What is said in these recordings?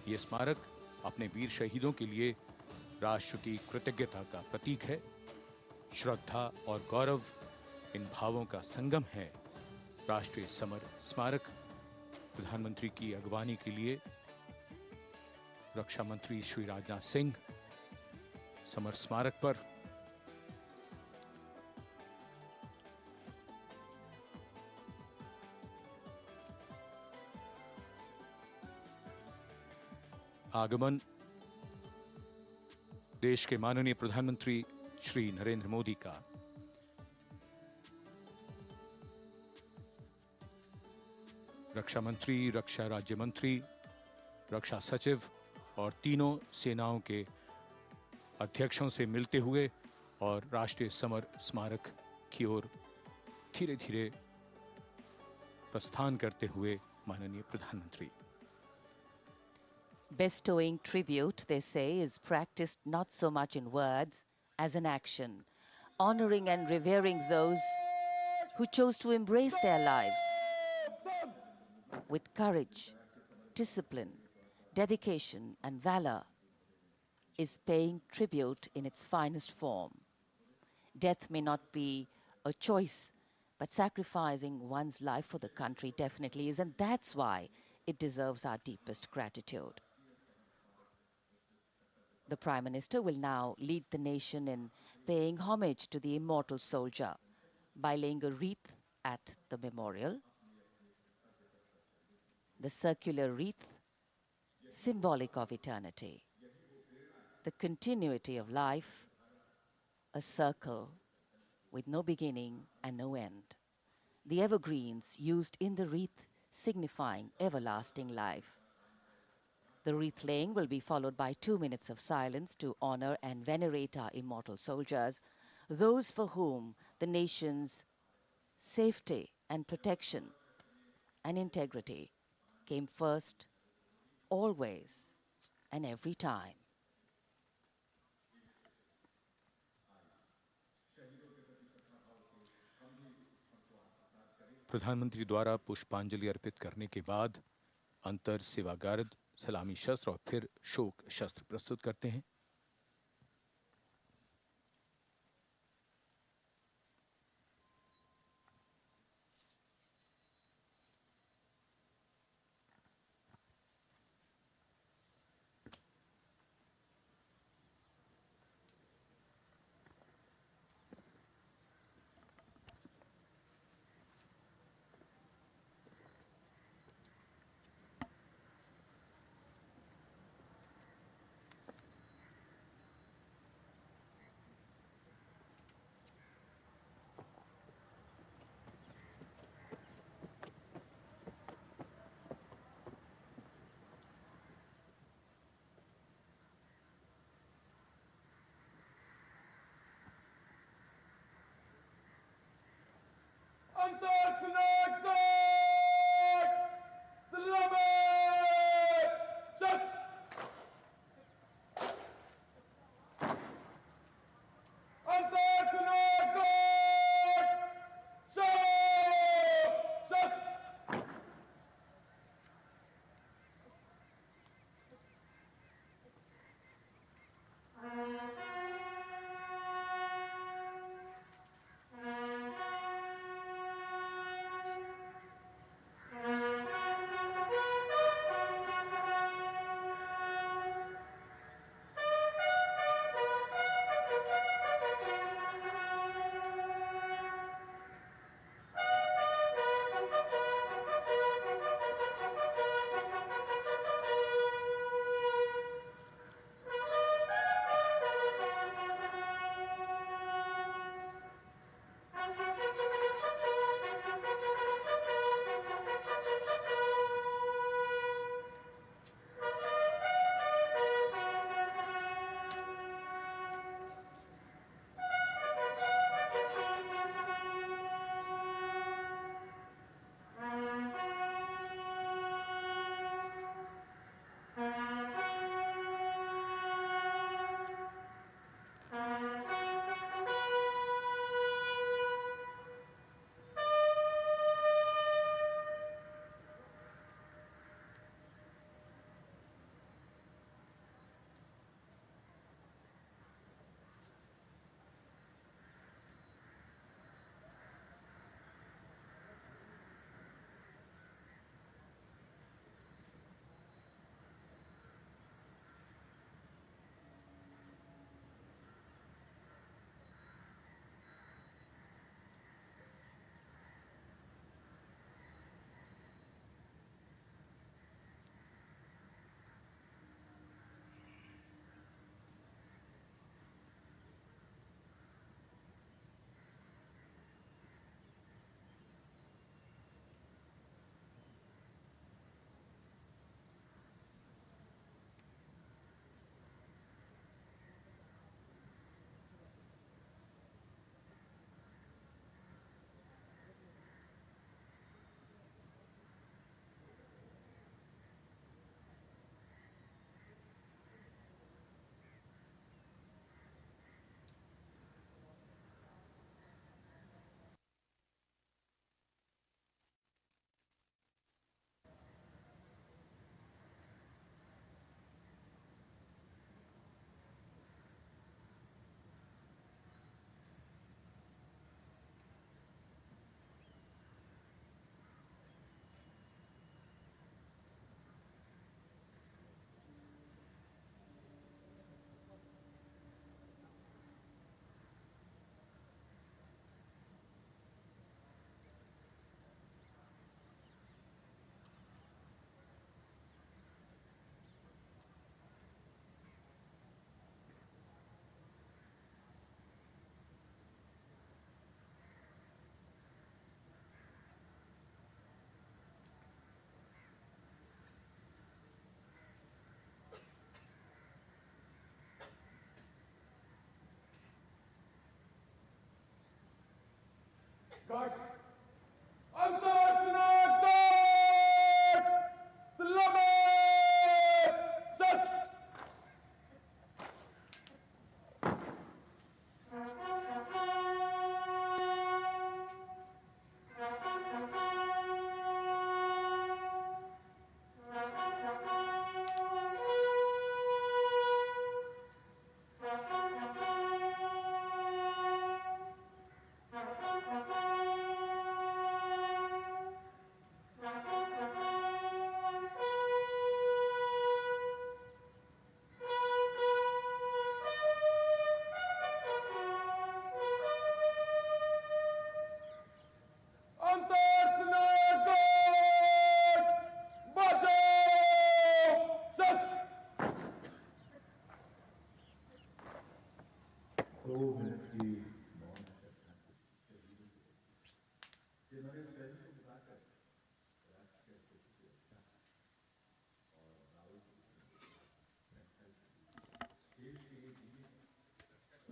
ये स्मारक अपने वीर शहीदों के लिए राष्ट्र की कृतज्ञता का प्रतीक है। श्रद्धा और गौरव इन भावों का संगम है। राष्ट्रीय समर स्मारक प्रधानमंत्री की अगवानी के लिए रक्षा मंत्री श्री राजनाथ सिंह समर स्मारक पर आगमन देश के माननीय प्रधानमंत्री श्री नरेंद्र मोदी का रक्षा मंत्री, रक्षा राज्य मंत्री, रक्षा सचिव और तीनों सेनाओं के अध्यक्षों से मिलते हुए और राष्ट्रीय समर स्मारक की ओर धीरे धीरे प्रस्थान करते हुए माननीय प्रधानमंत्री। Bestowing tribute, they say, is practiced not so much in words as in action, honoring and revering those who chose to embrace their lives with courage, discipline, dedication, and valor is paying tribute in its finest form. Death may not be a choice, but sacrificing one's life for the country definitely is, and that's why it deserves our deepest gratitude. The Prime Minister will now lead the nation in paying homage to the immortal soldier by laying a wreath at the memorial. The circular wreath, symbolic of eternity, the continuity of life, a circle with no beginning and no end. The evergreens used in the wreath signifying everlasting life. The wreath laying will be followed by 2 minutes of silence to honor and venerate our immortal soldiers, those for whom the nation's safety and protection and integrity came first, always and every time. प्रधानमंत्री द्वारा पुष्पांजलि अर्पित करने के बाद अंतर सेवा guard सलामी शस्त्र और फिर शोक शस्त्र प्रस्तुत करते हैं।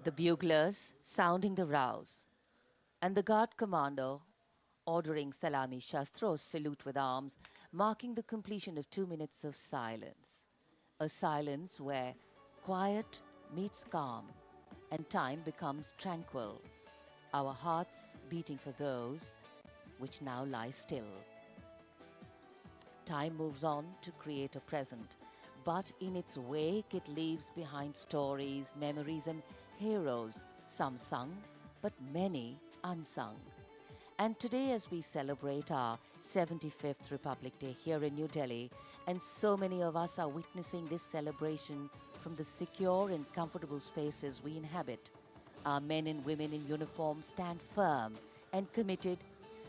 The buglers sounding the rouse, and the guard commander ordering Salami Shastros salute with arms, marking the completion of 2 minutes of silence. A silence where quiet meets calm and time becomes tranquil, our hearts beating for those which now lie still. Time moves on to create a present, but in its wake it leaves behind stories, memories and heroes, some sung, but many unsung. And today, as we celebrate our 75th Republic Day here in New Delhi, and so many of us are witnessing this celebration from the secure and comfortable spaces we inhabit, our men and women in uniform stand firm and committed,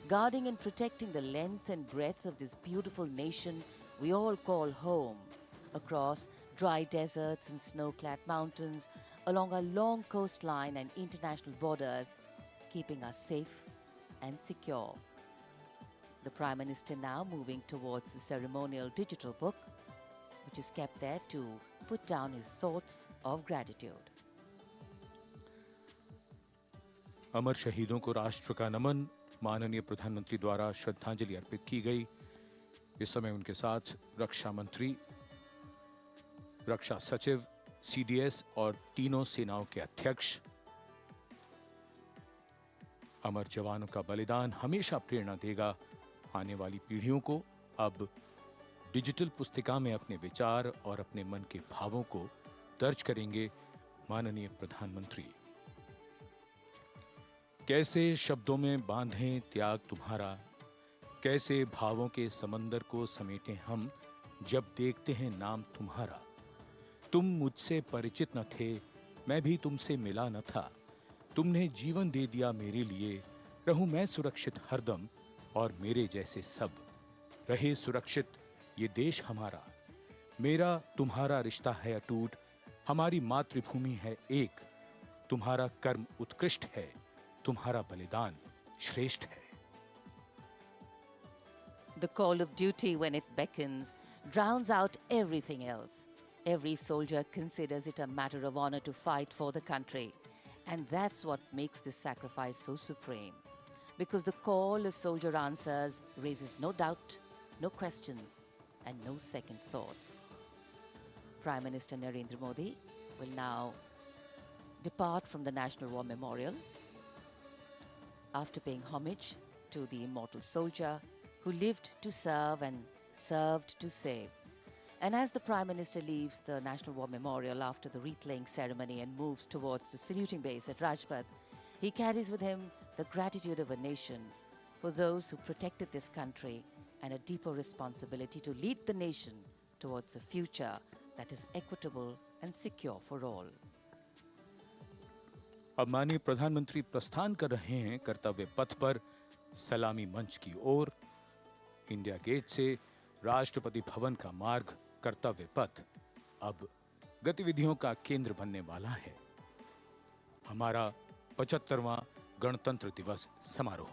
guarding and protecting the length and breadth of this beautiful nation we all call home, across dry deserts and snow-clad mountains, along our long coastline and international borders, keeping us safe and secure. The Prime Minister now moving towards the ceremonial digital book, which is kept there to put down his thoughts of gratitude. अमर शहीदों को राष्ट्र का नमन, माननीय प्रधानमंत्री द्वारा श्रद्धांजलि अर्पित की गई। इस समय उनके साथ रक्षा मंत्री, रक्षा सचिव, सीडीएस और तीनों सेनाओं के अध्यक्ष। अमर जवानों का बलिदान हमेशा प्रेरणा देगा आने वाली पीढ़ियों को। अब डिजिटल पुस्तिका में अपने विचार और अपने मन के भावों को दर्ज करेंगे माननीय प्रधानमंत्री। कैसे शब्दों में बांधें त्याग तुम्हारा, कैसे भावों के समंदर को समेटें हम जब देखते हैं नाम तुम्हारा। तुम मुझसे परिचित न थे, मैं भी तुमसे मिला न था, तुमने जीवन दे दिया मेरे लिए, रहूं मैं सुरक्षित हरदम और मेरे जैसे सब रहे सुरक्षित ये देश हमारा। मेरा तुम्हारा रिश्ता है अटूट, हमारी मातृभूमि है एक, तुम्हारा कर्म उत्कृष्ट है, तुम्हारा बलिदान श्रेष्ठ है। The call of duty, when it beckons, drowns out everything else. Every soldier considers it a matter of honor to fight for the country. And that's what makes this sacrifice so supreme. Because the call a soldier answers raises no doubt, no questions, and no second thoughts. Prime Minister Narendra Modi will now depart from the National War Memorial after paying homage to the immortal soldier who lived to serve and served to save. And as the Prime Minister leaves the National War Memorial after the wreath-laying ceremony and moves towards the saluting base at Rajpath, he carries with him the gratitude of a nation for those who protected this country and a deeper responsibility to lead the nation towards a future that is equitable and secure for all. अब माननीय प्रधानमंत्री प्रस्थान कर रहे हैं कर्तव्य पथ पर सलामी मंच की ओर। इंडिया गेट से राष्ट्रपति भवन का मार्ग कर्तव्य पथ अब गतिविधियों का केंद्र बनने वाला है। हमारा 75वां गणतंत्र दिवस समारोह।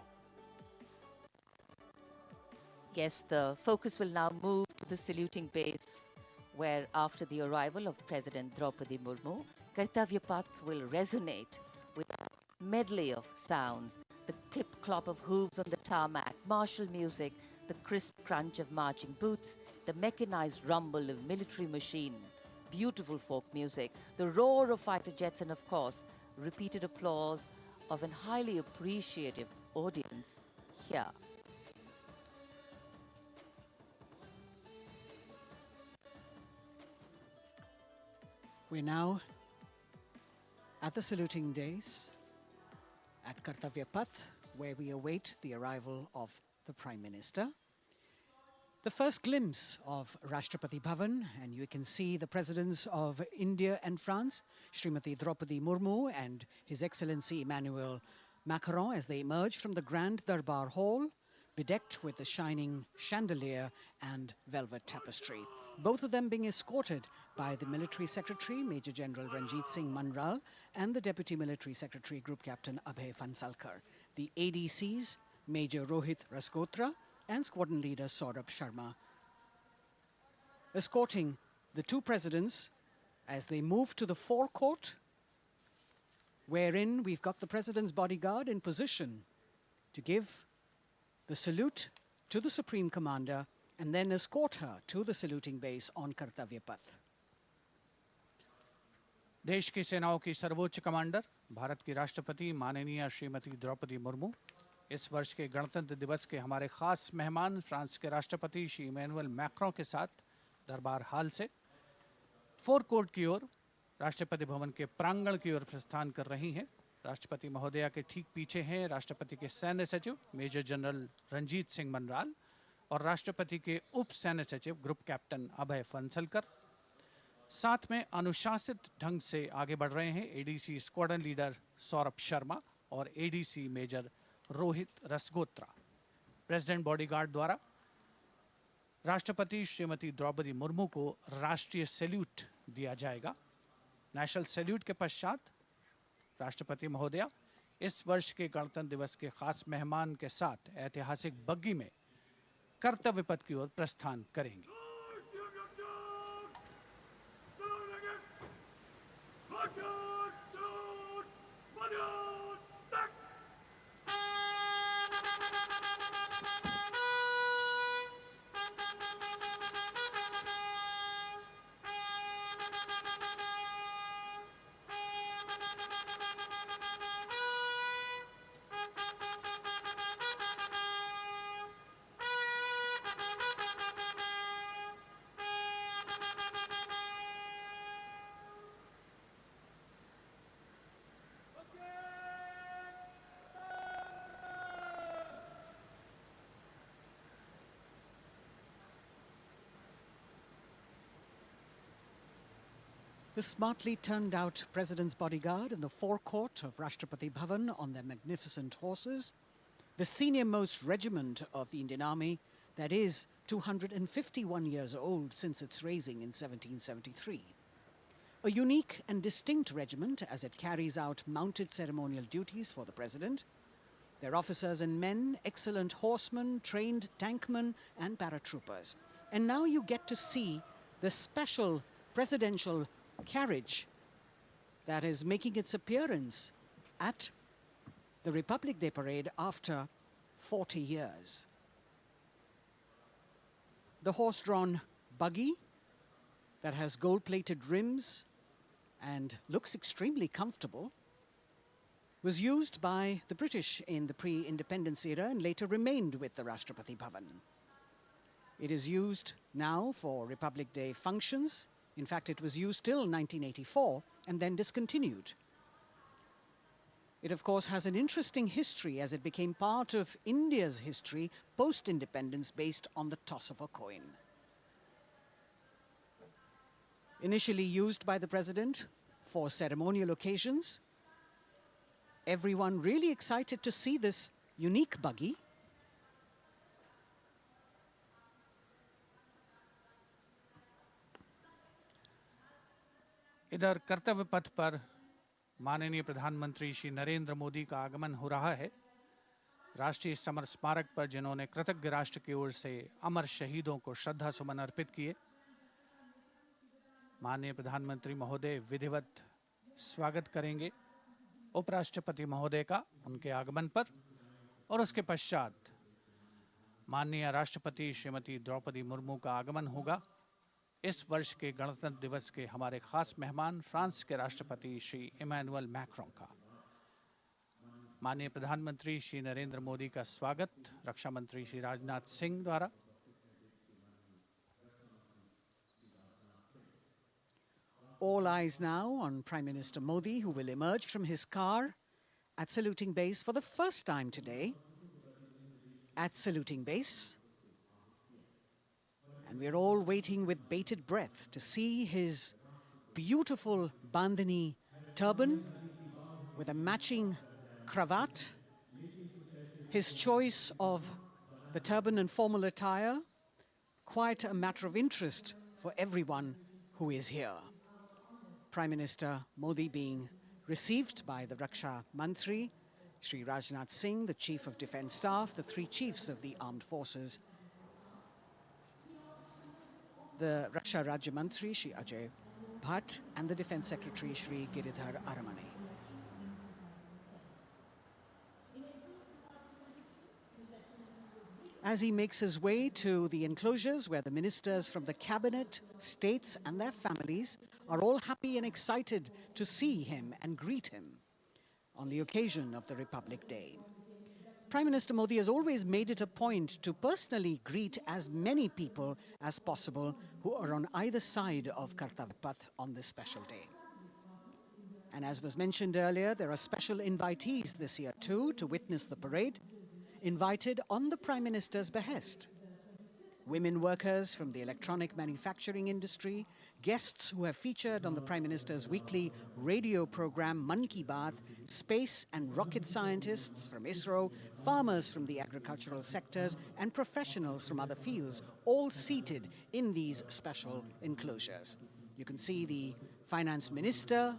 Yes, the focus will now move to the saluting base, where after the arrival of President Draupadi Murmu, Kartavya Path will resonate with a medley of sounds, the clip-clop of hooves on the tarmac, martial music, the crisp crunch of marching boots, the mechanized rumble of military machine, beautiful folk music, the roar of fighter jets, and of course, repeated applause of an highly appreciative audience here. We're now at the saluting days at Kartavya Path, where we await the arrival of the Prime Minister. The first glimpse of Rashtrapati Bhavan, and you can see the presidents of India and France, Srimati Draupadi Murmu and His Excellency Emmanuel Macron, as they emerge from the Grand Darbar Hall, bedecked with the shining chandelier and velvet tapestry. Both of them being escorted by the Military Secretary, Major General Ranjit Singh Manral, and the Deputy Military Secretary, Group Captain Abhay Fansalkar. The ADCs, Major Rohit Rasgotra and Squadron Leader Saurabh Sharma, escorting the two presidents as they move to the forecourt, wherein we've got the President's bodyguard in position to give the salute to the Supreme Commander and then escort her to the saluting base on Kartavya Path. देश की सेनाओं की सर्वोच्च commander Bharat की राष्ट्रपति माननीय श्रीमती द्रौपदी मुर्मू, इस वर्ष के गणतंत्र दिवस के हमारे खास मेहमान फ्रांस के राष्ट्रपति श्री इमैनुअल मैक्रों के साथ दरबार हाल से फोर कोर्ट की ओर राष्ट्रपति भवन के प्रांगण की ओर प्रस्थान कर रही हैं। राष्ट्रपति महोदया के ठीक पीछे हैं राष्ट्रपति के सैन्य सचिव मेजर जनरल रंजीत सिंह मनराल और राष्ट्रपति के उप सैन्य सचिव ग्रुप कैप्टन अभय फंसलकर। साथ में अनुशासित ढंग से आगे बढ़ रहे हैं ADC squadron leader Saurabh Sharma और ADC major Rohit Rasgotra. President bodyguard द्वारा राष्ट्रपति श्रीमती द्रौपदी मुर्मू को राष्ट्रीय सैल्यूट दिया जाएगा। नेशनल सैल्यूट के पश्चात राष्ट्रपति महोदया इस वर्ष के गणतंत्र दिवस के खास मेहमान के साथ ऐतिहासिक बग्गी में कर्तव्य पथ की ओर प्रस्थान करेंगी। The smartly turned out President's bodyguard in the forecourt of Rashtrapati Bhavan on their magnificent horses, the senior-most regiment of the Indian Army that is 251 years old since its raising in 1773. A unique and distinct regiment as it carries out mounted ceremonial duties for the President. Their officers and men, excellent horsemen, trained tankmen and paratroopers. And now you get to see the special presidential carriage that is making its appearance at the Republic Day Parade after 40 years. The horse-drawn buggy that has gold-plated rims and looks extremely comfortable was used by the British in the pre-independence era and later remained with the Rashtrapati Bhavan. It is used now for Republic Day functions. In fact, it was used till 1984 and then discontinued. It, of course, has an interesting history as it became part of India's history post-independence based on the toss of a coin. Initially used by the President for ceremonial occasions, everyone really excited to see this unique buggy. इधर कर्तव्य पथ पर माननीय प्रधानमंत्री श्री नरेंद्र मोदी का आगमन हो रहा है। राष्ट्रीय समर स्मारक पर जिन्होंने कृतज्ञ राष्ट्र की ओर से अमर शहीदों को श्रद्धा सुमन अर्पित किए, माननीय प्रधानमंत्री महोदय विधिवत स्वागत करेंगे उपराष्ट्रपति महोदय का उनके आगमन पर और उसके पश्चात माननीय राष्ट्रपति श्रीमती द्रौपदी मुर्मू का आगमन होगा। इस वर्ष के गणतंत्र दिवस के हमारे खास मेहमान फ्रांस के राष्ट्रपति श्री इमैनुअल मैक्रों का। माननीय प्रधानमंत्री श्री नरेंद्र मोदी का स्वागत रक्षा मंत्री श्री राजनाथ सिंह द्वारा। All eyes now on Prime Minister Modi, who will emerge from his car at saluting base for the first time today. At saluting base. And we're all waiting with bated breath to see his beautiful bandhani turban with a matching cravat. His choice of the turban and formal attire, quite a matter of interest for everyone who is here. Prime Minister Modi being received by the Raksha Mantri, Shri Rajnath Singh, the Chief of Defence Staff, the three chiefs of the armed forces, the Raksha Rajya Mantri, Shri Ajay Bhatt, and the Defence Secretary, Shri Giridhar Aramane. As he makes his way to the enclosures where the ministers from the cabinet, states and their families are all happy and excited to see him and greet him on the occasion of the Republic Day. Prime Minister Modi has always made it a point to personally greet as many people as possible who are on either side of Kartavya Path on this special day. And as was mentioned earlier, there are special invitees this year too to witness the parade, invited on the Prime Minister's behest. Women workers from the electronic manufacturing industry, guests who have featured on the Prime Minister's weekly radio program Mann Ki Baat, space and rocket scientists from ISRO, farmers from the agricultural sectors, and professionals from other fields, all seated in these special enclosures. You can see the Finance Minister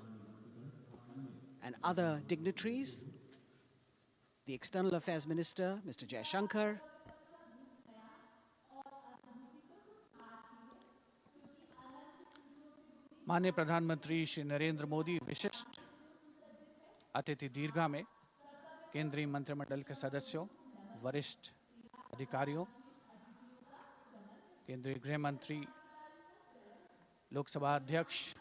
and other dignitaries, the External Affairs Minister, Mr. Jaishankar, माननीय प्रधानमंत्री श्री नरेंद्र मोदी विशिष्ट अतिथि दीर्घा में केंद्रीय मंत्रिमंडल के सदस्यों, वरिष्ठ अधिकारियों, केंद्रीय गृह मंत्री, लोकसभा अध्यक्ष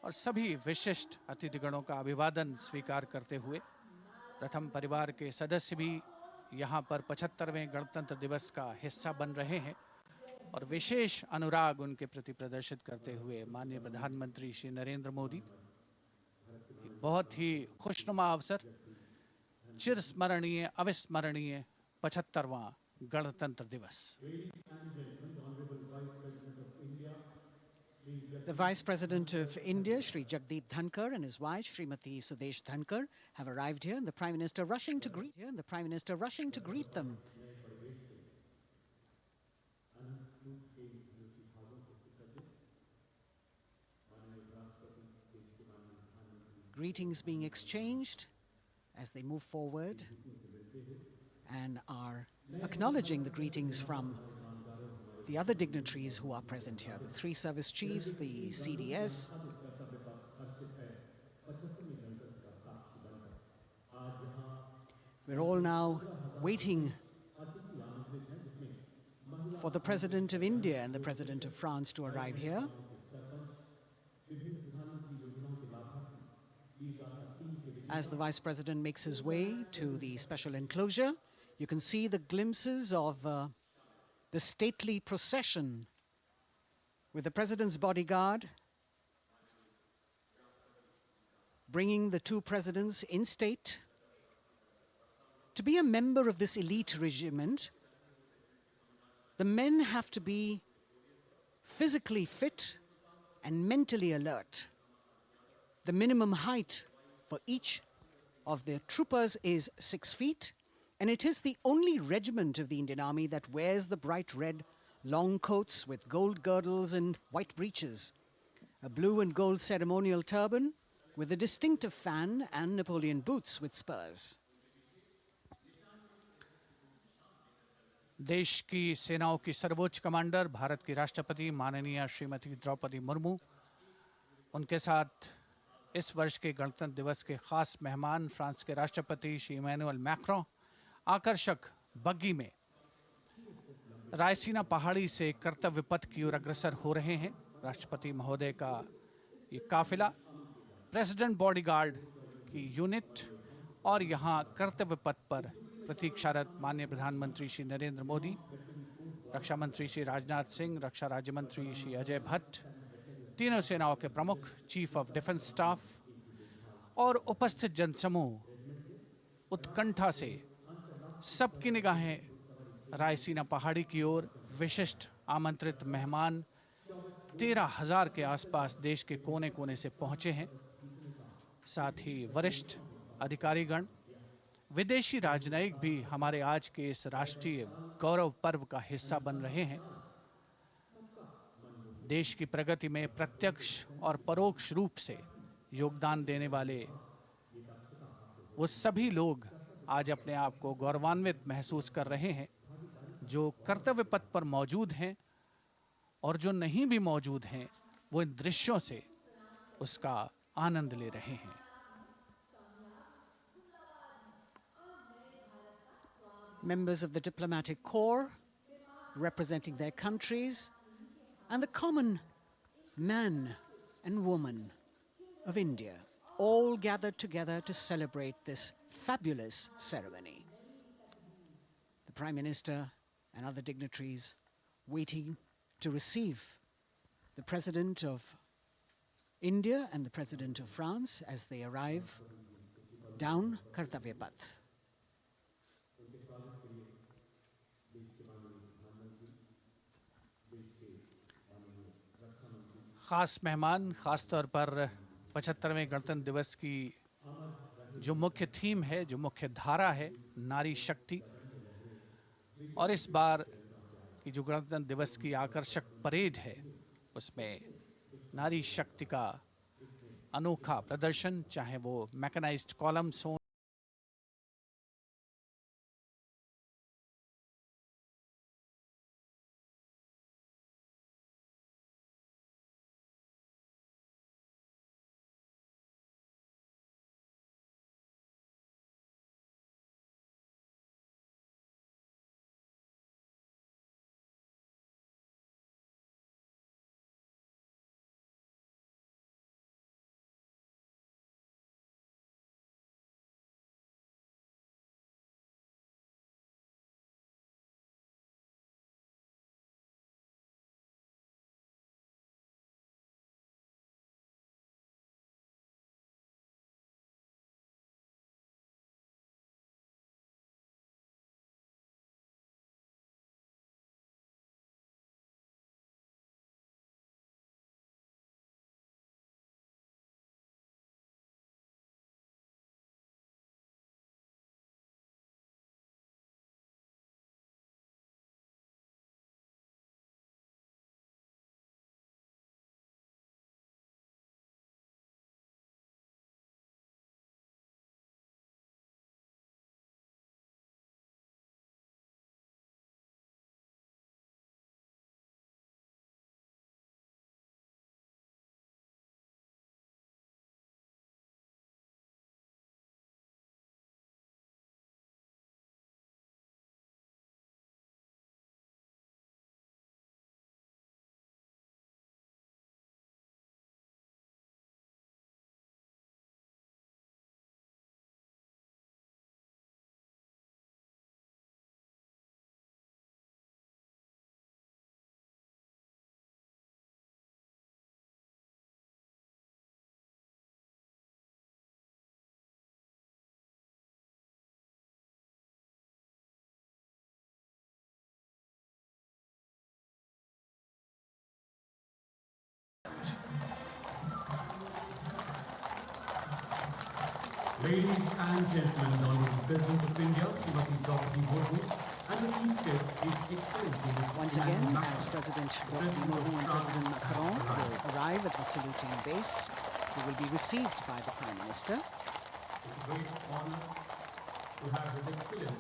और सभी विशिष्ट अतिथिगणों का अभिवादन स्वीकार करते हुए प्रथम परिवार के सदस्य भी यहां पर 75वें गणतंत्र दिवस का हिस्सा बन रहे हैं और विशेष अनुराग उनके प्रति प्रदर्शित करते हुए माननीय प्रधानमंत्री श्री नरेंद्र मोदी बहुत ही खुशनुमा अवसर, चिरस्मरणीय अविस्मरणीय 75वां गणतंत्र दिवस। The Vice President of India, Shri Jagdeep Dhankar, and his wife, Srimati Sudesh Dhankar, have arrived here, and the Prime Minister rushing to greet them. Greetings being exchanged as they move forward and are acknowledging the greetings from the other dignitaries who are present here, the three service chiefs, the CDS. We're all now waiting for the President of India and the President of France to arrive here. As the Vice President makes his way to the special enclosure, you can see the glimpses of the stately procession with the President's bodyguard bringing the two presidents in state. To be a member of this elite regiment, the men have to be physically fit and mentally alert. The minimum height for each of the troopers is 6 feet, and it is the only regiment of the Indian Army that wears the bright red long coats with gold girdles and white breeches, a blue and gold ceremonial turban with a distinctive fan and Napoleon boots with spurs. देश की सेनाओं की सर्वोच्च commander Bharat की राष्ट्रपति माननीय श्रीमती द्रौपदी मुर्मू, उनके साथ इस वर्ष के गणतंत्र दिवस के खास मेहमान फ्रांस के राष्ट्रपति श्री इमैनुअल मैक्रों आकर्षक बग्गी में रायसीना पहाड़ी से कर्तव्य पथ की ओर अग्रसर हो रहे हैं। राष्ट्रपति महोदय का ये काफिला प्रेसिडेंट बॉडीगार्ड की यूनिट और यहाँ कर्तव्य पथ पर प्रतीक्षारत माननीय प्रधानमंत्री श्री नरेंद्र मोदी, रक्षा मंत्री श्री राजनाथ सिंह, रक्षा राज्य मंत्री श्री अजय भट्ट, तीनों सेनाओं के प्रमुख, चीफ ऑफ डिफेंस स्टाफ और उपस्थित जनसमूह उत्कंठा से सबकी निगाहें रायसीना पहाड़ी की ओर। विशिष्ट आमंत्रित मेहमान 13,000 के आसपास देश के कोने कोने से पहुंचे हैं। साथ ही वरिष्ठ अधिकारीगण, विदेशी राजनयिक भी हमारे आज के इस राष्ट्रीय गौरव पर्व का हिस्सा बन रहे हैं। देश की प्रगति में प्रत्यक्ष और परोक्ष रूप से योगदान देने वाले वो सभी लोग आज अपने आप को गौरवान्वित महसूस कर रहे हैं, जो कर्तव्य पथ पर मौजूद हैं और जो नहीं भी मौजूद हैं, वो इन दृश्यों से उसका आनंद ले रहे हैं। Members of the diplomatic corps representing their countries and the common man and woman of India all gathered together to celebrate this fabulous ceremony. The Prime Minister and other dignitaries waiting to receive the President of India and the President of France as they arrive down Kartavya Path. खास मेहमान, खास तौर पर 75वें गणतंत्र दिवस की जो मुख्य थीम है, जो मुख्य धारा है, नारी शक्ति, और इस बार की जो गणतंत्र दिवस की आकर्षक परेड है, उसमें नारी शक्ति का अनोखा प्रदर्शन, चाहे वो मैकेनाइज्ड कॉलम्स हों, Ladies and gentlemen, the Honorable President of India, Srimati Draupadi Murmu, and the Chief Guest is Excellency Once again, as President Draupadi Murmu and President Macron will arrive at the saluting base, they will be received by the Prime Minister It's a great honor to have His Excellency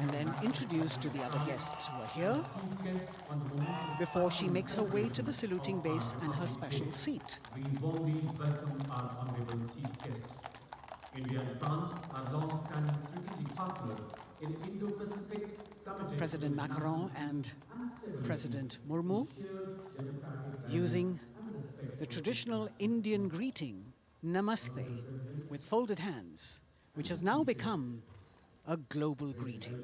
and then introduced to the other guests who are here Chief Guest on the moment. before she makes her way to the saluting base and her special seat. We warmly welcome our Honorable Chief Guest. India and France are long-standing strategic partners in Indo-Pacific committed President Macron and President Murmu using the traditional Indian greeting, Namaste, with folded hands, which has now become a global greeting.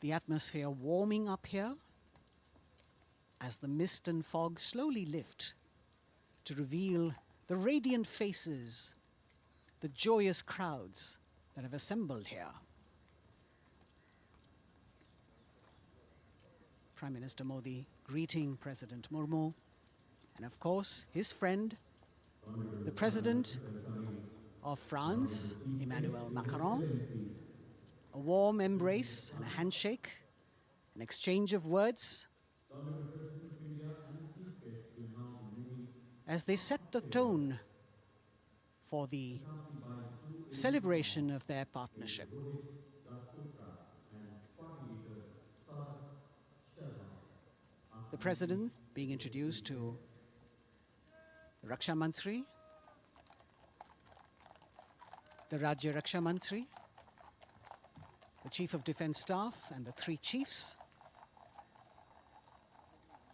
The atmosphere warming up here as the mist and fog slowly lift to reveal the radiant faces, the joyous crowds that have assembled here. Prime Minister Modi greeting President Murmu, and of course his friend, the President of France, Emmanuel Macron. A warm embrace and a handshake, an exchange of words as they set the tone for the celebration of their partnership. The President being introduced to the Raksha Mantri, the Rajya Raksha Mantri, the Chief of Defence Staff and the three chiefs,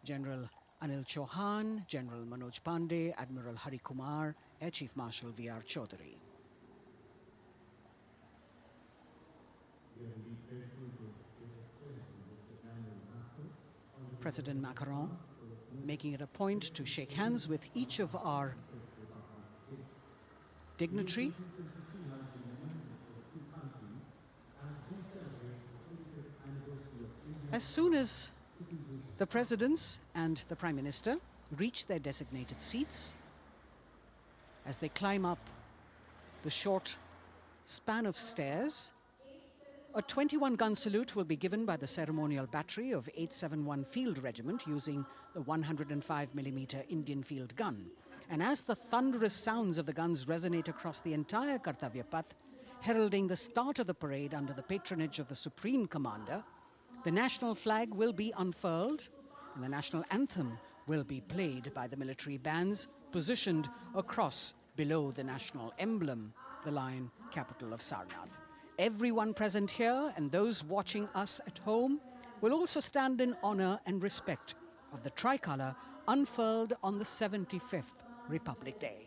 General Anil Chauhan, General Manoj Pandey, Admiral Hari Kumar, Air Chief Marshal V.R. Chaudhary. President Macron making it a point to shake hands with each of our dignitary. As soon as the presidents and the Prime Minister reach their designated seats, as they climb up the short span of stairs, a 21-gun salute will be given by the ceremonial battery of 871 Field Regiment using the 105mm Indian field gun. And as the thunderous sounds of the guns resonate across the entire Kartavya Path, heralding the start of the parade under the patronage of the Supreme Commander, the national flag will be unfurled and the national anthem will be played by the military bands positioned across below the national emblem, the lion capital of Sarnath. Everyone present here and those watching us at home will also stand in honor and respect of the tricolour unfurled on the 75th Republic Day.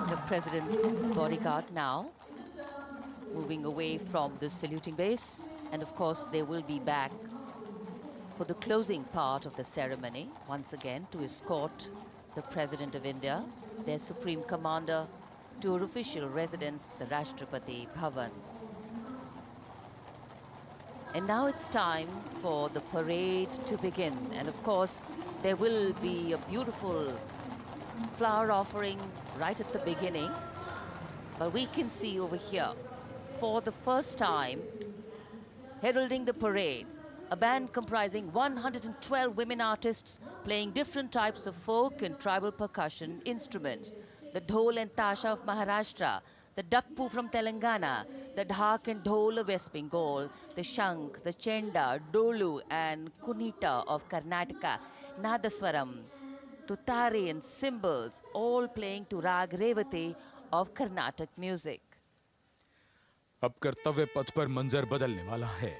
The President's bodyguard now moving away from the saluting base, and of course they will be back for the closing part of the ceremony once again to escort the President of India, their Supreme Commander, to her official residence, the Rashtrapati Bhavan. And now it's time for the parade to begin. And of course, there will be a beautiful flower offering right at the beginning. But we can see over here, for the first time, heralding the parade, a band comprising 112 women artists playing different types of folk and tribal percussion instruments. The dhol and tasha of Maharashtra, the dakpu from Telangana, the dhak and dhol of West Bengal, the shank, the chenda, dolu and kunita of Karnataka, nadaswaram, tutari and cymbals, all playing to rag revati of Carnatic music. अब कर्तव्य पथ पर मंजर बदलने वाला है।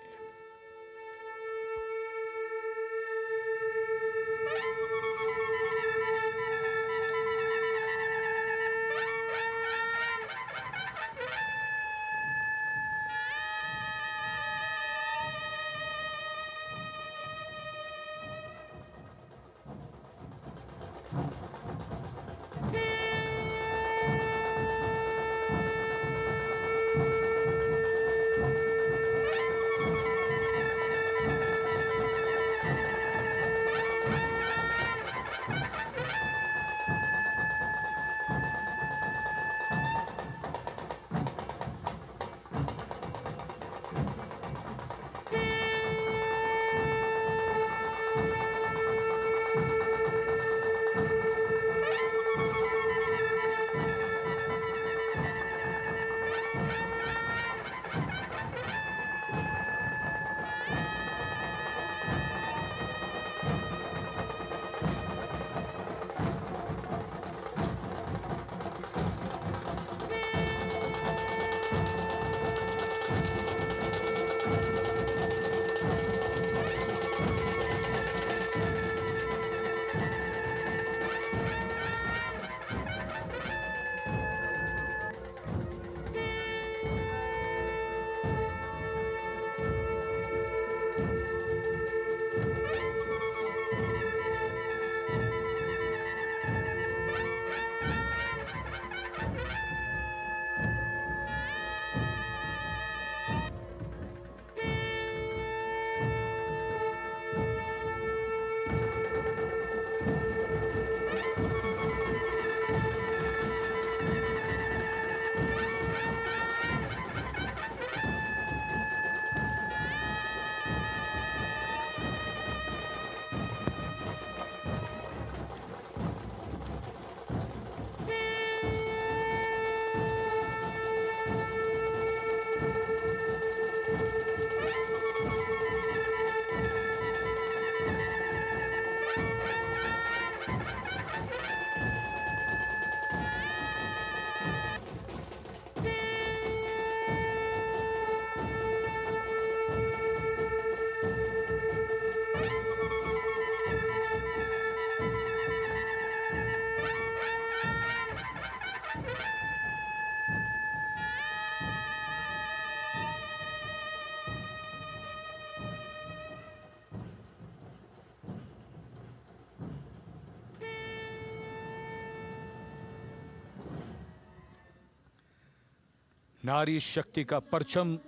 नारी शक्ति का परचम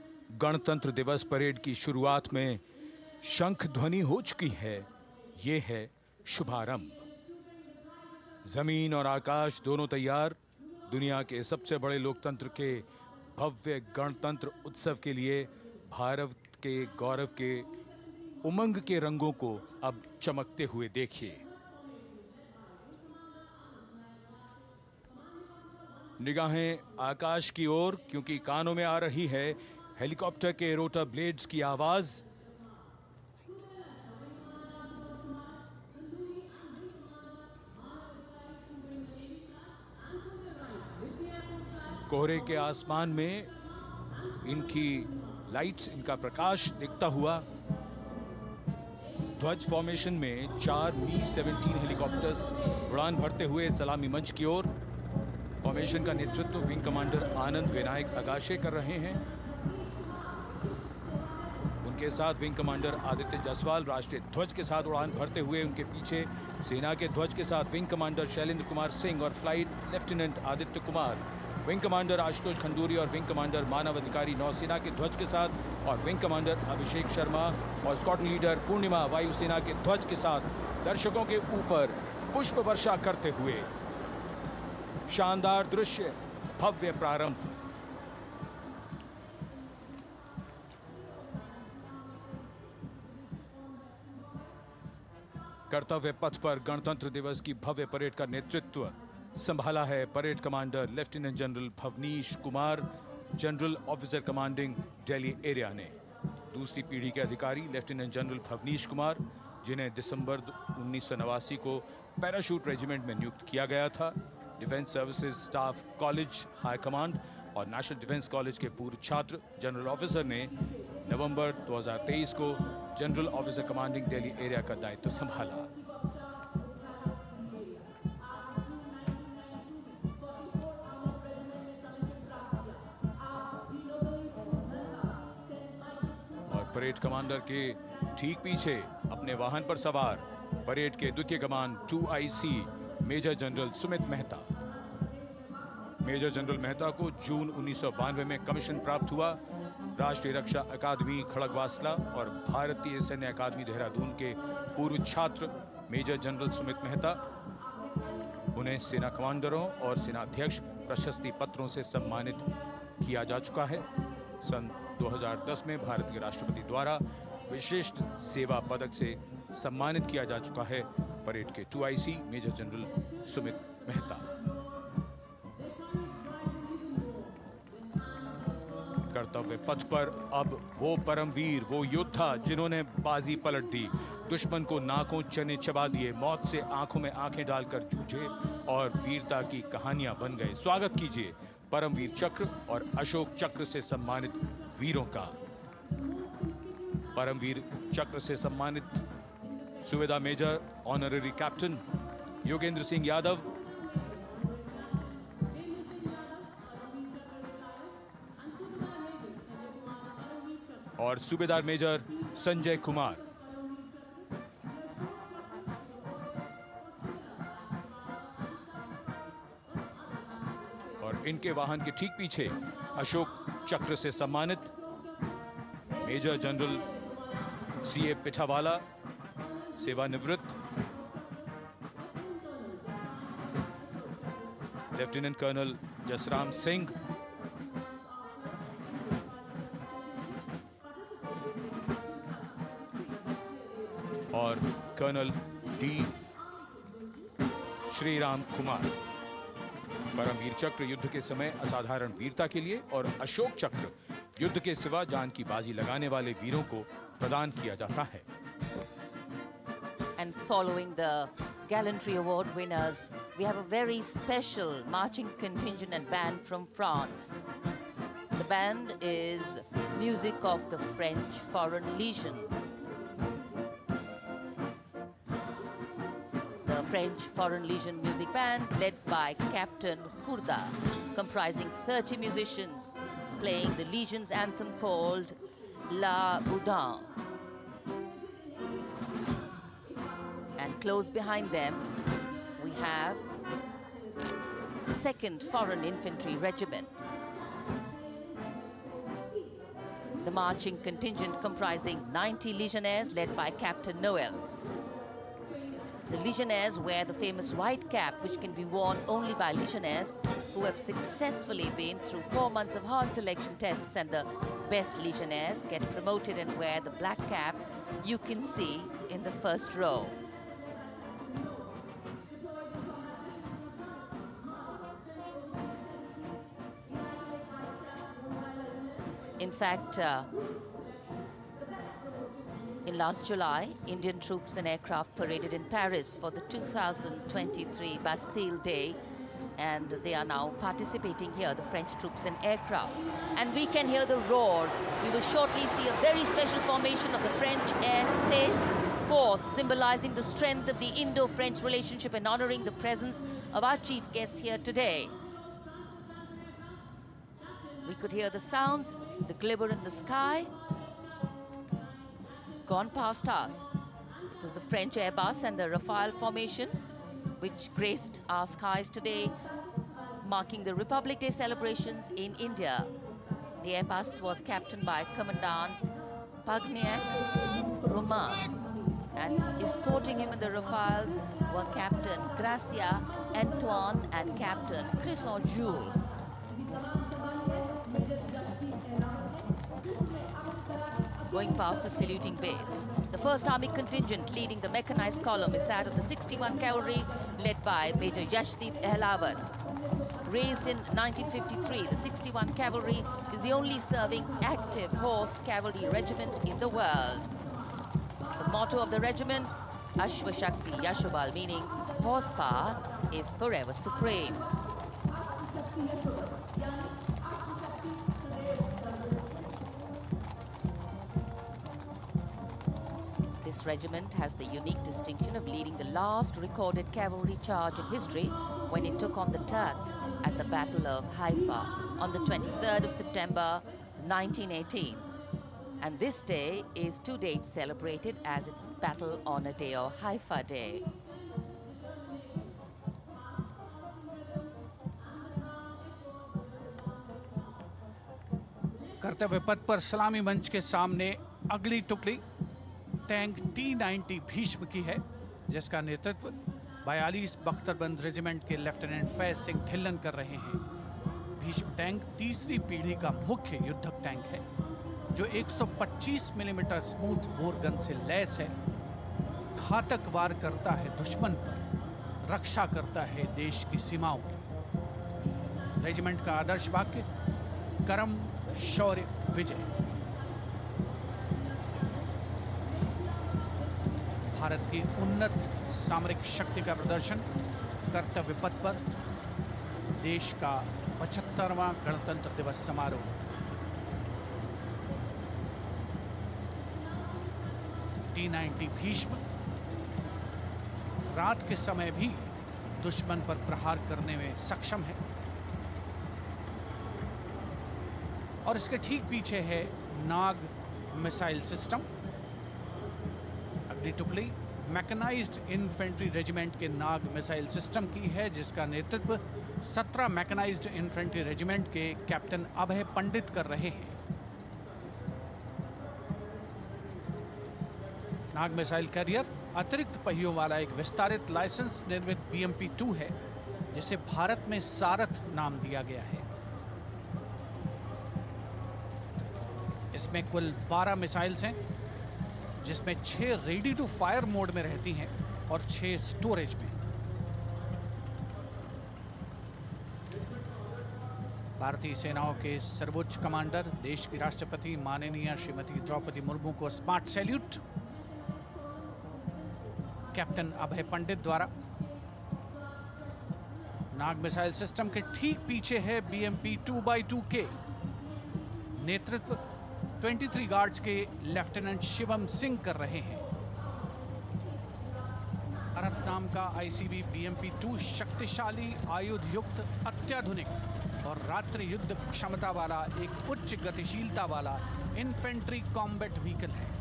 गणतंत्र दिवस परेड की शुरुआत में शंख ध्वनि हो चुकी है। ये है शुभारंभ। जमीन और आकाश दोनों तैयार दुनिया के सबसे बड़े लोकतंत्र के भव्य गणतंत्र उत्सव के लिए भारत के गौरव के उमंग के रंगों को अब चमकते हुए देखिए। निगाहें आकाश की ओर, क्योंकि कानों में आ रही है हेलीकॉप्टर के रोटर ब्लेड्स की आवाज। कोहरे के आसमान में इनकी लाइट्स, इनका प्रकाश दिखता हुआ। ध्वज फॉर्मेशन में 4 मी-17 हेलीकॉप्टर्स उड़ान भरते हुए सलामी मंच की ओर। फॉर्मेशन का नेतृत्व विंग कमांडर आनंद विनायक अगाशे कर रहे हैं। उनके साथ विंग कमांडर आदित्य जायसवाल राष्ट्रीय ध्वज के साथ उड़ान भरते हुए, उनके पीछे सेना के ध्वज के साथ विंग कमांडर शैलेंद्र कुमार सिंह और flight lieutenant Aditya Kumar, wing commander Ashutosh Khanduri और विंग कमांडर मानव अधिकारी नौसेना के ध्वज के साथ, और विंग कमांडर अभिषेक शर्मा और स्क्वाड्रन लीडर पूर्णिमा वायुसेना के ध्वज के साथ दर्शकों के ऊपर पुष्प वर्षा करते हुए। शानदार दृश्य, भव्य प्रारंभ। कर्तव्य पथ पर गणतंत्र दिवस की भव्य परेड का नेतृत्व संभाला है parade commander lieutenant general Bhavnish Kumar, general officer commanding Delhi area ने। दूसरी पीढ़ी के अधिकारी लेफ्टिनेंट जनरल भवनीश कुमार, जिन्हें दिसंबर 1989 को पैराशूट रेजिमेंट में नियुक्त किया गया था, defence services staff college high command और नेशनल डिफेंस कॉलेज के पूर्व छात्र जनरल ऑफिसर ने नवंबर 2023 को general officer commanding Delhi area का दायित्व संभाला। और परेड कमांडर के ठीक पीछे अपने वाहन पर सवार परेड के द्वितीय कमान 2IC major general Sumit Mehta. Major general Mehta को जून 1992 में कमीशन प्राप्त हुआ। राष्ट्रीय रक्षा अकादमी खड़गवासला और भारतीय सैन्य अकादमी देहरादून के पूर्व छात्र मेजर जनरल सुमित मेहता, उन्हें सेना कमांडरों और सेनाध्यक्ष प्रशस्ति पत्रों से सम्मानित किया जा चुका है। सन 2010 में भारत के राष्ट्रपति द्वारा विशिष्ट सेवा पदक से सम्मानित किया जा चुका है परेड के 2IC major general Sumit Mehta. कर्तव्य पथ पर अब वो परमवीर, वो योद्धा जिन्होंने बाजी पलट दी, दुश्मन को नाकों चने चबा दिए, मौत से आंखों में आंखें डालकर जूझे और वीरता की कहानियां बन गए। स्वागत कीजिए परमवीर चक्र और अशोक चक्र से सम्मानित वीरों का। परमवीर चक्र से सम्मानित subedar major honorary captain Yogendra Singh Yadav, और सूबेदार मेजर संजय कुमार। और इनके वाहन के ठीक पीछे अशोक चक्र से सम्मानित मेजर जनरल CA पिठावाला, सेवानिवृत्त, लेफ्टिनेंट कर्नल जसराम सिंह, और कर्नल D श्रीराम कुमार। परमवीर चक्र युद्ध के समय असाधारण वीरता के लिए और अशोक चक्र युद्ध के सिवा जान की बाजी लगाने वाले वीरों को प्रदान किया जाता है। And following the gallantry award winners, we have a very special marching contingent and band from France. The band is music of the French Foreign Legion. The French Foreign Legion music band led by Captain Khurda, comprising 30 musicians playing the Legion's anthem called La Boudin. And close behind them, we have the 2nd Foreign Infantry Regiment. The marching contingent comprising 90 Legionnaires led by Captain Noel. The Legionnaires wear the famous white cap, which can be worn only by Legionnaires who have successfully been through 4 months of hard selection tests, and the best Legionnaires get promoted and wear the black cap you can see in the first row. In fact, in last July, Indian troops and aircraft paraded in Paris for the 2023 Bastille Day, and they are now participating here, the French troops and aircraft. And we can hear the roar. We will shortly see a very special formation of the French Air Space Force, symbolizing the strength of the Indo-French relationship and honoring the presence of our chief guest here today. We could hear the sounds, the glimmer in the sky. gone past us. It was the French Airbus and the Rafale formation which graced our skies today, marking the Republic Day celebrations in India. The Airbus was captained by Commandant Pagniak Roman, and escorting him in the Rafales were Captain Gracia Antoine and Captain Crisson Jules. Going past the saluting base, the 1st Army contingent leading the mechanized column is that of the 61 Cavalry, led by Major Yashdeep Ehlawat. Raised in 1953, the 61 Cavalry is the only serving active horsed cavalry regiment in the world. The motto of the regiment, Ashwa Shakti Yashobal, meaning horsepower is forever supreme. This regiment has the unique distinction of leading the last recorded cavalry charge in history when it took on the Turks at the Battle of Haifa on the 23rd of September 1918. And this day is to date celebrated as its Battle Honor Day or Haifa Day. कर्तव्य पथ पर सलामी मंच के सामने अगली टुकड़ी tank T-90 Bhishma की है, जिसका नेतृत्व 42 बख्तरबंद रेजिमेंट के लेफ्टिनेंट फैज सिंह ढिल्लन कर रहे हैं। भीष्म टैंक तीसरी पीढ़ी का मुख्य युद्धक टैंक है, जो 125 मिलीमीटर स्मूथ बोर गन से लैस है, घातक वार करता है दुश्मन पर, रक्षा करता है देश की सीमाओं की। रेजिमेंट का आदर्श वाक्य कर्म शौर्य विजय। भारत की उन्नत सामरिक शक्ति का प्रदर्शन कर्तव्य पथ पर देश का 75वां गणतंत्र दिवस समारोह। T-90 भीष्म रात के समय भी दुश्मन पर प्रहार करने में सक्षम है और इसके ठीक पीछे है नाग मिसाइल सिस्टम। अगली टुकड़ी मैकेनाइज्ड इन्फेंट्री रेजिमेंट के नाग मिसाइल सिस्टम की है, जिसका नेतृत्व 17 मैकेनाइज्ड इन्फेंट्री रेजिमेंट के कैप्टन अभय पंडित कर रहे हैं। नाग मिसाइल कैरियर अतिरिक्त पहियों वाला एक विस्तारित लाइसेंस निर्मित BMP-2 है, जिसे भारत में सारथ नाम दिया गया है। इसमें कुल 12 मिसाइल्स हैं, जिसमें 6 रेडी टू फायर मोड में रहती हैं और 6 स्टोरेज में। भारतीय सेनाओं के सर्वोच्च कमांडर देश की राष्ट्रपति माननीय श्रीमती द्रौपदी मुर्मू को स्मार्ट सैल्यूट कैप्टन अभय पंडित द्वारा। नाग मिसाइल सिस्टम के ठीक पीछे है BMP-2x2K। नेतृत्व 23 गार्ड्स के लेफ्टिनेंट शिवम सिंह कर रहे हैं। भारत नाम का ICV BMP-2 शक्तिशाली आयुध युक्त अत्याधुनिक और रात्रि युद्ध क्षमता वाला एक उच्च गतिशीलता वाला इन्फेंट्री कॉम्बैट व्हीकल है।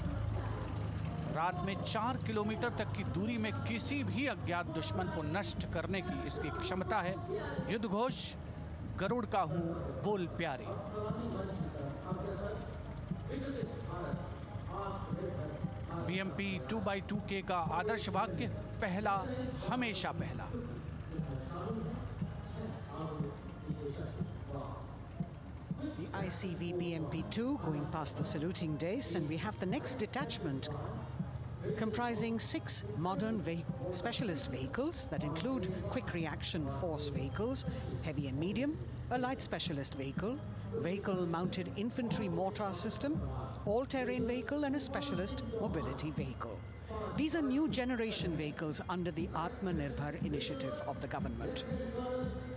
रात में 4 किलोमीटर तक की दूरी में किसी भी अज्ञात दुश्मन को नष्ट करने की इसकी क्षमता है। युद्ध घोष गरुड़ का हूं बोल प्यारे। BMP-2x2K का आदर्श वाक्य पहला हमेशा पहला। The ICV BMP-2 going past the saluting dais, and we have the next detachment comprising 6 modern specialist vehicles that include quick reaction force vehicles, heavy and medium, a light specialist vehicle, vehicle-mounted infantry mortar system, all-terrain vehicle, and a specialist mobility vehicle. These are new generation vehicles under the Atmanirbhar initiative of the government.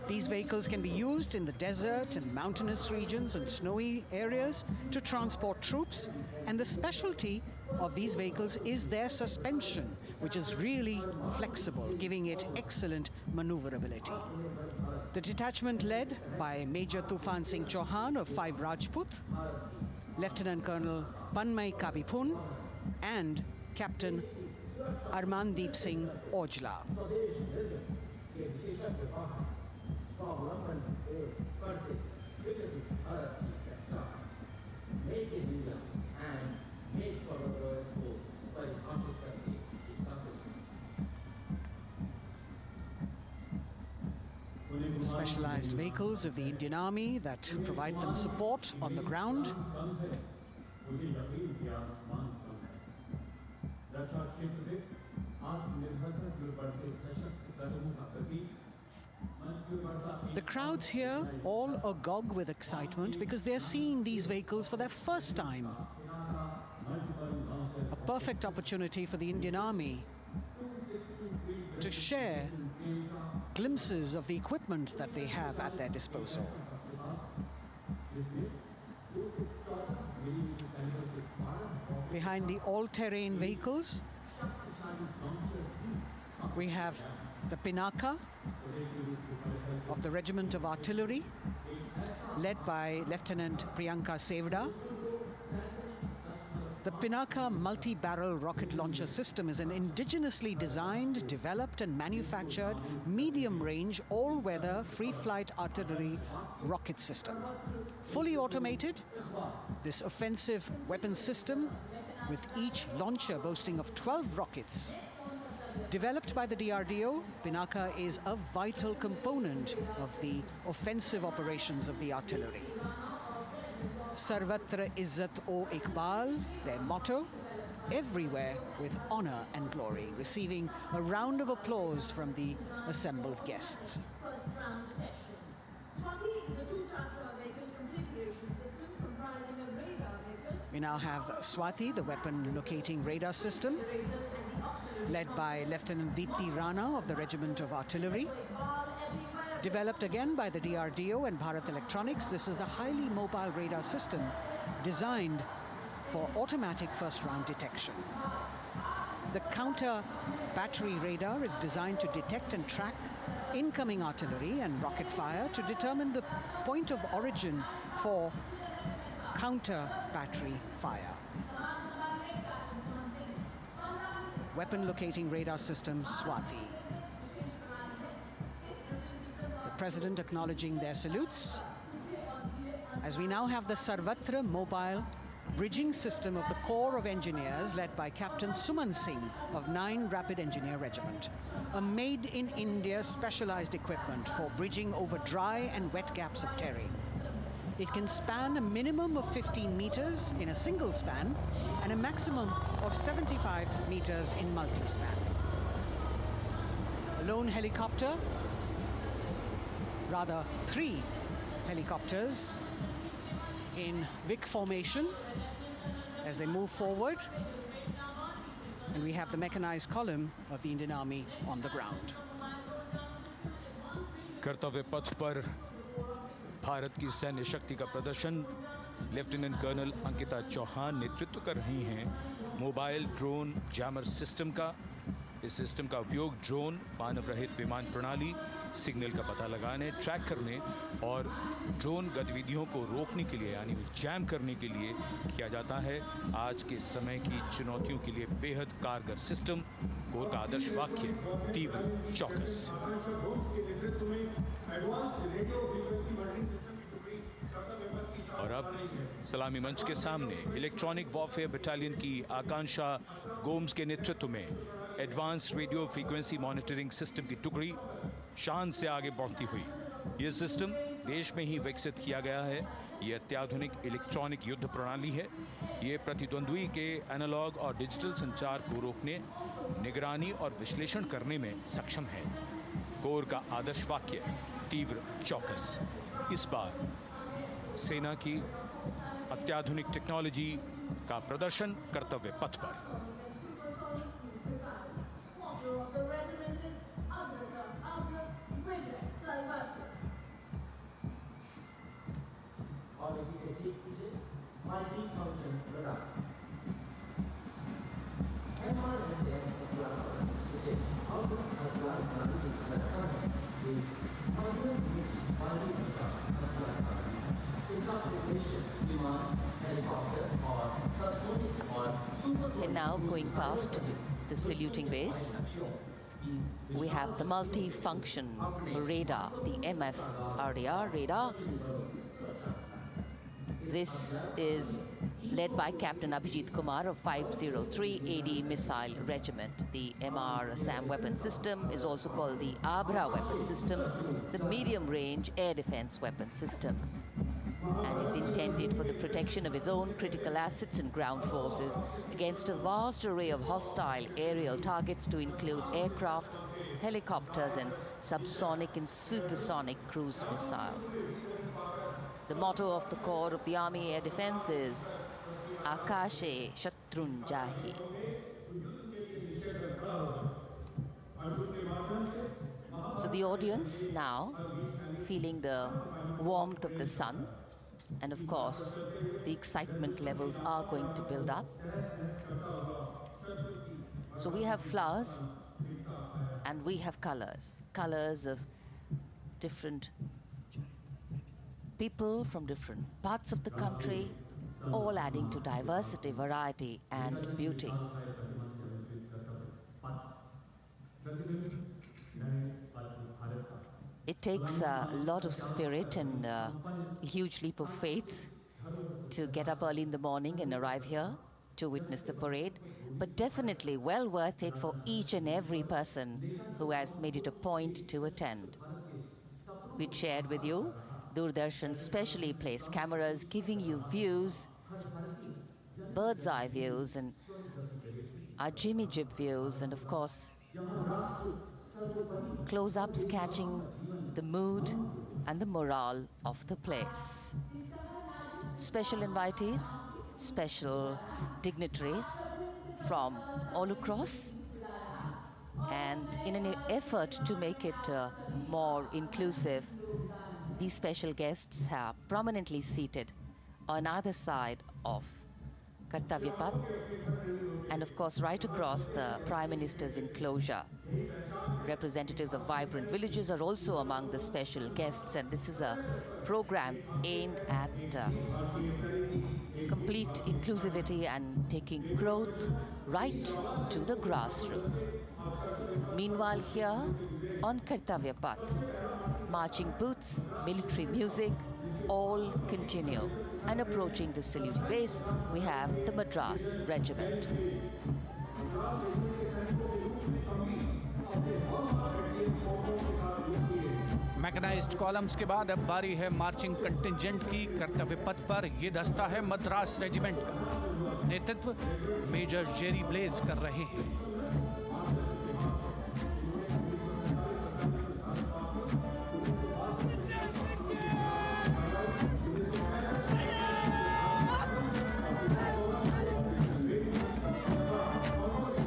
These vehicles can be used in the desert and mountainous regions and snowy areas to transport troops, and the specialty of these vehicles is their suspension, which is really flexible, giving it excellent maneuverability. The detachment led by Major Tufan Singh Chauhan of 5 Rajput, Lieutenant Colonel Panmay Kabipun, and Captain Armandeep Singh Ojla. Specialized vehicles of the Indian Army that provide them support on the ground. The crowds here all agog with excitement because they're seeing these vehicles for their first time. A perfect opportunity for the Indian Army to share glimpses of the equipment that they have at their disposal. Behind the all-terrain vehicles, we have the Pinaka of the Regiment of Artillery, led by Lieutenant Priyanka Sevda. The Pinaka multi-barrel rocket launcher system is an indigenously designed, developed and manufactured medium-range, all-weather, free-flight artillery rocket system. Fully automated, this offensive weapon system, with each launcher boasting of 12 rockets, developed by the DRDO, Pinaka is a vital component of the offensive operations of the artillery. Sarvatra Izzat o Iqbal, their motto, everywhere with honor and glory, receiving a round of applause from the assembled guests. We now have Swati, the weapon locating radar system, led by Lieutenant Deepthi Rana of the Regiment of Artillery. Developed again by the DRDO and Bharat Electronics, this is a highly mobile radar system designed for automatic first-round detection. The counter battery radar is designed to detect and track incoming artillery and rocket fire to determine the point of origin for counter battery fire. Weapon locating radar system Swati. The President acknowledging their salutes, as we now have the Sarvatra mobile bridging system of the Corps of Engineers, led by Captain Suman Singh of 9 Rapid Engineer Regiment, a made-in-India specialized equipment for bridging over dry and wet gaps of terrain. It can span a minimum of 15 meters in a single span and a maximum of 75 meters in multi-span. A lone helicopter, rather 3 helicopters in Vic formation as they move forward, and we have the mechanized column of the Indian Army on the ground. कर्तव्य पथ पर भारत की सैन्य शक्ति का प्रदर्शन lieutenant colonel Ankita Chauhan नेतृत्व कर रही हैं मोबाइल ड्रोन जैमर सिस्टम का। इस सिस्टम का उपयोग ड्रोन, मानव रहित विमान प्रणाली, सिग्नल का पता लगाने, ट्रैक करने और ड्रोन गतिविधियों को रोकने के लिए यानी जैम करने के लिए किया जाता है। आज के समय की चुनौतियों के लिए बेहद कारगर सिस्टम। कोर का आदर्श वाक्य तीव्र चौकस। और अब सलामी मंच के सामने इलेक्ट्रॉनिक वॉरफेयर बटालियन की आकांक्षा गोम्स के नेतृत्व में advance radio frequency monitoring system की टुकड़ी शान से आगे बढ़ती हुई। यह सिस्टम देश में ही विकसित किया गया है। यह अत्याधुनिक इलेक्ट्रॉनिक युद्ध प्रणाली है। यह प्रतिद्वंद्वी के एनालॉग और डिजिटल संचार को रोकने, निगरानी और विश्लेषण करने में सक्षम है। कोर का आदर्श वाक्य तीव्र चौकस। इस बार सेना की अत्याधुनिक टेक्नोलॉजी का प्रदर्शन कर्तव्य पथ पर। And now going past the saluting base. We have the multi-function radar, the MFRDR radar. This is led by Captain Abhijit Kumar of 503 AD Missile Regiment. The MR Assam weapon system is also called the Abra weapon system. It's a medium-range air defense weapon system and is intended for the protection of its own critical assets and ground forces against a vast array of hostile aerial targets to include aircrafts, helicopters, and subsonic and supersonic cruise missiles. The motto of the Corps of the Army Air Defense is Akashe Shatrun Jahi. So the audience now feeling the warmth of the sun, and of course the excitement levels are going to build up. So we have flowers and we have colors of different people from different parts of the country, all adding to diversity, variety, and beauty. It takes a lot of spirit and a huge leap of faith to get up early in the morning and arrive here to witness the parade, but definitely well worth it for each and every person who has made it a point to attend. We shared with you Doordarshan's specially placed cameras giving you views, bird's eye views, and our Jimmy Jib views, and of course close-ups catching the mood and the morale of the place. Special invitees, special dignitaries from all across, and in an effort to make it more inclusive, these special guests are prominently seated on either side of Kartavya Path, and of course right across the Prime Minister's enclosure. Representatives of vibrant villages are also among the special guests, and this is a program aimed at complete inclusivity and taking growth right to the grassroots. Meanwhile, here on Kartavya Path, marching boots, military music, all continue. And approaching the saluting base, we have the Madras Regiment. Mechanised columns के बाद अब बारी है marching contingent की। कर्तव्य पथ पर ये दस्ता है मद्रास रेजिमेंट का। नेतृत्व मेजर जेरी ब्लेज कर रहे हैं।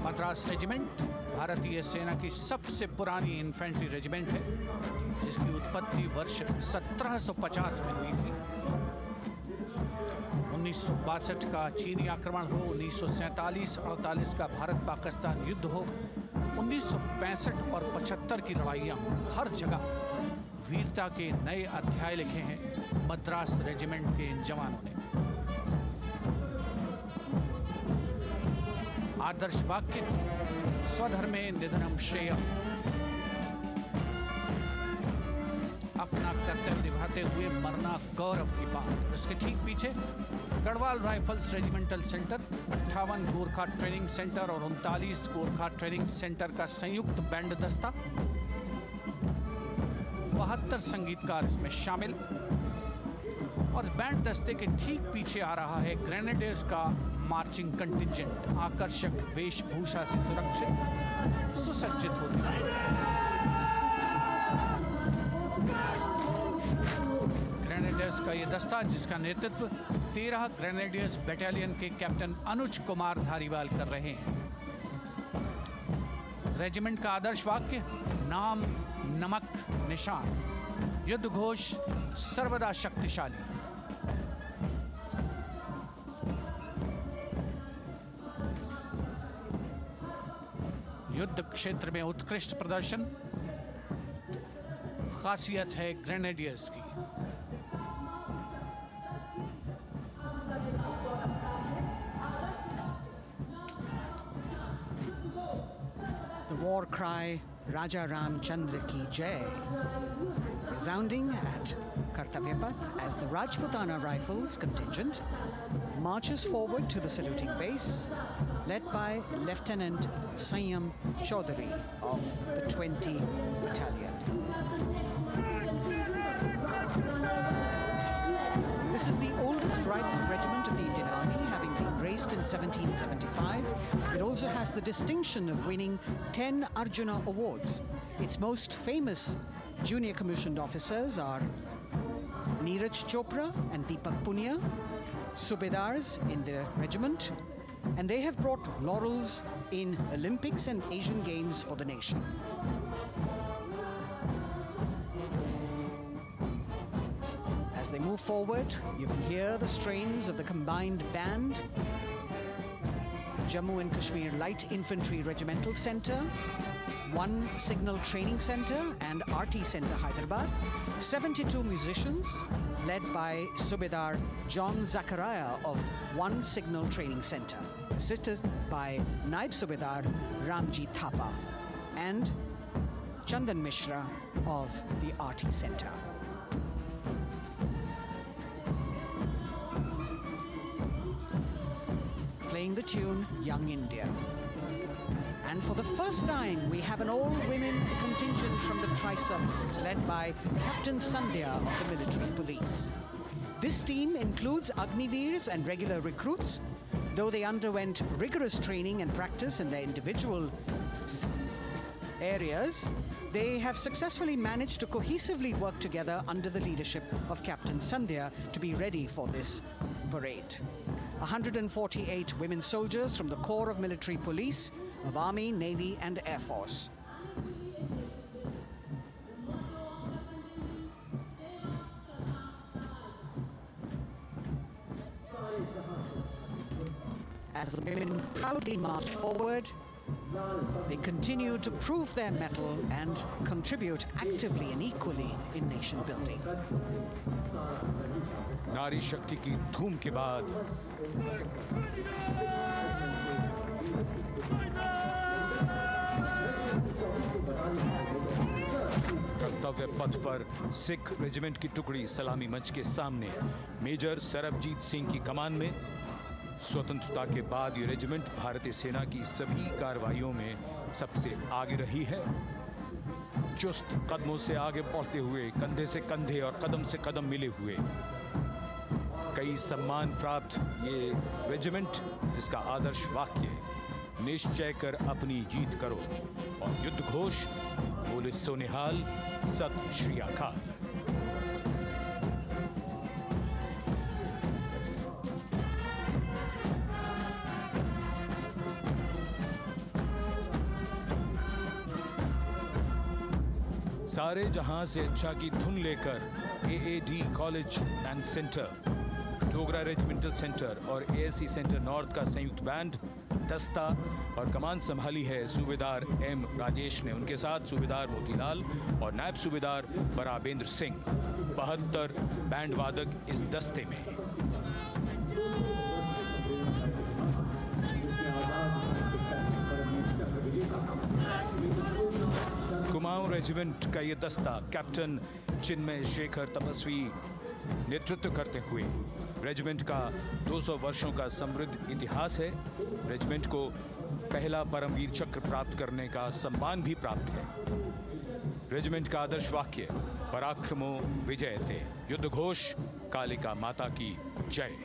मद्रास रेजिमेंट भारतीय सेना की सबसे पुरानी इन्फेंट्री रेजिमेंट है, जिसकी उत्पत्ति वर्ष 1750 में हुई थी। 1962 का चीनी आक्रमण हो, 1947-48 का भारत पाकिस्तान युद्ध हो, 1965 और 75 की लड़ाइयाँ हो, हर जगह वीरता के नए अध्याय लिखे हैं मद्रास रेजिमेंट के इन जवानों ने। आदर्श वाक्य स्वधर्मे निधनम श्रेय, अपना कर्तव्य निभाते हुए मरना गौरव की बात। इसके ठीक पीछे Garhwal rifles regimental centre, 58 Gorkha training centre और 39 गोरखा ट्रेनिंग सेंटर का संयुक्त बैंड दस्ता, 72 संगीतकार इसमें शामिल। और बैंड दस्ते के ठीक पीछे आ रहा है ग्रेनेडियर्स का मार्चिंग कंटिंजेंट, आकर्षक वेशभूषा से सुरक्षित सुसज्जित होते हैं। ग्रेनेडियर्स का ये दस्ता, जिसका नेतृत्व 13 ग्रेनेडियर्स बटालियन के कैप्टन अनुज कुमार धारीवाल कर रहे हैं। रेजिमेंट का आदर्श वाक्य नाम नमक निशान, युद्ध घोष सर्वदा शक्तिशाली। युद्ध क्षेत्र में उत्कृष्ट प्रदर्शन खासियत है ग्रेनेडियर्स की। war cry Raja Ram Chandra Ki Jai, resounding at Kartavya Path as the Rajputana Rifles contingent marches forward to the saluting base, led by Lieutenant Sanyam Chaudhary of the 20 Battalion. This is the oldest rifle regiment of the Indian Army, having been raised in 1775. It also has the distinction of winning 10 Arjuna Awards. Its most famous junior commissioned officers are Neeraj Chopra and Deepak Punia, Subedars in the regiment, and they have brought laurels in Olympics and Asian Games for the nation. As they move forward, you can hear the strains of the combined band, Jammu and Kashmir Light Infantry Regimental Centre, 1 Signal Training Centre and RT Centre Hyderabad, 72 musicians led by Subedar John Zachariah of 1 Signal Training Centre, assisted by Naib Subedar Ramji Thapa and Chandan Mishra of the RT Centre. Playing the tune Young India. And for the first time, we have an all-women contingent from the Tri-Services, led by Captain Sandhya of the military police. This team includes Agniveers and regular recruits. Though they underwent rigorous training and practice in their individual areas, they have successfully managed to cohesively work together under the leadership of Captain Sandhya to be ready for this parade. 148 women soldiers from the Corps of Military Police of Army, Navy and Air Force. As the women proudly march forward, they continue to prove their mettle and contribute actively and equally in nation building. नारी शक्ति की धूम के बाद कर्तव्य पथ पर Sikh regiment की टुकड़ी सलामी मंच के सामने मेजर सरबजीत सिंह की कमान में स्वतंत्रता के बाद ये रेजिमेंट भारतीय सेना की सभी कार्रवाइयों में सबसे आगे रही है। चुस्त कदमों से आगे बढ़ते हुए, कंधे से कंधे और कदम से कदम मिले हुए, कई सम्मान प्राप्त ये रेजिमेंट, जिसका आदर्श वाक्य निश्चय कर अपनी जीत करो और युद्ध घोष बोले सोनिहाल सत श्री अकाल। सारे जहां से अच्छा की धुन लेकर AAD college and centre, Dogra regimental centre और एएससी सेंटर नॉर्थ का संयुक्त बैंड, दस्ता और कमान संभाली है सूबेदार एम राजेश ने। उनके साथ सूबेदार मोतीलाल और नायब सूबेदार बराबेंद्र सिंह। 72 बैंड वादक इस दस्ते में। कुमाऊं रेजिमेंट का ये दस्ता कैप्टन चिन्मय शेखर तपस्वी नेतृत्व करते हुए, रेजिमेंट का 200 वर्षों का समृद्ध इतिहास है। रेजिमेंट को पहला परमवीर चक्र प्राप्त करने का सम्मान भी प्राप्त है। रेजिमेंट का आदर्श वाक्य पराक्रमो विजयते, युद्ध घोष कालिका माता की जय।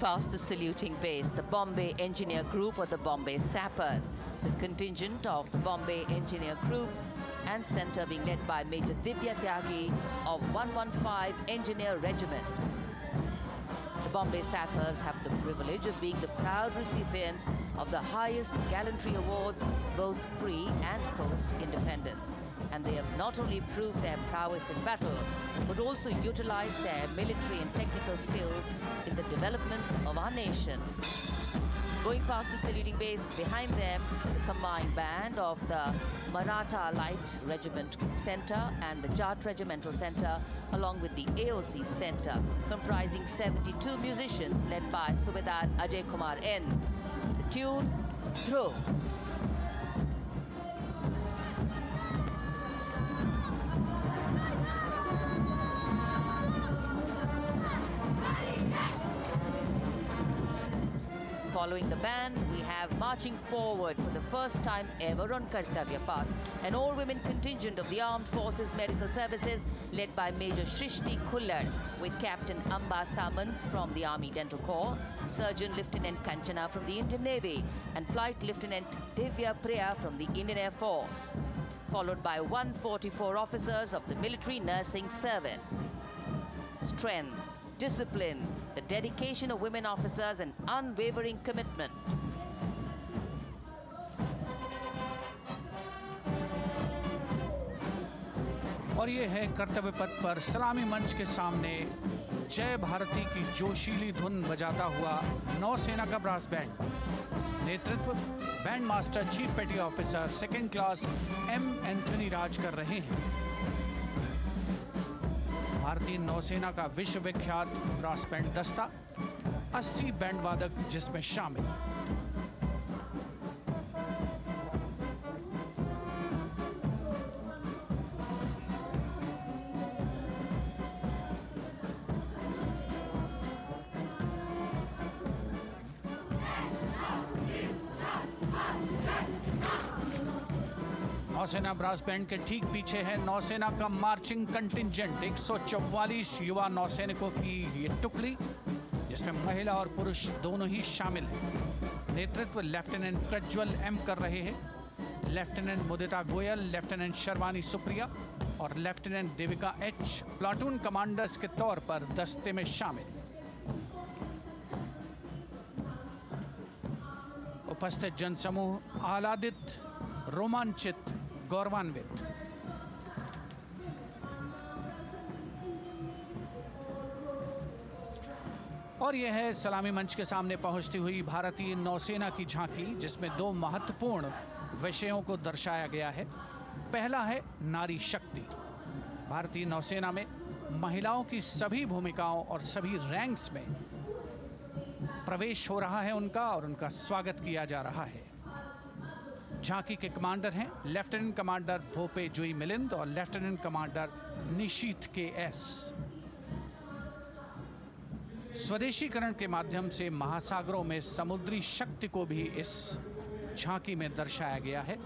Past the saluting base, the Bombay Engineer Group or the Bombay Sappers, the contingent of the Bombay Engineer Group and Centre being led by Major Divya Tyagi of 115 Engineer Regiment. The Bombay Sappers have the privilege of being the proud recipients of the highest gallantry awards, both pre and post independence. And they have not only proved their prowess in battle, but also utilized their military and technical skills in the development of our nation. Going past the saluting base, behind them, the combined band of the Maratha Light Regiment Center and the Jat Regimental Center, along with the AOC Center, comprising 72 musicians led by Subedar Ajay Kumar N. The tune, Dhruv. Following the band, we have marching forward for the first time ever on Kartavya Path, an all-women contingent of the Armed Forces Medical Services led by Major Shrishti Khullar, with Captain Amba Samant from the Army Dental Corps, Surgeon Lieutenant Kanchana from the Indian Navy, and Flight Lieutenant Divya Priya from the Indian Air Force, followed by 144 officers of the Military Nursing Service. Strength, discipline, the dedication of women officers, and unwavering commitment. और ये है कर्तव्य पथ पर सलामी मंच के सामने जय भारती की जोशीली धुन बजाता हुआ नौसेना का ब्रास बैंड। नेतृत्व band master chief petty officer second class M Anthony Raj कर रहे हैं। भारतीय नौसेना का विश्व विख्यात ब्रास बैंड दस्ता, 80 बैंड वादक जिसमें शामिल। नौसेना ब्रास बैंड के ठीक पीछे है नौसेना का मार्चिंग कंटिंजेंट, 144 युवा नौसैनिकों की ये टुकड़ी, जिसमें महिला और पुरुष दोनों ही शामिल हैं। नेतृत्व लेफ्टिनेंट प्रज्वल एम कर रहे हैं। लेफ्टिनेंट मुदिता गोयल, लेफ्टिनेंट शर्वानी सुप्रिया और lieutenant Devika H platoon commanders के तौर पर दस्ते में शामिल। उपस्थित जनसमूह आह्लादित, रोमांचित, गौरवान्वित। और यह है सलामी मंच के सामने पहुंचती हुई भारतीय नौसेना की झांकी, जिसमें दो महत्वपूर्ण विषयों को दर्शाया गया है। पहला है नारी शक्ति। भारतीय नौसेना में महिलाओं की सभी भूमिकाओं और सभी रैंक्स में प्रवेश हो रहा है उनका, और उनका स्वागत किया जा रहा है। झांकी के कमांडर हैं लेफ्टिनेंट कमांडर भोपे जुई मिलिंद और लेफ्टिनेंट कमांडर निशीथ के एस। स्वदेशीकरण के माध्यम से महासागरों में समुद्री शक्ति को भी इस झांकी में दर्शाया गया है।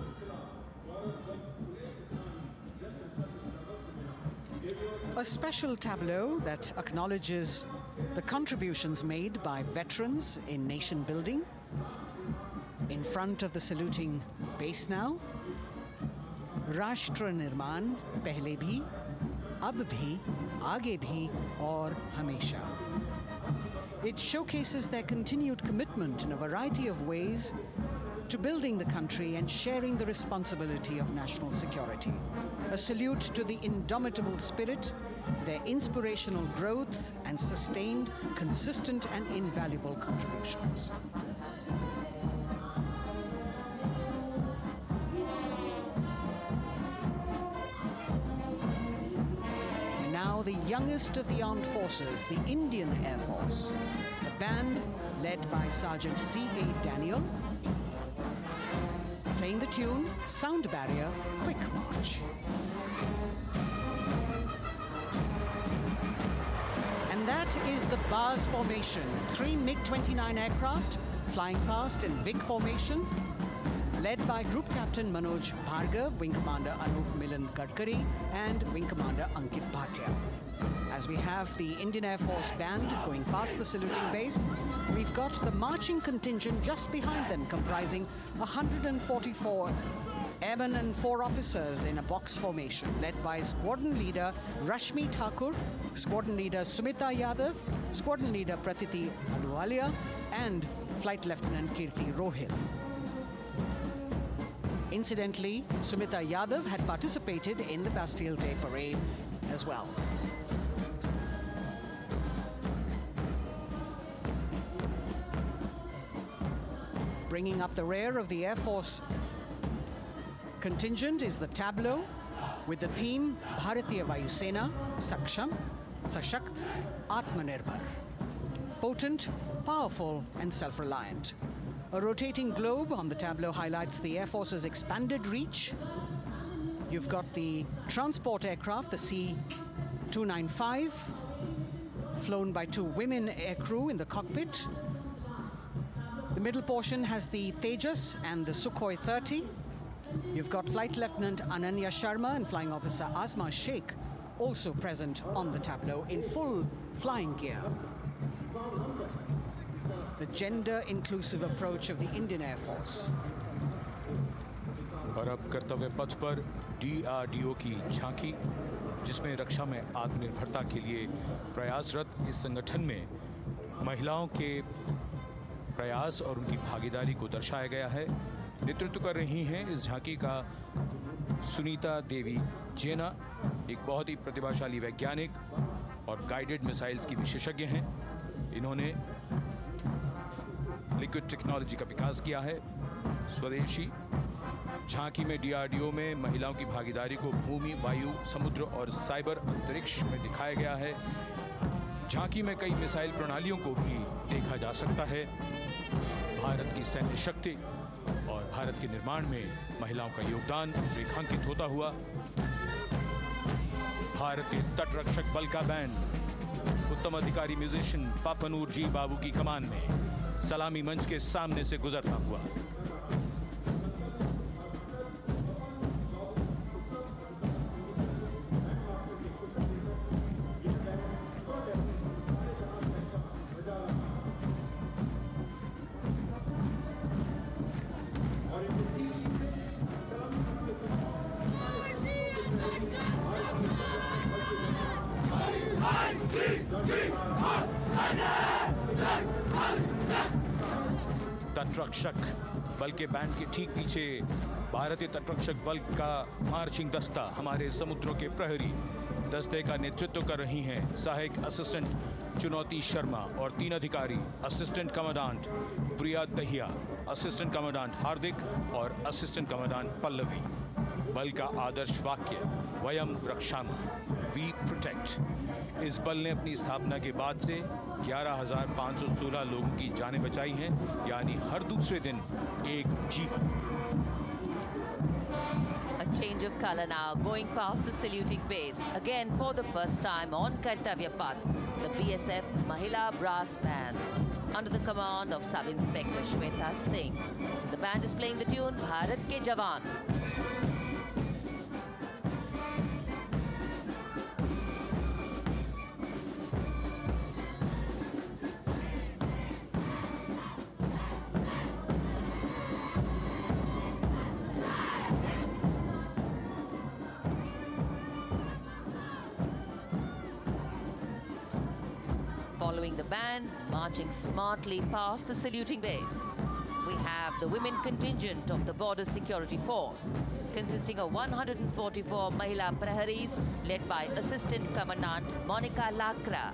A special tableau that acknowledges the contributions made by veterans in nation building. In front of the saluting base now, Rashtra Nirman pehle bhi, ab bhi, aage bhi aur hamesha. It showcases their continued commitment in a variety of ways to building the country and sharing the responsibility of national security. A salute to the indomitable spirit, their inspirational growth and sustained, consistent and invaluable contributions. Now the youngest of the armed forces, the Indian Air Force, the band led by Sergeant C.A. Daniel, playing the tune Sound Barrier Quick March. And that is the bars formation, 3 MiG-29 aircraft flying past in big formation, led by Group Captain Manoj Bhargav, Wing Commander Anup Milan Gadkari, and Wing Commander Ankit Bhatia. As we have the Indian Air Force band going past the saluting base, we've got the marching contingent just behind them, comprising 144 airmen and 4 officers in a box formation, led by Squadron Leader Rashmi Thakur, Squadron Leader Sumita Yadav, Squadron Leader Pratiti Aluwalia, and Flight Lieutenant Kirti Rohil. Incidentally, Sumita Yadav had participated in the Bastille Day parade as well. Bringing up the rear of the Air Force contingent is the Tableaux with the theme Bharatiya Vayu Sena, Saksham, Sashakt, Atmanirbhar. Potent, powerful and self-reliant. A rotating globe on the Tableau highlights the Air Force's expanded reach. You've got the transport aircraft, the C-295, flown by 2 women aircrew in the cockpit. The middle portion has the Tejas and the Sukhoi 30. You've got Flight Lieutenant Ananya Sharma and Flying Officer Asma Sheikh also present on the Tableau in full flying gear. The gender-inclusive approach of the Indian Air Force. और अब कर्तव्य पथ पर DRDO की झांकी, जिसमें रक्षा में आत्मनिर्भरता के लिए प्रयासरत इस संगठन में महिलाओं के प्रयास और उनकी भागीदारी को दर्शाया गया है। नेतृत्व कर रही हैं इस झांकी का सुनीता देवी जेना, एक बहुत ही प्रतिभाशाली वैज्ञानिक और गाइडेड मिसाइल्स की विशेषज्ञ हैं। इन्होंने लिक्विड टेक्नोलॉजी का विकास किया है। स्वदेशी झांकी में DRDO में महिलाओं की भागीदारी को भूमि, वायु, समुद्र और साइबर अंतरिक्ष में दिखाया गया है। झांकी में कई मिसाइल प्रणालियों को भी देखा जा सकता है। भारत की सैन्य शक्ति और भारत के निर्माण में महिलाओं का योगदान रेखांकित होता हुआ भारतीय तटरक्षक बल का बैंड उत्तम अधिकारी म्यूजिशियन पापनूर जी बाबू की कमान में सलामी मंच के सामने से गुजरता हुआ। तटरक्षक बल के बैंड के ठीक पीछे भारतीय तटरक्षक बल का मार्चिंग दस्ता हमारे समुद्रों के प्रहरी दस्ते का नेतृत्व कर रही हैं सहायक असिस्टेंट चुनौती शर्मा और 3 अधिकारी असिस्टेंट कमांडेंट प्रिया दहिया, असिस्टेंट कमांडेंट हार्दिक और असिस्टेंट कमांडेंट पल्लवी। बल का आदर्श वाक्य वयम रक्षामः, वी प्रोटेक्ट। इस बल ने अपनी स्थापना के बाद से 11,516 लोगों की जानें बचाई हैं, यानी हर दूसरे दिन एक जीवन। A change of color now, going past the saluting base. Again, for the first time on Kartavya Path, the BSF Mahila Brass Band, under the command of Sub-Inspector Shweta Singh. The band is playing the tune Bharat Ke Jawan. Following the band, marching smartly past the saluting base, we have the women contingent of the Border Security Force, consisting of 144 Mahila Praharis, led by Assistant Commandant Monica Lakra.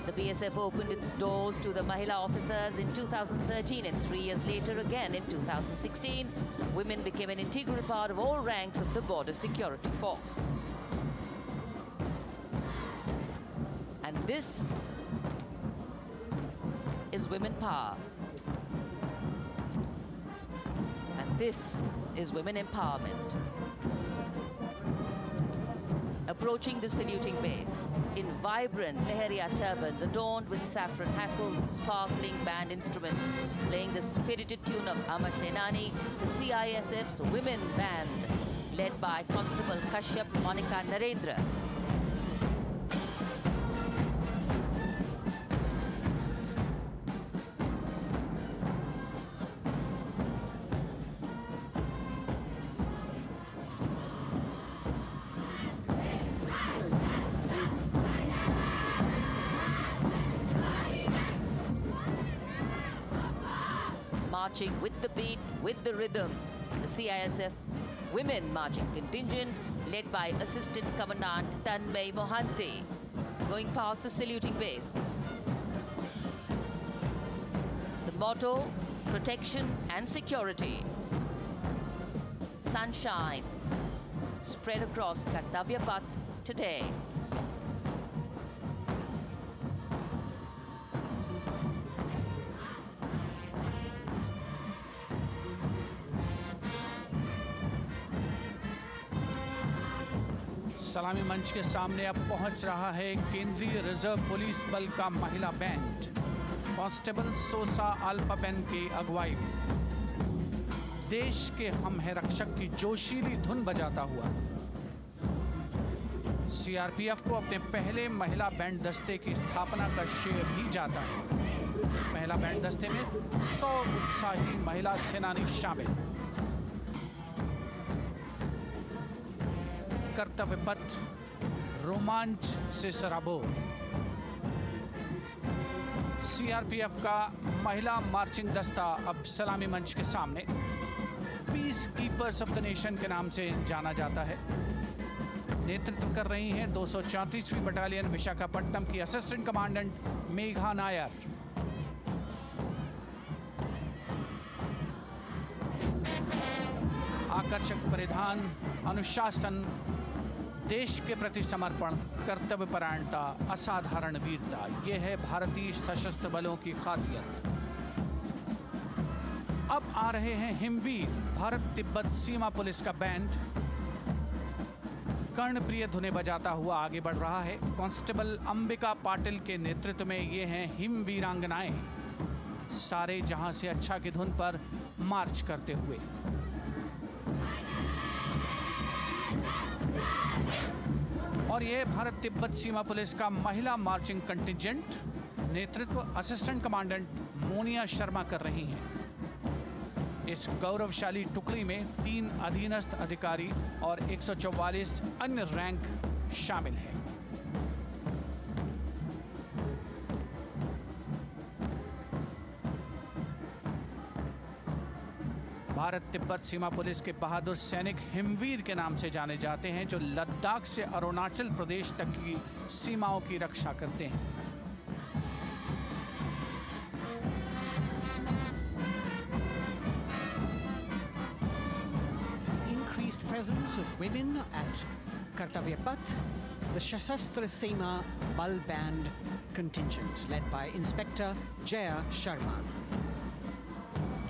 The BSF opened its doors to the Mahila officers in 2013, and 3 years later again in 2016, women became an integral part of all ranks of the Border Security Force. And this is women power. And this is women empowerment. Approaching the saluting base in vibrant Leheria turbans adorned with saffron hackles and sparkling band instruments, playing the spirited tune of Amar Senani, the CISF's women band, led by Constable Kashyap Monica Narendra. marching with the beat, with the rhythm. The CISF Women Marching Contingent, led by Assistant Commandant Tanmay Mohanty, going past the saluting base. The motto, protection and security. Sunshine spread across Kartavya Path today. सलामी मंच के सामने अब पहुंच रहा है केंद्रीय reserve police बल का महिला बैंड। कांस्टेबल सोसा अल्पाबेन की अगुवाई में देश के हम है रक्षक की जोशीली धुन बजाता हुआ सीआरपीएफ को अपने पहले महिला बैंड दस्ते की स्थापना का श्रेय भी जाता है। इस महिला बैंड दस्ते में 100 उत्साही महिला सेनानी शामिल। कर्तव्य पथ रोमांच से सराबोर। सीआरपीएफ का महिला मार्चिंग दस्ता अब सलामी मंच के सामने peace keepers of the nation के नाम से जाना जाता है। नेतृत्व कर रही हैं 234वीं बटालियन विशाखापट्टनम की असिस्टेंट कमांडेंट मेघा नायर। आकर्षक परिधान, अनुशासन, देश के प्रति समर्पण, कर्तव्य परायणता, असाधारण वीरता, ये है भारतीय सशस्त्र बलों की खासियत। अब आ रहे हैं हिमवीर भारत तिब्बत सीमा पुलिस का बैंड। कर्णप्रिय धुनें बजाता हुआ आगे बढ़ रहा है। कांस्टेबल अंबिका पाटिल के नेतृत्व में ये हैं हिमवीरांगनाएं, सारे जहां से अच्छा की धुन पर मार्च करते हुए। और यह भारत तिब्बत सीमा पुलिस का महिला मार्चिंग कंटिजेंट, नेतृत्व असिस्टेंट कमांडेंट मोनिया शर्मा कर रही हैं। इस गौरवशाली टुकड़ी में 3 अधीनस्थ अधिकारी और 144 अन्य रैंक शामिल हैं। भारत तिब्बत सीमा पुलिस के बहादुर सैनिक हिमवीर के नाम से जाने जाते हैं, जो लद्दाख से अरुणाचल प्रदेश तक की सीमाओं की रक्षा करते हैं। Increased presence of women at Kartavya Path, the Shasastra Seema Bal Band contingent, led by Inspector Jaya Sharma.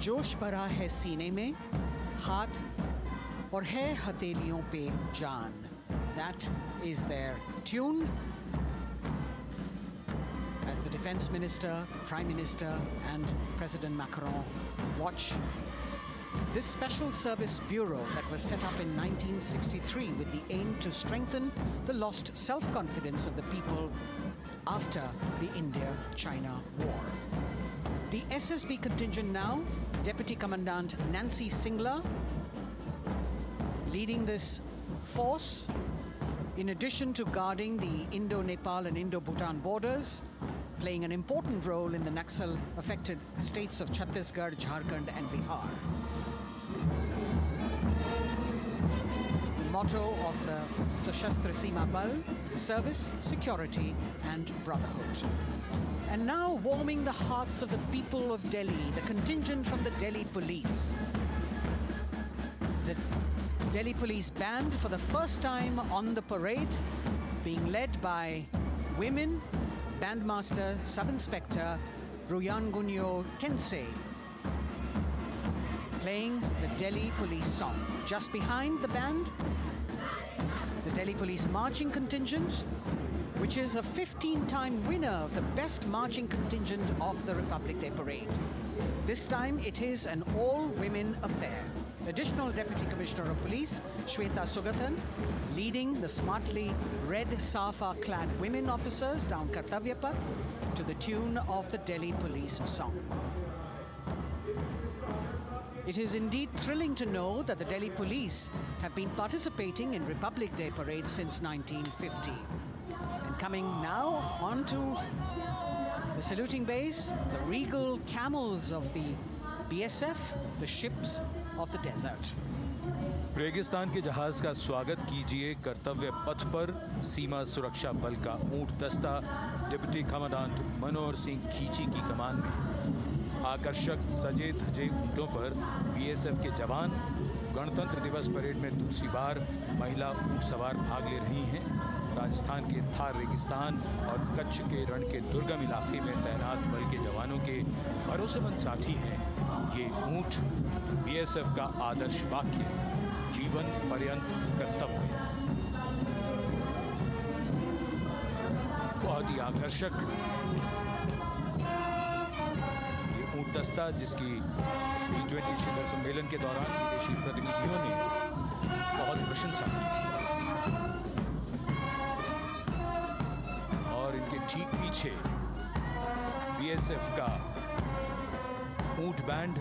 जोश भरा है सीने में, हाथ और है हथेलियों पे जान. That is their tune. As the Defense Minister, Prime Minister and President Macron watch this Special Service Bureau that was set up in 1963 with the aim to strengthen the lost self-confidence of the people after the India-China war. The SSB contingent now, Deputy Commandant Nancy Singla, leading this force, in addition to guarding the Indo-Nepal and Indo-Bhutan borders, playing an important role in the Naxal-affected states of Chhattisgarh, Jharkhand and Bihar. The motto of the Sashastra Seema Bal, service, security and brotherhood. And now warming the hearts of the people of Delhi, the contingent from the Delhi Police. The Delhi Police Band, for the first time on the parade, being led by women, Bandmaster Sub-Inspector Ruyangunyo Kensei, playing the Delhi Police song. Just behind the band, the Delhi Police Marching Contingent, which is a 15-time winner of the best marching contingent of the Republic Day Parade. This time it is an all-women affair. Additional Deputy Commissioner of Police, Shweta Sugathan, leading the smartly red safa-clad women officers down Kartavya Path to the tune of the Delhi Police song. It is indeed thrilling to know that the Delhi Police have been participating in Republic Day parades since 1950. And coming now onto the saluting base, the regal camels of the BSF, the ships of the desert. रेगिस्तान के जहाज का स्वागत कीजिए कर्तव्य पथ पर सीमा सुरक्षा बल का ऊंट दस्ता डिप्टी कमांडेंट मनोहर सिंह खींची की कमान में। आकर्षक सजे धजे ऊंटों पर बीएसएफ के जवान। गणतंत्र दिवस परेड में दूसरी बार महिला ऊंट सवार भाग ले रही हैं। राजस्थान के थार रेगिस्तान और कच्छ के रण के दुर्गम इलाके में तैनात बल के जवानों के भरोसेमंद साथी हैं ये ऊंट। बीएसएफ का आदर्श वाक्य, जीवन पर्यंत कर्तव्य। बहुत ही आकर्षक ये ऊंट दस्ता जिसकी G20 शिखर सम्मेलन के दौरान विदेशी प्रतिनिधियों ने बहुत प्रशंसा की थी। और इनके ठीक पीछे बीएसएफ का ऊंट बैंड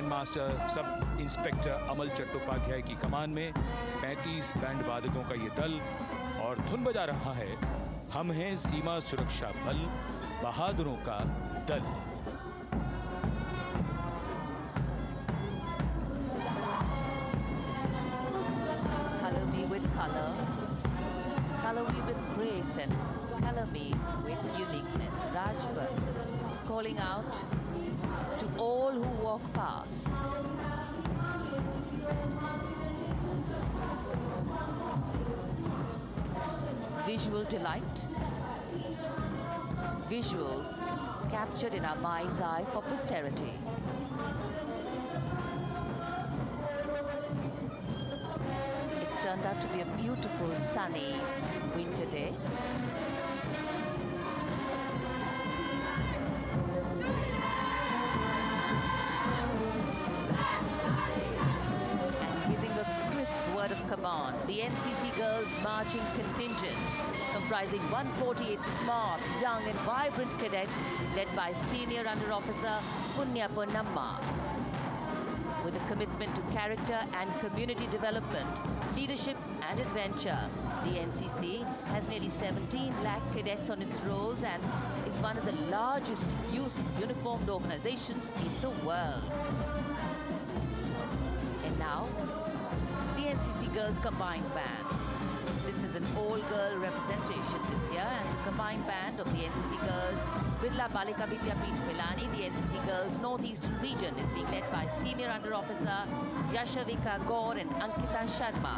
मास्टर सब इंस्पेक्टर अमल चट्टोपाध्याय की कमान में 35 बैंड वादकों का ये दल और धुन बजा रहा है, हम हैं सीमा सुरक्षा बल, बहादुरों का दल। Color me with color, color me with grace, and color me with uniqueness. Rajpath calling out to all who walk past. Visual delight. Visuals captured in our mind's eye for posterity. It's turned out to be a beautiful, sunny winter day. Word of command, the NCC Girls Marching Contingent, comprising 148 smart, young and vibrant cadets led by Senior Under Officer Punya Ponnamma. With a commitment to character and community development, leadership and adventure, the NCC has nearly 17 lakh cadets on its rolls and is one of the largest youth uniformed organizations in the world. And now, the NCC Girls Combined Band. This is an all-girl representation this year, and the combined band of the NCC Girls Birla Balika Vidyapeeth Pilani, the NCC Girls Northeastern region, is being led by Senior Under Officer Yashavika Gaur and Ankita Sharma.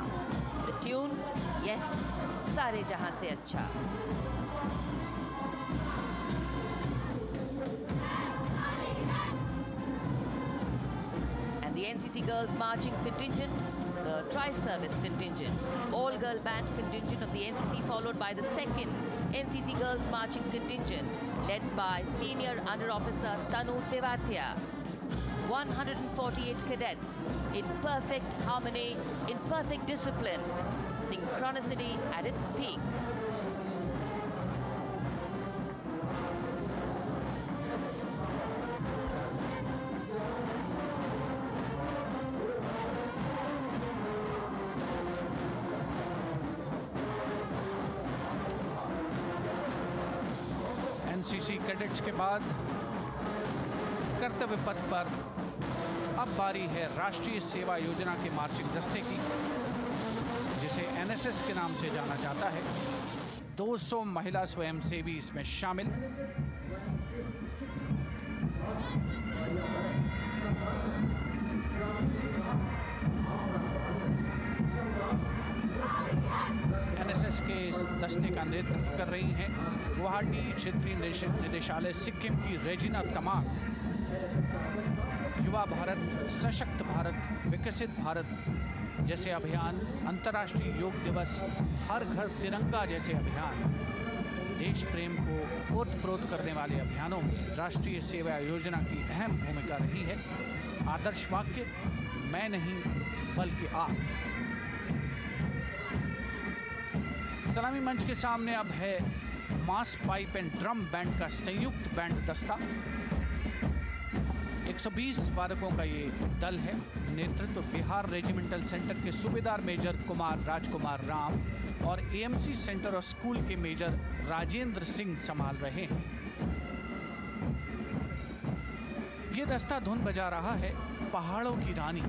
The tune, yes, Sare Jahan Se Acha. And the NCC Girls Marching Contingent, the Tri-Service Contingent, all-girl band contingent of the NCC, followed by the second NCC Girls Marching Contingent, led by Senior Under Officer Tanu Tewatia. 148 cadets in perfect harmony, in perfect discipline, synchronicity at its peak. NCC cadets के बाद कर्तव्य पथ पर अब बारी है राष्ट्रीय सेवा योजना के मार्चिंग दस्ते की, जिसे एनएसएस के नाम से जाना जाता है। 200 महिला स्वयंसेवी इसमें शामिल। एनएसएस के इस दस्ते का नेतृत्व कर रही हैं गुवाहाटी क्षेत्रीय निदेशालय सिक्किम की रेजिना तमांग। युवा भारत, सशक्त भारत, विकसित भारत जैसे अभियान, अंतर्राष्ट्रीय योग दिवस, हर घर तिरंगा जैसे अभियान, देश प्रेम को ओतप्रोत करने वाले अभियानों में राष्ट्रीय सेवा योजना की अहम भूमिका रही है। आदर्श वाक्य, मैं नहीं बल्कि आप। सलामी मंच के सामने अब है मास पाइप एंड ड्रम बैंड का संयुक्त बैंड दस्ता। 120 वादकों का ये दल है। नेतृत्व बिहार रेजिमेंटल सेंटर के सूबेदार मेजर कुमार राजकुमार राम और एएमसी सेंटर और स्कूल के मेजर राजेंद्र सिंह संभाल रहे हैं। ये दस्ता धुन बजा रहा है पहाड़ों की रानी।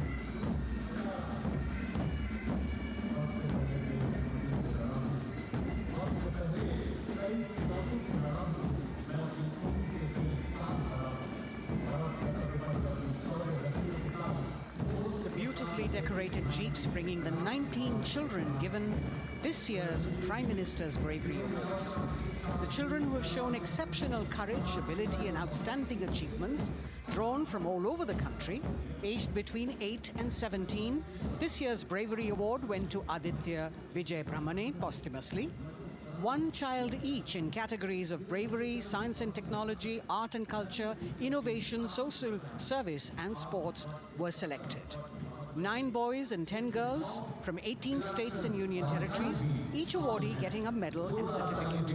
Beautifully decorated jeeps bringing the 19 children given this year's Prime Minister's Bravery Awards. The children who have shown exceptional courage, ability and outstanding achievements, drawn from all over the country, aged between 8 and 17. This year's Bravery Award went to Aditya Vijay Brahmane posthumously. One child each in categories of bravery, science and technology, art and culture, innovation, social service and sports were selected. 9 boys and 10 girls from 18 states and union territories, each awardee getting a medal and certificate.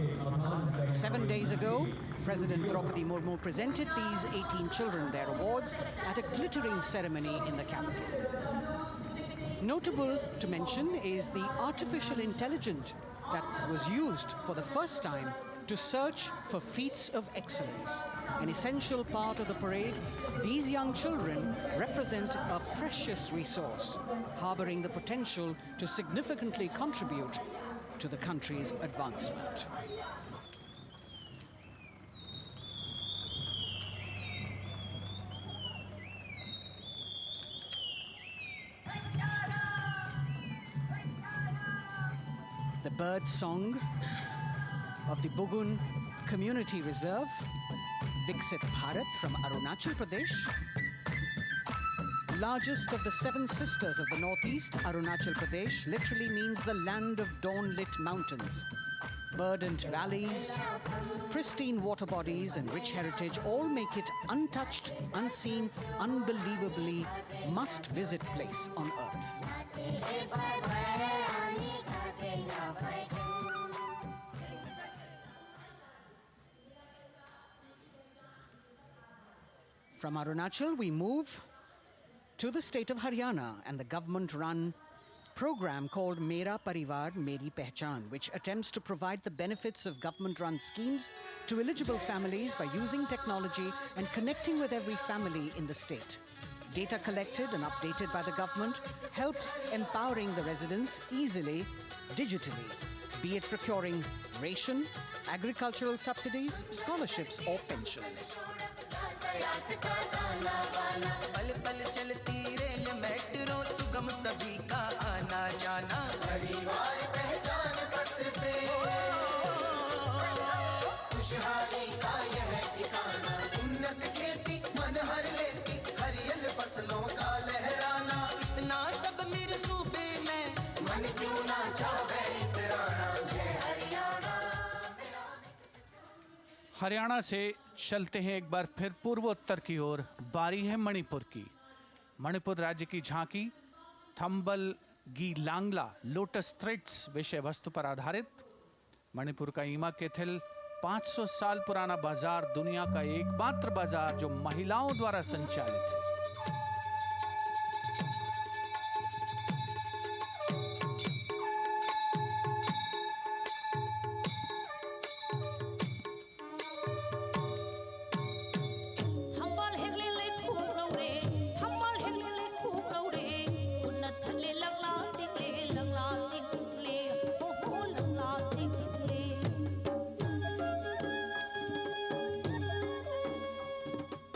7 days ago, President Draupadi Murmu presented these 18 children their awards at a glittering ceremony in the capital. Notable to mention is the artificial intelligence that was used for the first time to search for feats of excellence. An essential part of the parade, these young children represent a precious resource, harboring the potential to significantly contribute to the country's advancement. The bird song of the Bugun Community Reserve, Viksit Bharat from Arunachal Pradesh. Largest of the 7 sisters of the Northeast, Arunachal Pradesh literally means the land of dawn-lit mountains. Verdant valleys, pristine water bodies and rich heritage all make it untouched, unseen, unbelievably must-visit place on earth. From Arunachal, we move to the state of Haryana and the government-run program called Mera Parivar Meri Pehchan, which attempts to provide the benefits of government-run schemes to eligible families by using technology and connecting with every family in the state. Data collected and updated by the government helps empowering the residents easily, digitally, be it procuring ration, agricultural subsidies, scholarships or pensions. पल पल चलती rail metro सुगम सभी का आना जाना परिवार पहचान पत्र से खुशहाली का यह ठिकाना उन्नत खेती मन हर लेती हरियल फसलों का लहराना इतना सब मेरे सूबे में मन क्यों ना चाहे इतराना जय हरियाणा। हरियाणा से चलते हैं एक बार फिर पूर्वोत्तर की ओर। बारी है मणिपुर की। मणिपुर राज्य की झांकी थंबल गी लांगला लोटस थ्रेड्स विषय वस्तु पर आधारित। मणिपुर का ईमा केथिल 500 साल पुराना बाजार, दुनिया का एकमात्र बाजार जो महिलाओं द्वारा संचालित है।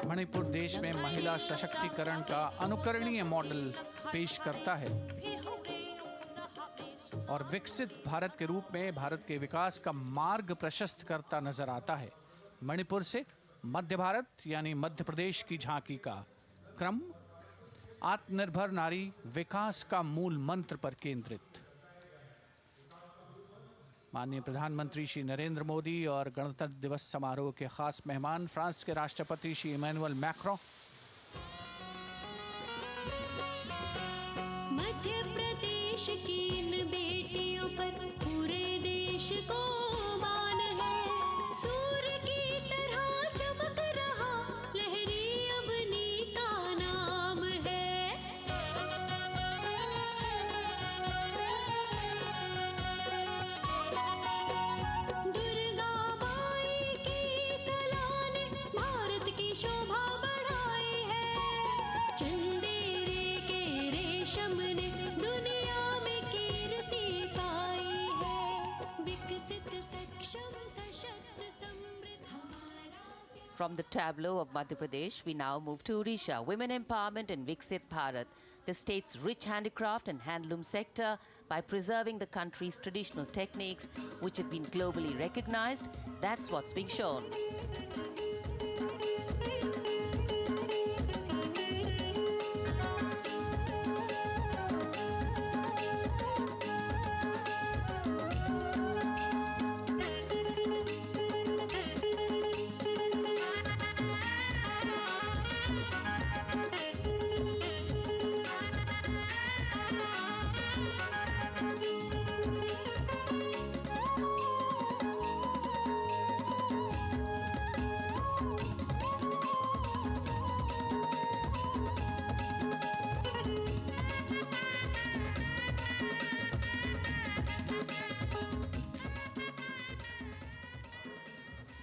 मणिपुर देश में महिला सशक्तिकरण का अनुकरणीय मॉडल पेश करता है और विकसित भारत के रूप में भारत के विकास का मार्ग प्रशस्त करता नजर आता है। मणिपुर से मध्य भारत यानी मध्य प्रदेश की झांकी का क्रम आत्मनिर्भर नारी विकास का मूल मंत्र पर केंद्रित। माननीय प्रधानमंत्री श्री नरेंद्र मोदी और गणतंत्र दिवस समारोह के खास मेहमान फ्रांस के राष्ट्रपति श्री इमैनुअल मैक्रों। मध्य प्रदेश की इन बेटियों पर पूरे देश को मान है। सूर्य की तरह चमक रहा लहरी अवनी का नाम है। दुर्गा माई की कला ने भारत की शोभा बढ़ाई From the tableau of Madhya Pradesh, we now move to Odisha. Women empowerment and Viksit Bharat, the state's rich handicraft and handloom sector, by preserving the country's traditional techniques, which have been globally recognized. That's what's being shown.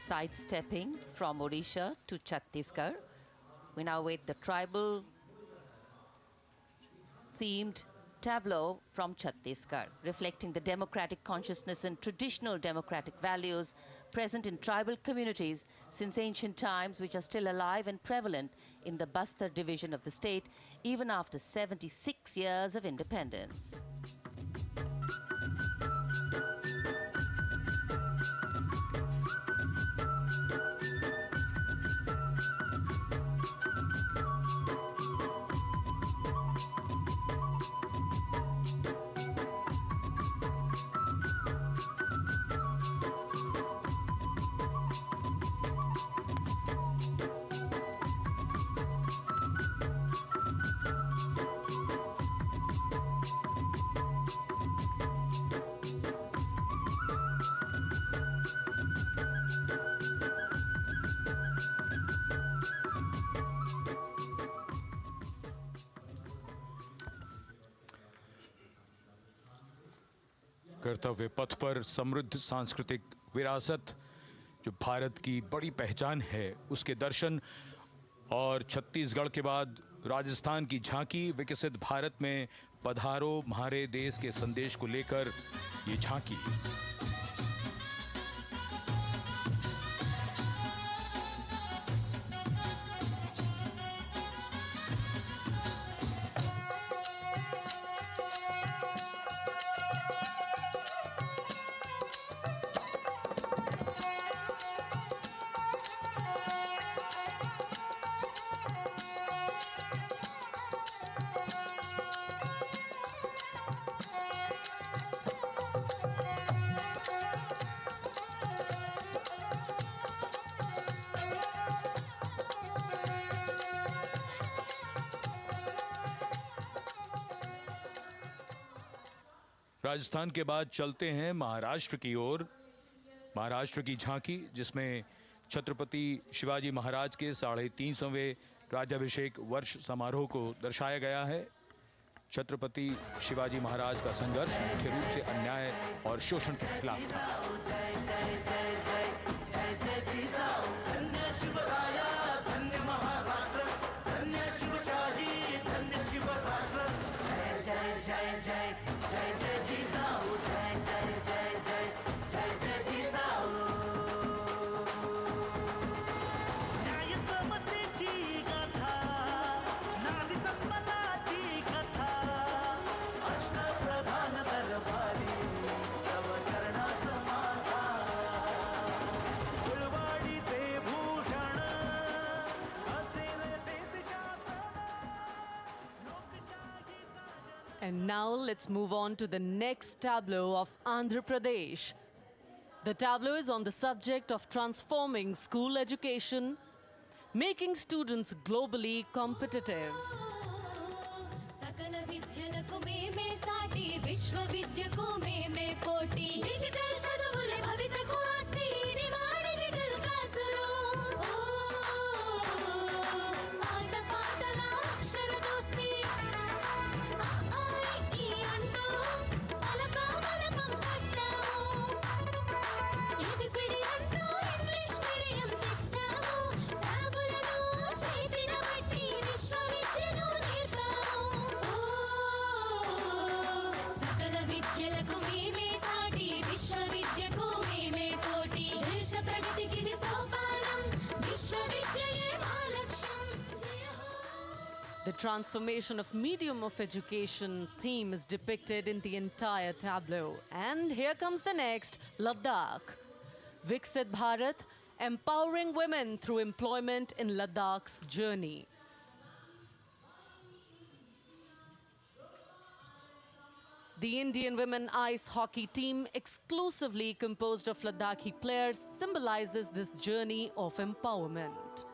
Sidestepping from Odisha to Chhattisgarh, we now wait the tribal themed tableau from Chhattisgarh, reflecting the democratic consciousness and traditional democratic values present in tribal communities since ancient times, which are still alive and prevalent in the Bastar division of the state, even after 76 years of independence. कर्तव्य पथ पर समृद्ध सांस्कृतिक विरासत जो भारत की बड़ी पहचान है, उसके दर्शन, और छत्तीसगढ़ के बाद राजस्थान की झांकी विकसित भारत में पधारो म्हारे देश के संदेश को लेकर ये झांकी। राजस्थान के बाद चलते हैं महाराष्ट्र की ओर। महाराष्ट्र की झांकी, जिसमें छत्रपति शिवाजी महाराज के 350वें राज्याभिषेक वर्ष समारोह को दर्शाया गया है। छत्रपति शिवाजी महाराज का संघर्ष मुख्य रूप से अन्याय और शोषण के खिलाफ था। And now let's move on to the next tableau of Andhra Pradesh. The tableau is on the subject of transforming school education, making students globally competitive. విద్యలకు మేమే సాటి విశ్వవిద్యకు The transformation of medium of education theme is depicted in the entire tableau. And here comes the next, Ladakh. Viksit Bharat, empowering women through employment in Ladakh's journey. The Indian women ice hockey team, exclusively composed of Ladakhi players, symbolizes this journey of empowerment.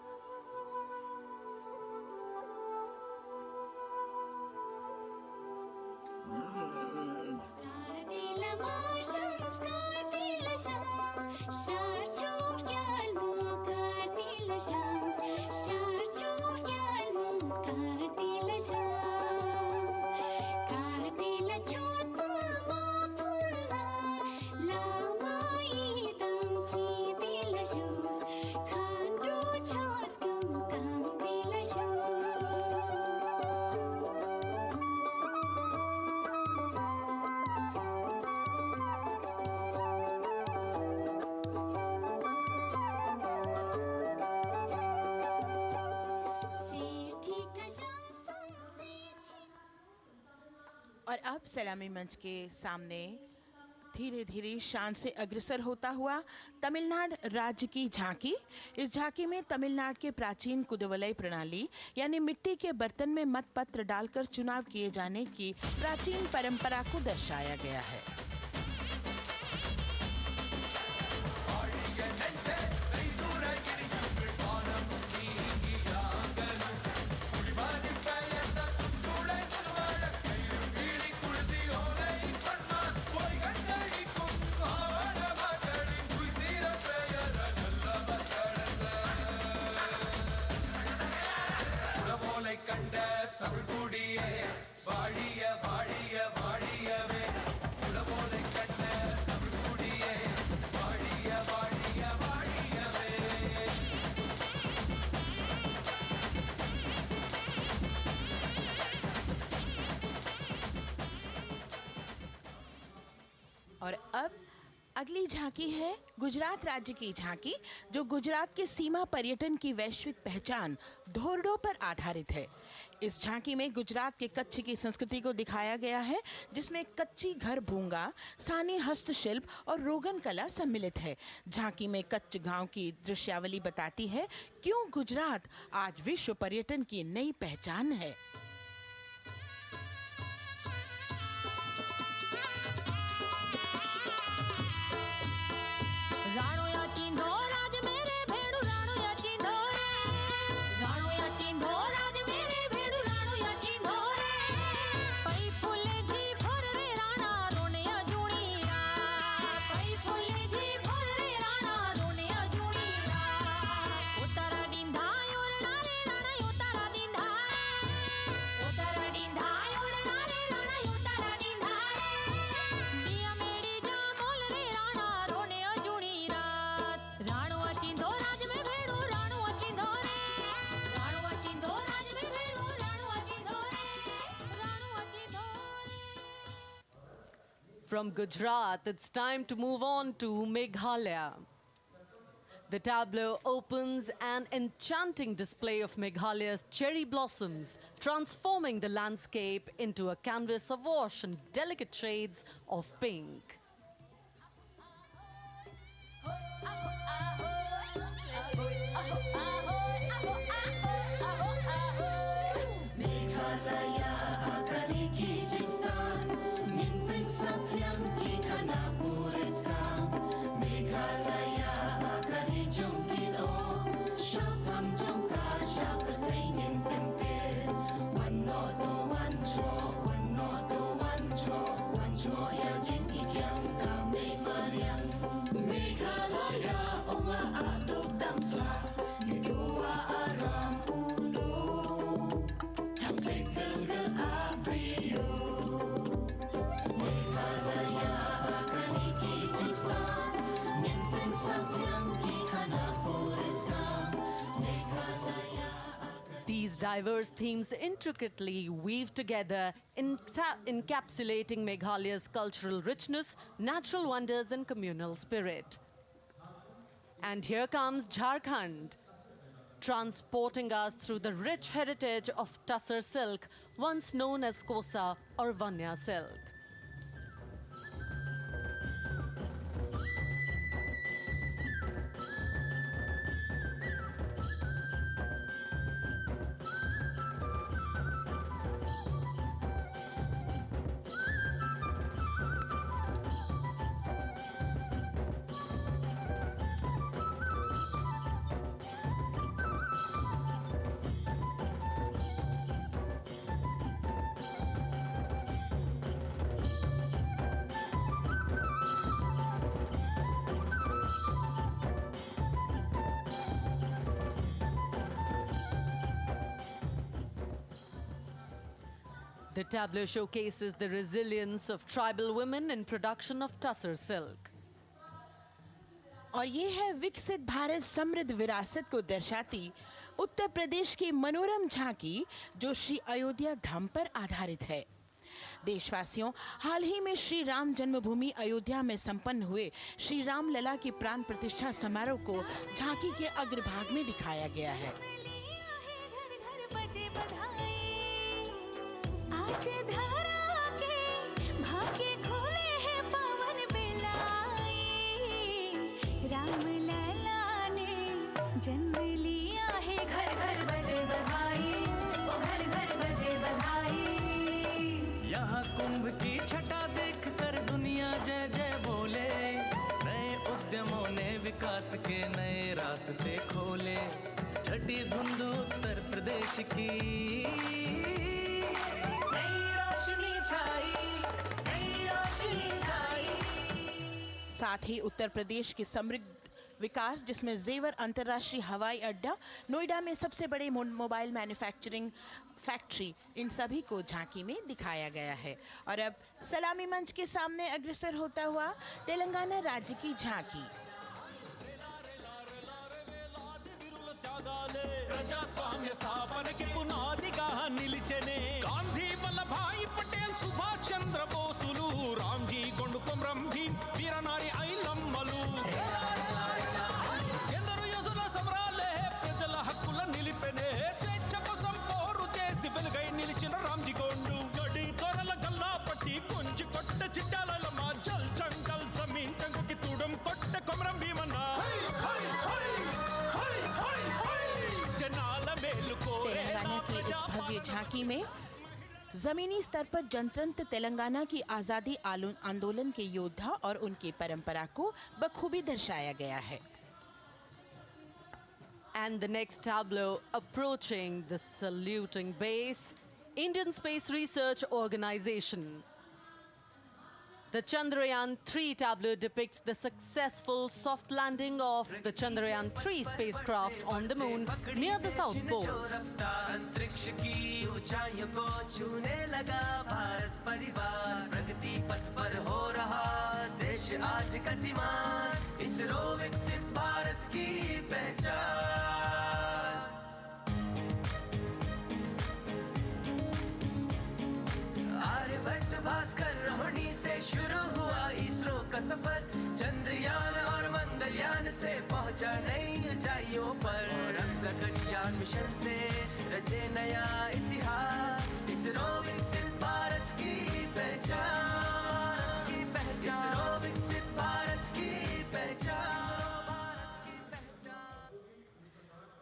और अब सलामी मंच के सामने धीरे धीरे शान से अग्रसर होता हुआ तमिलनाडु राज्य की झांकी। इस झांकी में तमिलनाडु के प्राचीन कुदवलय प्रणाली यानी मिट्टी के बर्तन में मतपत्र डालकर चुनाव किए जाने की प्राचीन परंपरा को दर्शाया गया है। और अब अगली झांकी है गुजरात राज्य की झांकी, जो गुजरात के सीमा पर्यटन की वैश्विक पहचान धोरडो पर आधारित है। इस झांकी में गुजरात के कच्छ की संस्कृति को दिखाया गया है, जिसमें कच्ची घर भूंगा, स्थानीय हस्तशिल्प और रोगन कला सम्मिलित है। झांकी में कच्छ गांव की दृश्यावली बताती है क्यों गुजरात आज विश्व पर्यटन की नई पहचान है। From Gujarat, it's time to move on to Meghalaya. The tableau opens an enchanting display of Meghalaya's cherry blossoms, transforming the landscape into a canvas awash in delicate shades of pink. Diverse themes intricately weave together, encapsulating Meghalaya's cultural richness, natural wonders, and communal spirit. And here comes Jharkhand. transporting us through the rich heritage of tussar silk, once known as kosa or vanya silk. The tableau showcases the resilience of tribal women in production of tussar silk. और ये है विकसित भारत समृद्ध विरासत को दर्शाती उत्तर प्रदेश की मनोरम झांकी जो श्री अयोध्या धाम पर आधारित है। देशवासियों, हाल ही में श्री राम जन्मभूमि अयोध्या में संपन्न हुए श्री राम लला की प्राण प्रतिष्ठा समारोह को झांकी के अग्रभाग में दिखाया गया है। आज धरा के भाग्य खोले हैं पवन बेलाई, राम लला ने जन्म लिया है, घर घर बजे बधाई, ओ घर घर बजे बधाई। यहाँ कुंभ की छटा देख कर दुनिया जय जय बोले, नए उद्यमों ने विकास के नए रास्ते खोले। छठी धुंध उत्तर प्रदेश की साथ ही उत्तर प्रदेश के समृद्ध विकास जिसमें जेवर अंतर्राष्ट्रीय हवाई अड्डा, नोएडा में सबसे बड़े मोबाइल मैन्युफैक्चरिंग फैक्ट्री, इन सभी को झांकी में दिखाया गया है। और अब सलामी मंच के सामने अग्रसर होता हुआ तेलंगाना राज्य की झांकी। ప్రజాస్వామ్య స్థాపనకి పునాదిగా నిలిచెనే గాంధీ వల్లభాయ్ పటేల్ సుభాష్ చంద్ర బోసులు రామ్జీ గొండు కొమరం భీం వీరనారి ఐలమ్మలు ఎందరో యోధుల సమరాలే ప్రజల హక్కుల నిలిపెనే స్వేచ్ఛ కోసం పోరు చేసి వెలుగై నిలిచిన రామ్జీ గొండు గడి దొరల గల్లా పట్టి కొంచి కొట్ట చిట్టాలమ్మ జల్ జంగల్ జమీన్ జంగుకి తుడం కొట్ట కొమరం భీమన్న तेलंगाना की इस भव्य झांकी में जमीनी स्तर पर जनतंत्र तेलंगाना की आजादी आंदोलन के योद्धा और उनकी परंपरा को बखूबी दर्शाया गया है। And the next tableau approaching the saluting base, Indian Space Research Organization. The Chandrayaan-3 tableau depicts the successful soft landing of the Chandrayaan-3 spacecraft on the moon near the South Pole. अंतरिक्ष की ऊंचाइयों को छूने लगा भारत परिवार, प्रगति पथ पर हो रहा देश आज गतिमान, इसरो विकसित भारत की पहचान। आर्यभट्ट भास्कर रोहिणी से शुरू हुआ इसरो का सफर, चंद्रयान और मंगलयान से पहुंचा नई ऊंचाइयों पर, गगनयान मिशन से रचे नया इतिहास, इसरो विकसित भारत की पहचान, इसरो विकसित भारत की पहचान।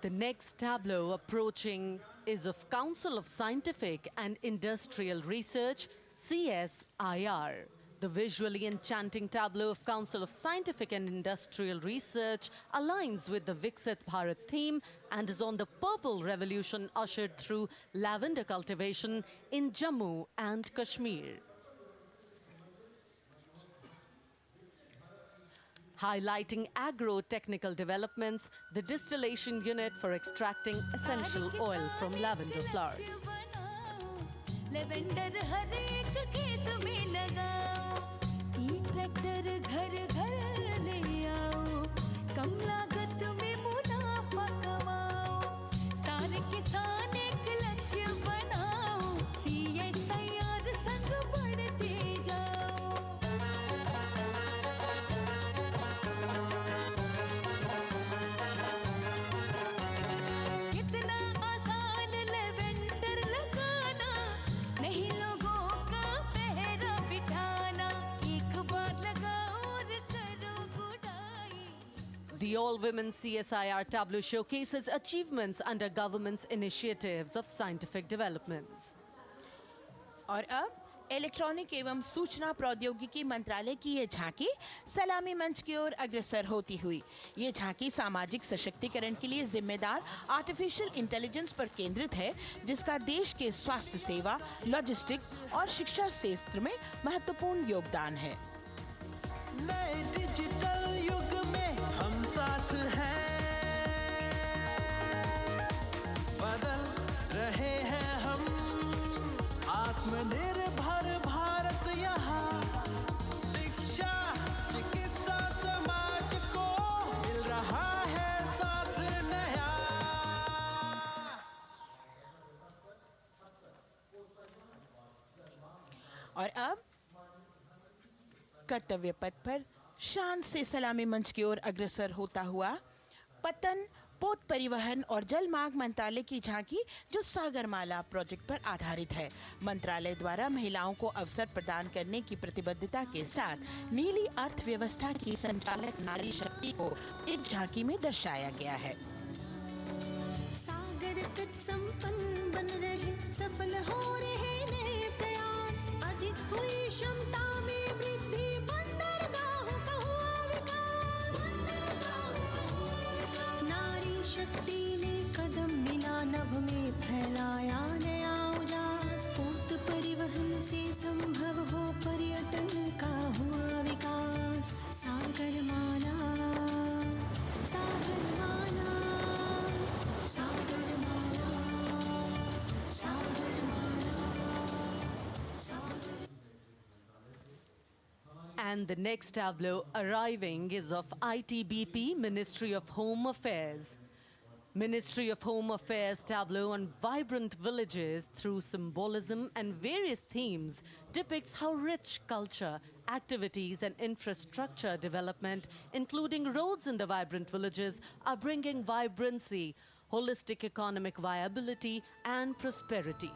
The next tableau approaching is of Council of Scientific and Industrial Research, CSIR. The visually enchanting tableau of Council of Scientific and Industrial Research aligns with the Viksit Bharat theme and is on the purple revolution ushered through lavender cultivation in Jammu and Kashmir. Highlighting agro-technical developments, the distillation unit for extracting essential oil from lavender flowers. Lavender हर एक खेत में लगाओ, ई tractor घर घर ले आओ, कम लागत में मुनाफा कमाओ, सारे किसान एक लक्ष्य बनाओ, CSIR संग बढ़ते जाओ। The all-women CSIR tableau showcases achievements under government's initiatives of scientific developments. और अब इलेक्ट्रॉनिक एवं सूचना प्रौद्योगिकी मंत्रालय की ये झांकी सलामी मंच की ओर अग्रसर होती हुई। ये झांकी सामाजिक सशक्तिकरण के लिए जिम्मेदार आर्टिफिशियल इंटेलिजेंस पर केंद्रित है, जिसका देश के स्वास्थ्य सेवा, लॉजिस्टिक और शिक्षा क्षेत्र में महत्वपूर्ण योगदान है। नए डिजिटल युग में हम साथ हैं, बदल रहे हैं हम, आत्मनिर्भर भारत यहाँ, शिक्षा चिकित्सा समाज को मिल रहा है साथ नया। और अब कर्तव्य पथ पर शान से सलामी मंच की ओर अग्रसर होता हुआ पतन, पोत परिवहन और जल मार्ग मंत्रालय की झांकी, जो सागरमाला प्रोजेक्ट पर आधारित है। मंत्रालय द्वारा महिलाओं को अवसर प्रदान करने की प्रतिबद्धता के साथ नीली अर्थव्यवस्था की संचालक नारी शक्ति को इस झांकी में दर्शाया गया है। सागर तट संपन्न बन रहे, सफल हो रहे नए प्रयास, अधिक हुई क्षमता में वृद्धि, बंदरगाहों का हुआ विकास, नारी शक्ति ने कदम मिला नभ में, फैलाया नया उजास, पोत परिवहन से संभव हो पर्यटन का हुआ विकास। सागरमाला, सागरमाला, सागरमाला, सागरमाला, सागर। And the next tableau arriving is of ITBP, Ministry of Home Affairs. Ministry of Home Affairs tableau on vibrant villages through symbolism and various themes depicts how rich culture, activities and infrastructure development, including roads in the vibrant villages, are bringing vibrancy, holistic economic viability and prosperity.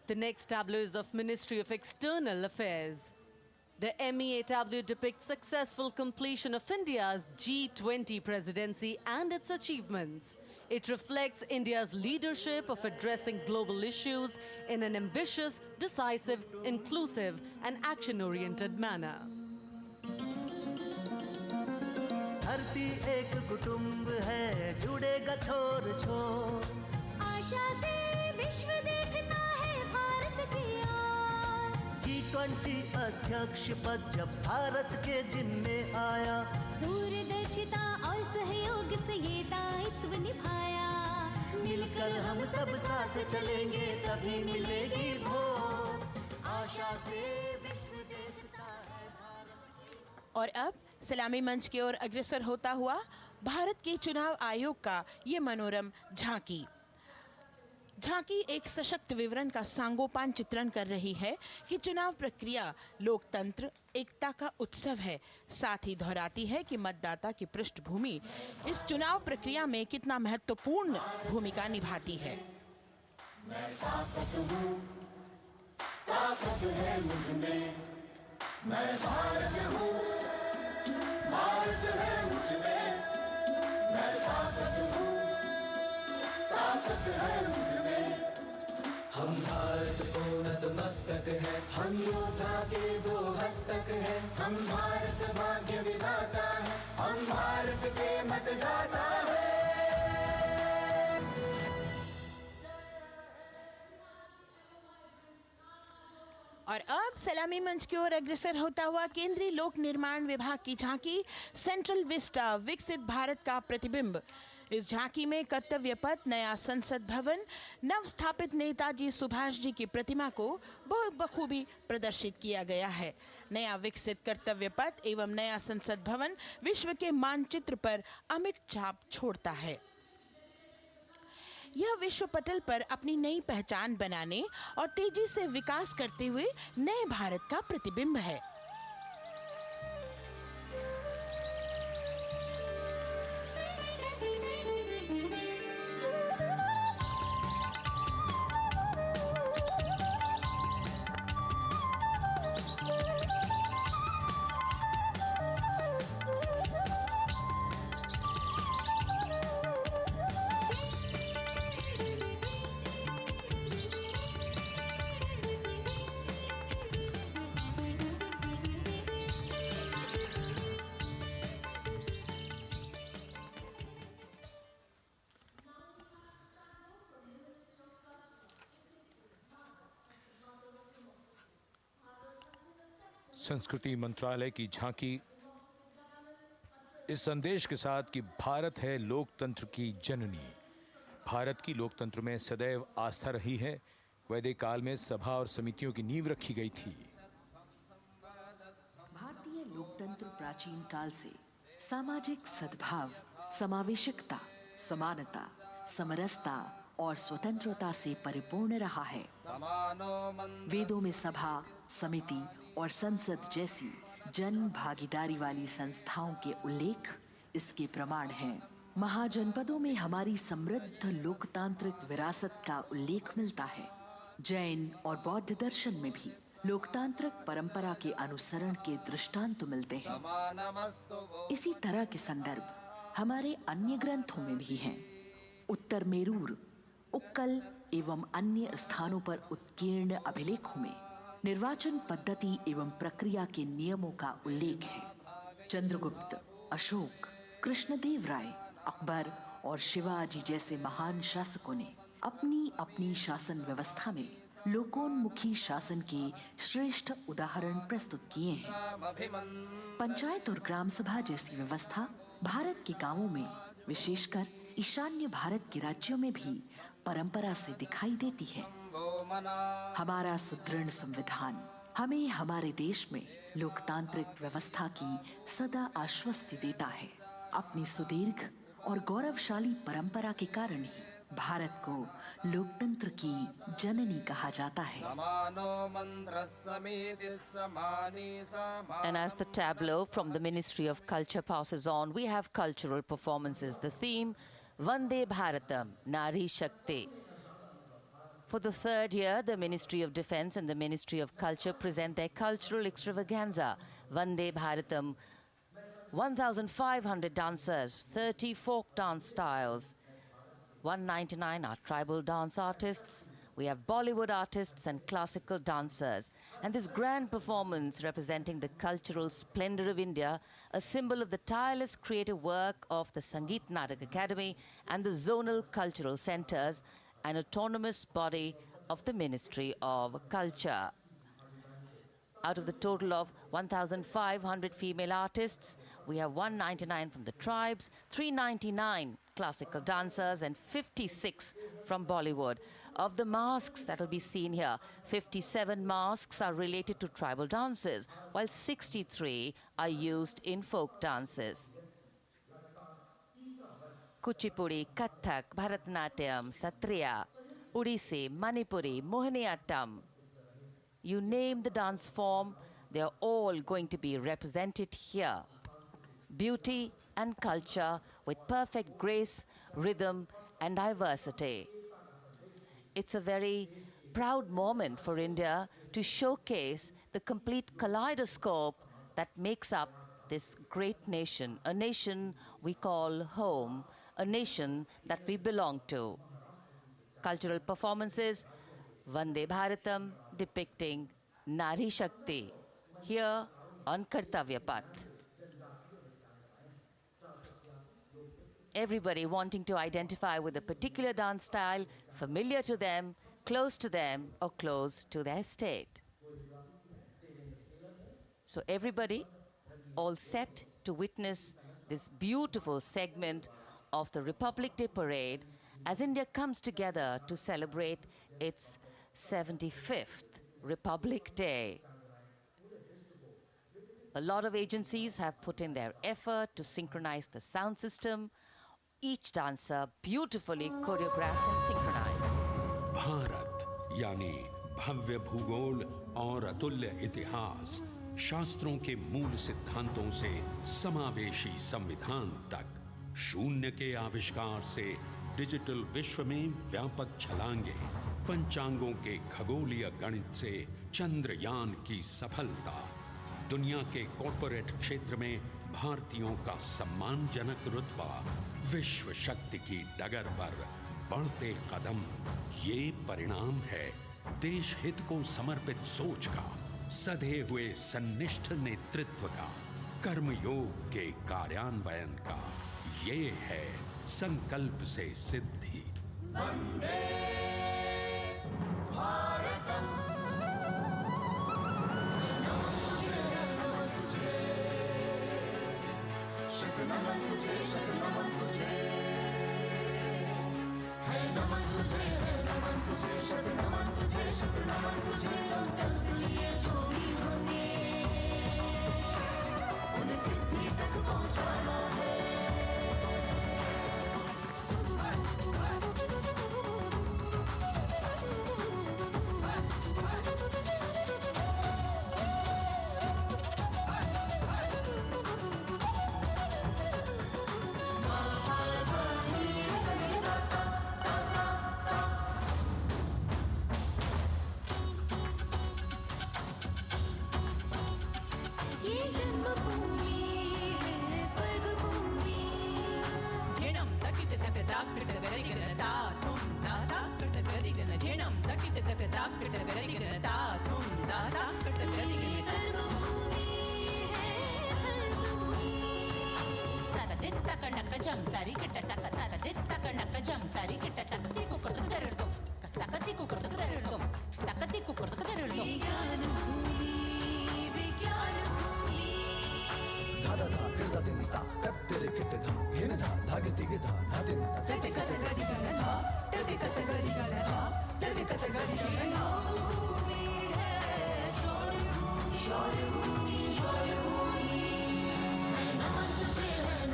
The next tableau is of Ministry of External Affairs. The MEA tableau depicts successful completion of India's G20 presidency and its achievements. It reflects India's leadership of addressing global issues in an ambitious, decisive, inclusive and action-oriented manner. धरती एक कुटुंब है, जुड़ेगा छोर छोर, आशा से विश्व देखता है भारत की ओर। G20 अध्यक्ष पद जब भारत के जिम्मे आया, दूरदर्शिता और सहयोग से ये दायित्व निभाया, मिलकर हम सब साथ चलेंगे तभी मिलेगी भोर, आशा से विश्व देखता है भारत। और अब सलामी मंच की ओर अग्रसर होता हुआ भारत के चुनाव आयोग का ये मनोरम झांकी। झांकी एक सशक्त विवरण का सांगोपान चित्रण कर रही है कि चुनाव प्रक्रिया लोकतंत्र, एकता का उत्सव है। साथ ही दोहराती है कि मतदाता की पृष्ठभूमि इस चुनाव प्रक्रिया में कितना महत्वपूर्ण भूमिका निभाती है। मैं ताकत हूँ, ताकत है मुझ में, मैं भारत हूँ, भारत है मुझ में, मैं ताकत हूँ, ताकत है मुझ में। हम भारत को नतमस्तक है, हम योद्धा के दो हस्तक है, हम भारत भाग्य विधाता है, हम भारत के मतदाता है। और अब सलामी मंच की ओर अग्रसर होता हुआ केंद्रीय लोक निर्माण विभाग की झांकी सेंट्रल विस्टा, विकसित भारत का प्रतिबिंब। इस झांकी में कर्तव्य पथ, नया संसद भवन, नव स्थापित नेताजी सुभाष जी की प्रतिमा को बहुत बखूबी प्रदर्शित किया गया है। नया विकसित कर्तव्य पथ एवं नया संसद भवन विश्व के मानचित्र पर अमिट छाप छोड़ता है। यह विश्व पटल पर अपनी नई पहचान बनाने और तेजी से विकास करते हुए नए भारत का प्रतिबिंब है। संस्कृति मंत्रालय की झांकी इस संदेश के साथ कि भारत है लोकतंत्र की जननी। भारत की लोकतंत्र में सदैव आस्था रही है। वैदिक काल में सभा और समितियों की नींव रखी गई थी। भारतीय लोकतंत्र प्राचीन काल से सामाजिक सद्भाव, समावेशकता, समानता, समरसता और स्वतंत्रता से परिपूर्ण रहा है। वेदों में सभा, समिति और संसद जैसी जन भागीदारी वाली संस्थाओं के उल्लेख इसके प्रमाण हैं। महाजनपदों में हमारी समृद्ध लोकतांत्रिक विरासत का उल्लेख मिलता है। जैन और बौद्ध दर्शन में भी लोकतांत्रिक परंपरा के अनुसरण के दृष्टांत मिलते हैं। इसी तरह के संदर्भ हमारे अन्य ग्रंथों में भी हैं। उत्तर मेरूर, उक्कल एवं अन्य स्थानों पर उत्कीर्ण अभिलेखों में निर्वाचन पद्धति एवं प्रक्रिया के नियमों का उल्लेख है। चंद्रगुप्त, अशोक, कृष्णदेव राय, अकबर और शिवाजी जैसे महान शासकों ने अपनी अपनी शासन व्यवस्था में लोकोन्मुखी शासन के श्रेष्ठ उदाहरण प्रस्तुत किए हैं। पंचायत और ग्राम सभा जैसी व्यवस्था भारत के गांवों में, विशेषकर ईशान्य भारत के राज्यों में भी परंपरा से दिखाई देती है। हमारा सुदृढ़ संविधान हमें हमारे देश में लोकतांत्रिक व्यवस्था की सदा आश्वस्ति देता है। अपनी सुदीर्घ और गौरवशाली परंपरा के कारण ही भारत को लोकतंत्र की जननी कहा जाता है। And as the tableau from the Ministry of Culture passes on, we have cultural performances. The theme, Vande Bharatam, Nari Shakti. For the third year, the Ministry of Defence and the Ministry of Culture present their cultural extravaganza, Vande Bharatam. 1,500 dancers, 30 folk dance styles, 199 are tribal dance artists. We have Bollywood artists and classical dancers. And this grand performance representing the cultural splendor of India, a symbol of the tireless creative work of the Sangeet Natak Academy and the zonal cultural centers, an autonomous body of the Ministry of Culture. Out of the total of 1,500 female artists, we have 199 from the tribes, 399 classical dancers, and 56 from Bollywood. Of the masks that will be seen here, 57 masks are related to tribal dances, while 63 are used in folk dances. Kuchipudi, Kathak, Bharatanatyam, Satriya, Odissi, Manipuri, Mohiniyattam. You name the dance form, they are all going to be represented here. Beauty and culture with perfect grace, rhythm, and diversity. It's a very proud moment for India to showcase the complete kaleidoscope that makes up this great nation, a nation we call home, a nation that we belong to. Cultural performances, Vande Bharatam depicting Nari Shakti, here on Kartavya Path. Everybody wanting to identify with a particular dance style, familiar to them, close to them, or close to their state. So everybody all set to witness this beautiful segment of the Republic Day Parade as India comes together to celebrate its 75th Republic Day. A lot of agencies have put in their effort to synchronize the sound system. Each dancer beautifully choreographed and synchronized. Bharat यानी भव्य भूगोल और अतुल्य इतिहास, शास्त्रों के मूल सिद्धांतों से समावेशी संविधान तक, शून्य के आविष्कार से डिजिटल विश्व में व्यापक छलांगे, पंचांगों के खगोलीय गणित से चंद्रयान की सफलता, दुनिया के कॉर्पोरेट क्षेत्र में भारतीयों का सम्मानजनक रुतबा, विश्व शक्ति की डगर पर बढ़ते कदम, ये परिणाम है देश हित को समर्पित सोच का, सधे हुए सन्निष्ठ नेतृत्व का, कर्मयोग के कार्यान्वयन का। ये है संकल्प से सिद्धि। वंदे भारतम, नमन तुझे, नमन तुझे, शत नमन तुझे, शत नमन तुझे, है नमन तुझे, है नमन तुझे, शत नमन तुझे, शत नमन तुझे। संकल्प लिए जो भी हमने उन्हें सिद्धि तक पहुंचाना है।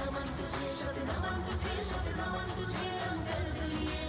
नमन तुझे, शत नमन तुझे, शत नमन तुझे। संकल्प लिए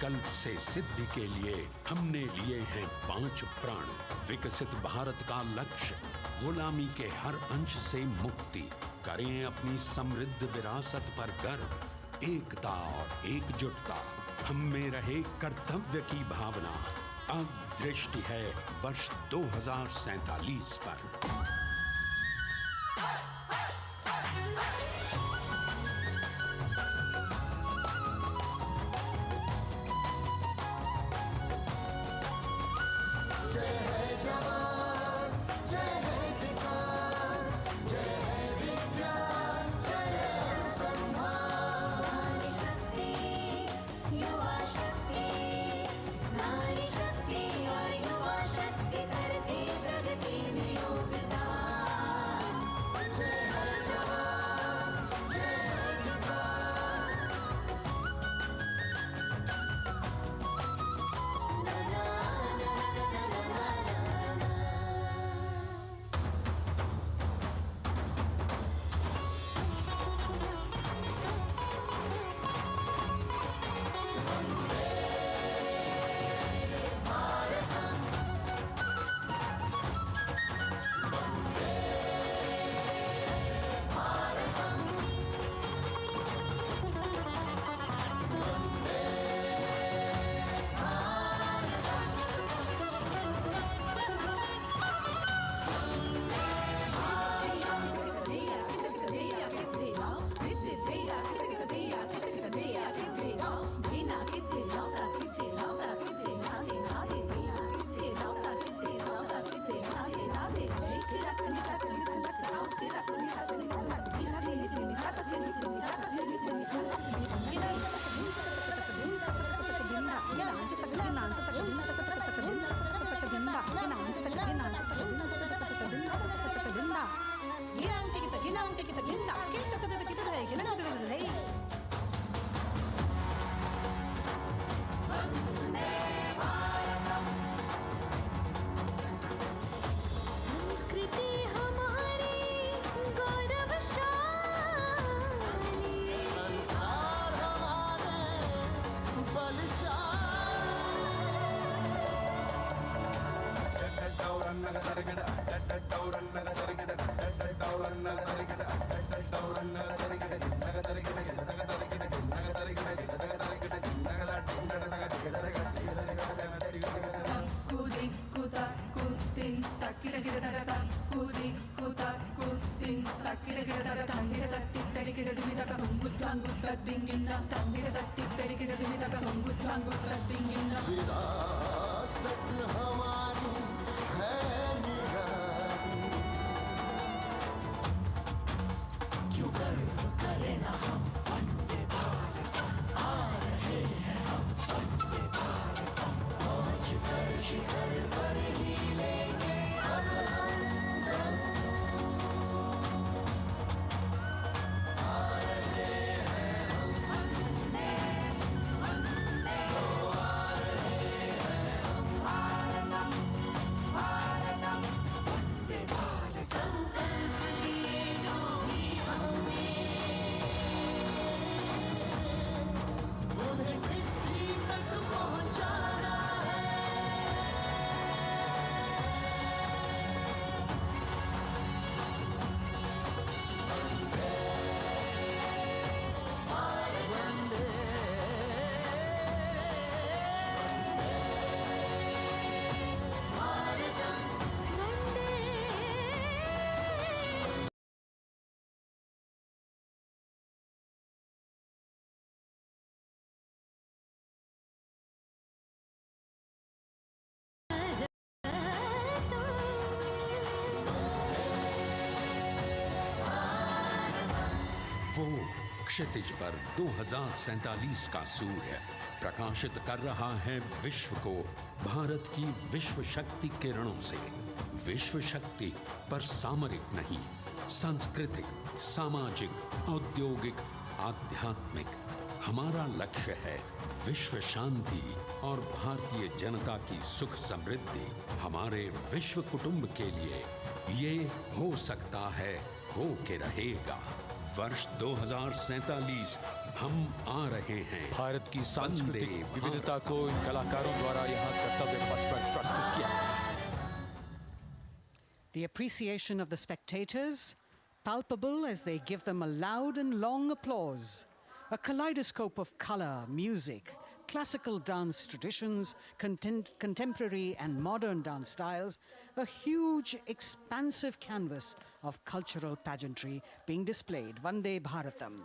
संकल्प से सिद्धि के लिए हमने लिए हैं 5 प्राण। विकसित भारत का लक्ष्य, गुलामी के हर अंश से मुक्ति। करें अपनी समृद्ध विरासत पर गर्व। एकता और एकजुटता, हम में रहे कर्तव्य की भावना। अब दृष्टि है वर्ष 2047 पर। वो क्षितिज पर 2047 का सूर्य प्रकाशित कर रहा है विश्व को भारत की विश्व शक्ति किरणों से। विश्व शक्ति पर सामरिक नहीं, सांस्कृतिक, सामाजिक, औद्योगिक, आध्यात्मिक। हमारा लक्ष्य है विश्व शांति और भारतीय जनता की सुख समृद्धि। हमारे विश्व कुटुंब के लिए ये हो सकता है, हो के रहेगा। वर्ष 2047 हम आ रहे हैं। भारत की सांस्कृतिक वंदे विविधता को इन कलाकारों द्वारा यहाँ कर्तव्य पथ पर प्रस्तुत किया गया है। The appreciation of the spectators, palpable as they give them a loud and long applause. A kaleidoscope of color, music, classical dance traditions, contemporary and modern dance styles, a huge, expansive canvas of cultural pageantry being displayed, Vande Bharatam.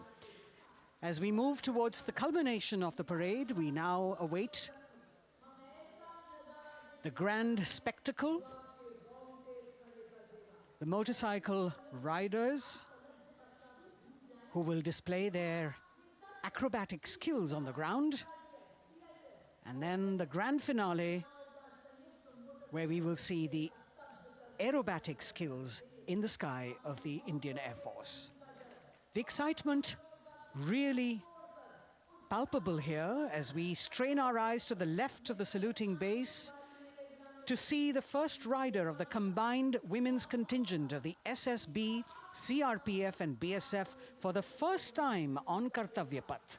As we move towards the culmination of the parade, we now await the grand spectacle. The motorcycle riders who will display their acrobatic skills on the ground. And then the grand finale, where we will see the aerobatic skills in the sky of the Indian Air Force. The excitement really palpable here as we strain our eyes to the left of the saluting base to see the first rider of the combined women's contingent of the SSB, CRPF and BSF for the first time on Kartavya Path.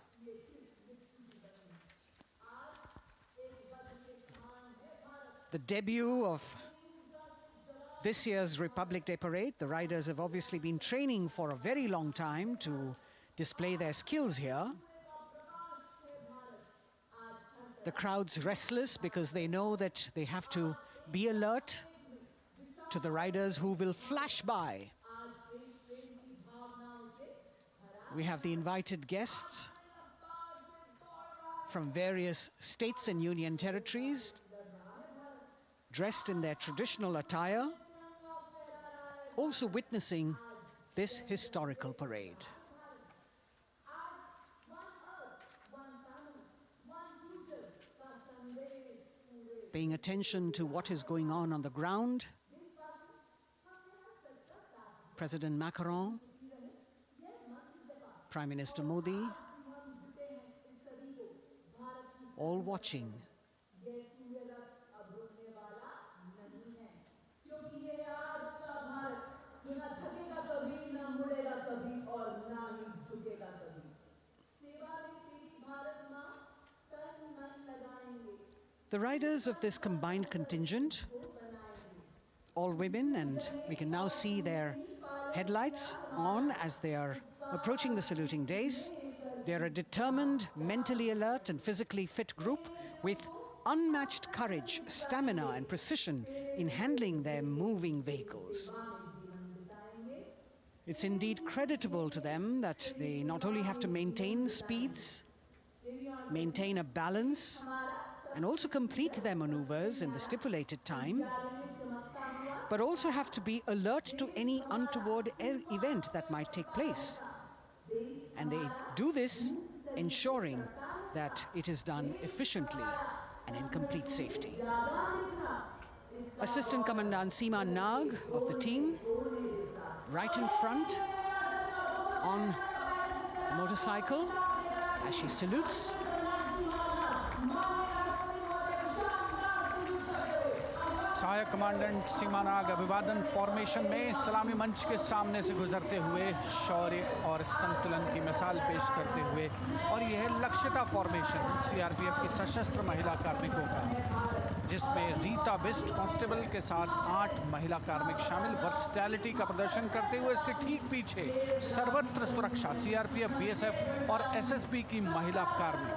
The debut of this year's Republic Day Parade. The riders have obviously been training for a very long time to display their skills here. The crowd's restless because they know that they have to be alert to the riders who will flash by. We have the invited guests from various states and union territories, dressed in their traditional attire, also witnessing this historical parade. Paying attention to what is going on the ground, President Macron, Prime Minister Modi, all watching. The riders of this combined contingent, all women, and we can now see their headlights on as they are approaching the saluting days. They are a determined, mentally alert and physically fit group with unmatched courage, stamina and precision in handling their moving vehicles. It's indeed creditable to them that they not only have to maintain speeds, maintain a balance, and also complete their maneuvers in the stipulated time, but also have to be alert to any untoward event that might take place. And they do this ensuring that it is done efficiently and in complete safety. Assistant Commandant Seema Nag of the team, right in front on the motorcycle as she salutes. सहायक commandant सीमा नाग अभिवादन formation में सलामी मंच के सामने से गुजरते हुए शौर्य और संतुलन की मिसाल पेश करते हुए, और यह लक्ष्यता फॉर्मेशन सीआरपीएफ की सशस्त्र महिला कार्मिकों का, जिसमें रीता बिस्ट कांस्टेबल के साथ 8 महिला कार्मिक शामिल, वर्सटैलिटी का प्रदर्शन करते हुए इसके ठीक पीछे सर्वत्र सुरक्षा सीआरपीएफ, बीएसएफ और एसएसबी की महिला कार्मिक।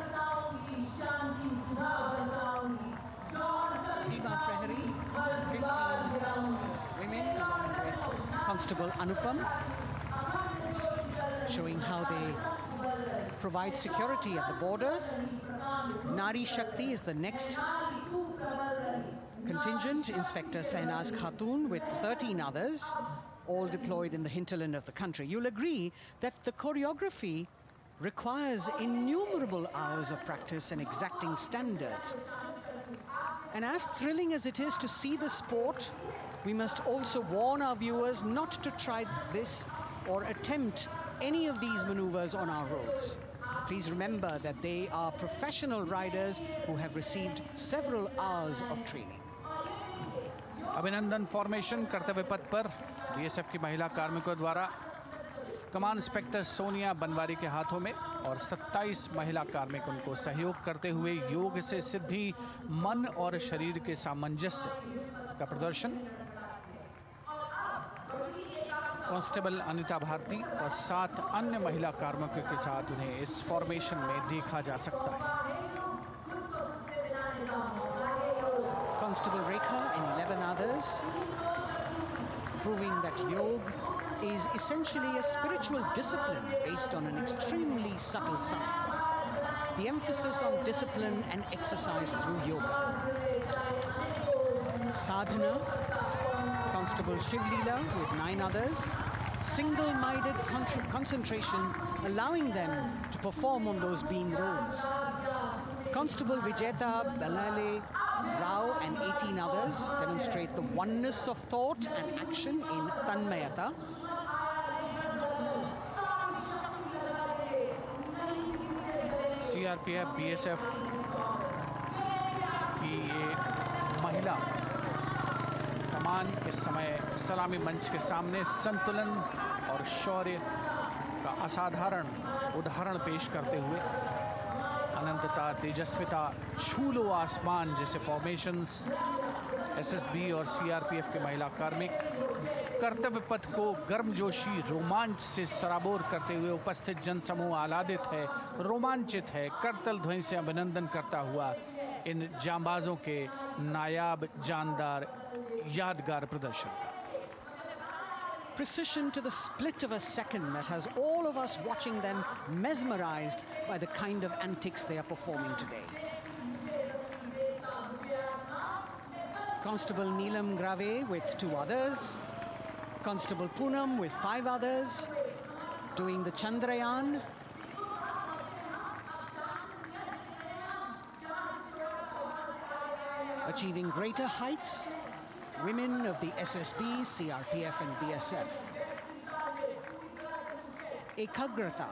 Seema Prahari, 15 women along with Constable Anupam, showing how they provide security at the borders. Nari Shakti is the next contingent, Inspector Sainaz Khatun with 13 others, all deployed in the hinterland of the country. You'll agree that the choreography requires innumerable hours of practice and exacting standards. And as thrilling as it is to see the sport, we must also warn our viewers not to try this or attempt any of these maneuvers on our roads. Please remember that they are professional riders who have received several hours of training. अभिनंदन formation कर्तव्य पथ पर BSF की महिला कार्मिकों द्वारा कमान inspector Sonia Banwari के हाथों में और 27 महिला कार्मिक उनको सहयोग करते हुए योग से सिद्धि, मन और शरीर के सामंजस्य का प्रदर्शन। कांस्टेबल अनिता भारती और 7 अन्य महिला कार्मिकों के साथ उन्हें इस फॉर्मेशन में देखा जा सकता है। Constable Rekha and 11 others, proving that yoga is essentially a spiritual discipline based on an extremely subtle science. The emphasis on discipline and exercise through yoga. Sadhana, Constable Shivlila with 9 others, single-minded concentration, allowing them to perform on those beam roles. Constable Vijeta Balale Rao and 18 others demonstrate the oneness of thought and action in Tanmayata. CRPF, BSF की ये महिला कमान इस समय सलामी मंच के सामने संतुलन और शौर्य का असाधारण उदाहरण पेश करते हुए अनंतता, तेजस्विता, छू लो आसमान जैसे फॉर्मेशंस एसएसबी और सीआरपीएफ के महिला कार्मिक कर्तव्य पथ को गर्मजोशी रोमांच से सराबोर करते हुए उपस्थित जनसमूह आह्लादित है, रोमांचित है, करतल ध्वनि से अभिनंदन करता हुआ इन जांबाजों के नायाब, जानदार, यादगार प्रदर्शन का। Precision to the split of a second that has all of us watching them mesmerized by the kind of antics they are performing today. Constable Neelam Grave with 2 others, Constable Poonam with 5 others, doing the Chandrayaan. Achieving greater heights, women of the SSB, CRPF and BSF. Ekagrata,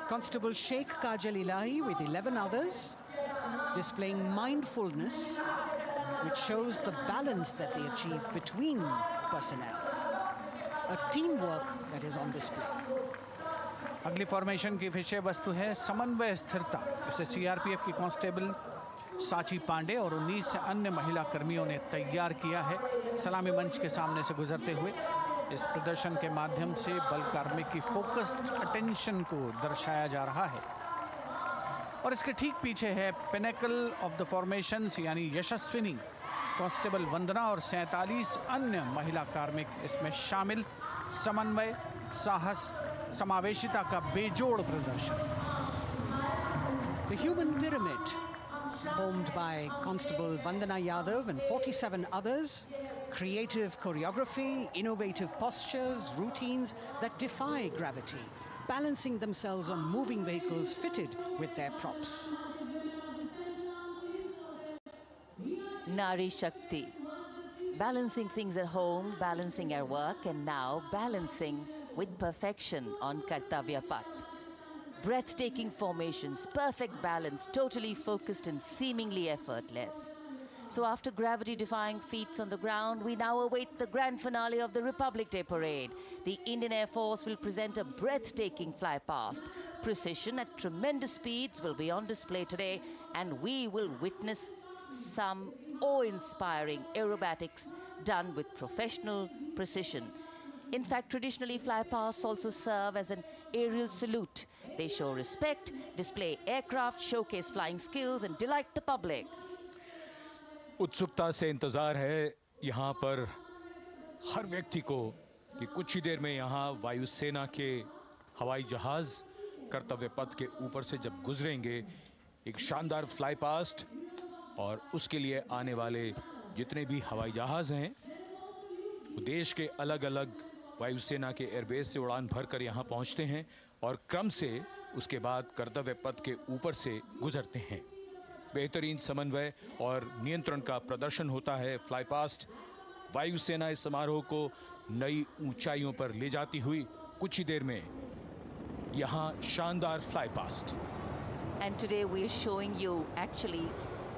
Constable Sheikh Kajal Ilahi with 11 others, displaying mindfulness, which shows the balance that they achieve between personnel. A teamwork that is on display. अगली formation की विषय वस्तु है समन्वय स्थिरता। इसे CRPF की constable साची पांडे और 19 अन्य महिला कर्मियों ने तैयार किया है। सलामी मंच के सामने से गुजरते हुए इस प्रदर्शन के माध्यम से बल कार्मिक की फोकस्ड अटेंशन को दर्शाया जा रहा है। और इसके ठीक पीछे है पिनेकल ऑफ द फॉर्मेशंस यानी यशस्विनी कांस्टेबल वंदना और 47 अन्य महिला कार्मिक इसमें शामिल। समन्वय, साहस, समावेशिता का बेजोड़ प्रदर्शन। The human pyramid, formed by Constable Vandana Yadav and 47 others, creative choreography, innovative postures, routines that defy gravity, balancing themselves on moving vehicles fitted with their props. Nari Shakti, balancing things at home, balancing at work, and now balancing with perfection on Kartavya path. Breathtaking formations, perfect balance, totally focused and seemingly effortless. So after gravity-defying feats on the ground, we now await the grand finale of the Republic Day Parade. The Indian Air Force will present a breathtaking flypast. Precision at tremendous speeds will be on display today, and we will witness some awe-inspiring aerobatics done with professional precision. In fact, traditionally, flypasts also serve as an aerial salute. They show respect, display aircraft, showcase flying skills, and delight the public. उत्सुकता से इंतजार है यहाँ पर हर व्यक्ति को कि कुछ ही देर में यहाँ वायुसेना के हवाई जहाज कर्तव्य पथ के ऊपर से जब गुजरेंगे, एक शानदार फ्लाईपास्ट और उसके लिए आने वाले जितने भी हवाई जहाज हैं वो देश के अलग अलग वायुसेना के एयरबेस से उड़ान भरकर यहाँ पहुँचते हैं और क्रम से उसके बाद कर्तव्य पथ के ऊपर से गुजरते हैं। बेहतरीन समन्वय और नियंत्रण का प्रदर्शन होता है। फ्लाईपास्ट वायुसेना इस समारोह को नई ऊंचाइयों पर ले जाती हुई कुछ ही देर में यहाँ शानदार flypast. And today we are showing you actually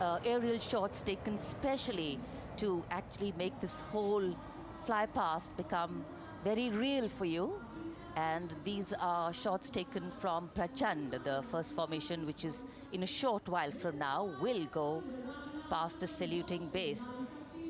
aerial shots taken specially to actually make this whole flypast become very real for you. And these are shots taken from Prachand, the first formation, which is in a short while from now will go past the saluting base.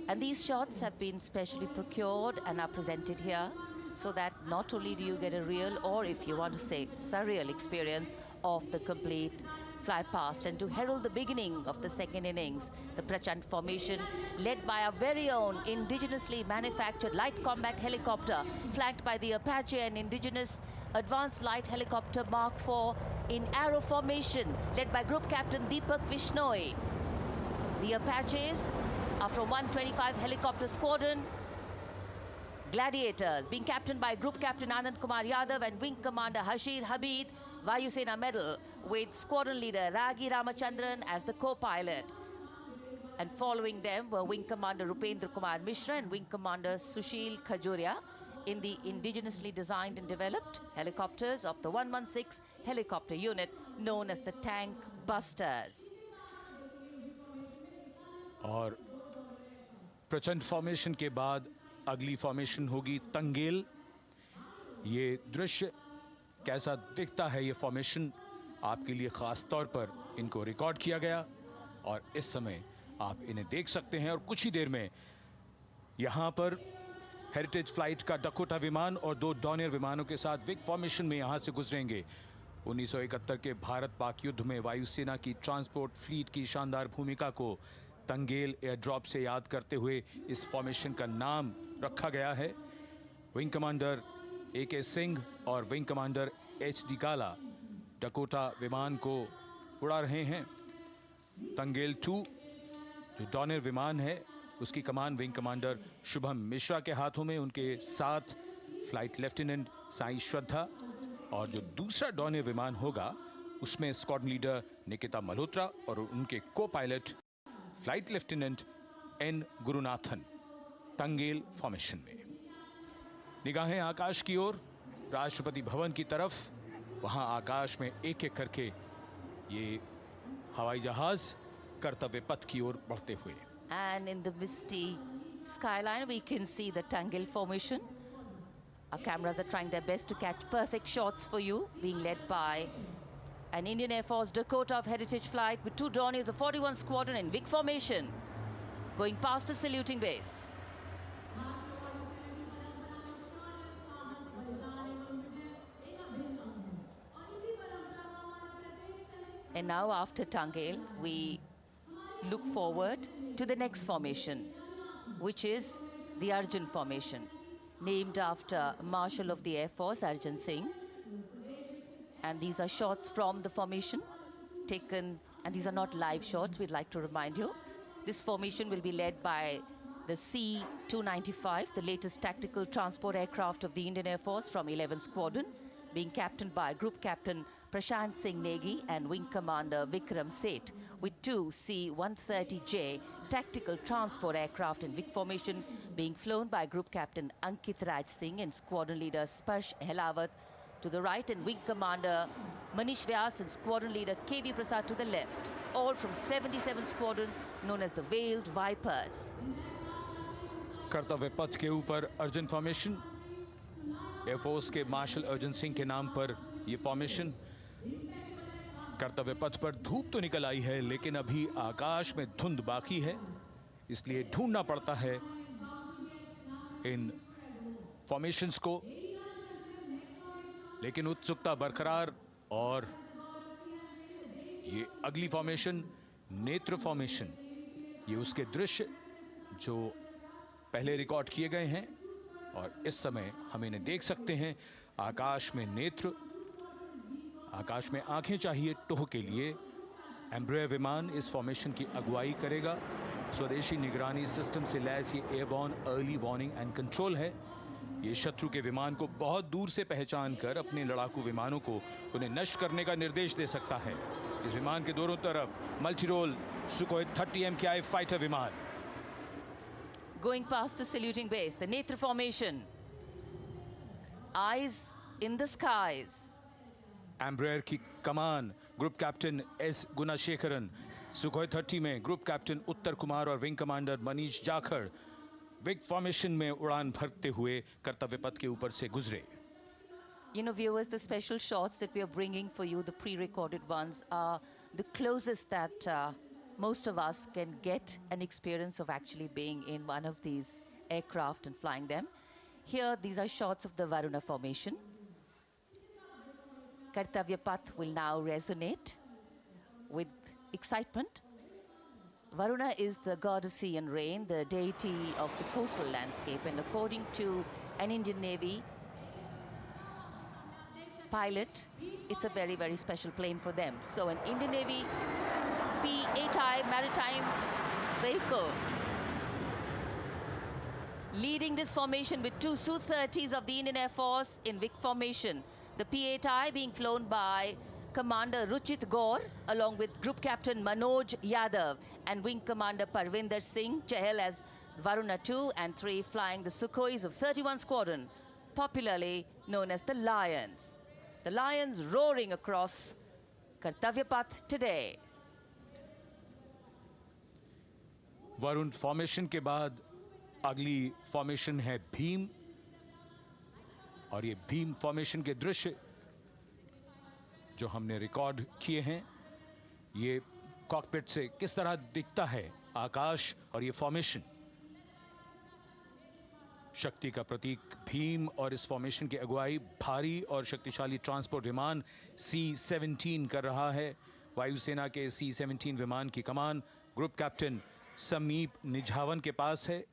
And these shots have been specially procured and are presented here so that not only do you get a real, or if you want to say surreal, experience of the complete fly past, and to herald the beginning of the second innings, the Prachand formation led by our very own indigenously manufactured light combat helicopter, flanked by the Apache and indigenous advanced light helicopter Mark IV in arrow formation, led by Group Captain Deepak Vishnoi. The Apaches are from 125 Helicopter Squadron. Gladiators, being captained by Group Captain Anand Kumar Yadav and Wing Commander Hashir Habib, Vayu Sena Medal, with Squadron Leader Ragi Ramachandran as the co-pilot. And following them were Wing Commander Rupendra Kumar Mishra and Wing Commander Sushil Khajuria in the indigenously designed and developed helicopters of the 116 helicopter unit known as the Tank Busters. और प्रचंड formation के बाद अगली formation होगी तंगेल। ये दृश्य कैसा दिखता है, ये फॉर्मेशन आपके लिए खास तौर पर इनको रिकॉर्ड किया गया और इस समय आप इन्हें देख सकते हैं। और कुछ ही देर में यहां पर हेरिटेज फ्लाइट का डकोटा विमान और 2 डॉनियर विमानों के साथ विग फॉर्मेशन में यहां से गुजरेंगे। 1971 के भारत पाक युद्ध में वायुसेना की ट्रांसपोर्ट फ्लीट की शानदार भूमिका को तंगेल एयर ड्रॉप से याद करते हुए इस फॉर्मेशन का नाम रखा गया है। विंग कमांडर AK सिंह और विंग कमांडर HD गाला डकोटा विमान को उड़ा रहे हैं। तंगेल 2 जो डॉनियर विमान है उसकी कमान विंग कमांडर शुभम मिश्रा के हाथों में, उनके साथ फ्लाइट लेफ्टिनेंट साई श्रद्धा, और जो दूसरा डॉनियर विमान होगा उसमें स्क्वाड्रन लीडर निकिता मल्होत्रा और उनके को pilot flight lieutenant N Gurunathan. Tangail formation में निगाहें आकाश की ओर, राष्ट्रपति भवन की तरफ। वहां आकाश में एक एक करके ये हवाई जहाज कर्तव्य पथ की ओर बढ़ते हुए। And in the misty skyline we can see the Tangel formation. Our cameras are trying their best to catch perfect shots for you, being led by an Indian Air Force Dakota of Heritage Flight with 2 Dorniers of 41 Squadron in big formation, going past the saluting base. And now after Tangel, we look forward to the next formation, which is the Arjun formation, named after Marshal of the Air Force Arjun Singh. And these are shots from the formation taken, and these are not live shots, we'd like to remind you. This formation will be led by the C-295, the latest tactical transport aircraft of the Indian Air Force from 11th Squadron, being captained by Group Captain Prashant Singh Negi and Wing Commander Vikram Seth, with 2 C-130J tactical transport aircraft in big formation being flown by Group Captain Ankit Raj Singh and Squadron Leader Sparsh Helawat to the right, and Wing Commander Manish Vyas and Squadron Leader KV Prasad to the left, all from 77th Squadron known as the Veiled Vipers. कर्तव्य पथ के ऊपर Arjun formation, air force के martial Arjun Singh के नाम पर यह formation. कर्तव्य पथ पर धूप तो निकल आई है लेकिन अभी आकाश में धुंध बाकी है, इसलिए ढूंढना पड़ता है इन फॉर्मेशंस को, लेकिन उत्सुकता बरकरार। और ये अगली फॉर्मेशन नेत्र फॉर्मेशन, ये उसके दृश्य जो पहले रिकॉर्ड किए गए हैं और इस समय हम इन्हें देख सकते हैं। आकाश में नेत्र, आकाश में आंखें चाहिए टोह के लिए। एम्ब्रेयर विमान इस फॉर्मेशन की अगुवाई करेगा। स्वदेशी निगरानी सिस्टम से लैस ये airborne early warning and control है। ये शत्रु के विमान को बहुत दूर से पहचान कर अपने लड़ाकू विमानों को उन्हें नष्ट करने का निर्देश दे सकता है। इस विमान के दोनों तरफ multi role Sukhoi 30 MKI fighter विमान। Going past the saluting base, the Netra formation, eyes in the skies. Embraer की कमान ग्रुप कैप्टन S गुणाशेखरन, सुखोई 30 में ग्रुप कैप्टन उत्तर कुमार और wing commander Manish Jakhar big formation में उड़ान भरते हुए कर्तव्य पथ के ऊपर से गुजरे। You know, viewers, the special shots that we are bringing for you, the pre-recorded ones, are the closest that most of us can get an experience of actually being in one of these aircraft and flying them. Here, these are shots of the Varuna formation. Kartavya Path will now resonate with excitement. Varuna is the god of sea and rain, the deity of the coastal landscape, and according to an Indian Navy pilot, it's a very, very special plane for them. So an Indian Navy P-8I maritime vehicle leading this formation with two Su-30s of the Indian Air Force in Vic formation. The P-8I being flown by Commander Ruchit Gaur along with Group Captain Manoj Yadav and Wing Commander Parvinder Singh Chahal as Varuna 2 and 3 flying the Sukhois of 31 Squadron, popularly known as the Lions. The Lions roaring across Kartavya Path today. Varun formation के बाद अगली formation है भीम, और ये Bhim formation के दृश्य जो हमने रिकॉर्ड किए हैं, ये कॉकपिट से किस तरह दिखता है आकाश और ये फॉर्मेशन, शक्ति का प्रतीक भीम, और इस फॉर्मेशन की अगुवाई भारी और शक्तिशाली ट्रांसपोर्ट विमान C-17 कर रहा है। वायुसेना के C-17 विमान की कमान ग्रुप कैप्टन समीप निझावन के पास है,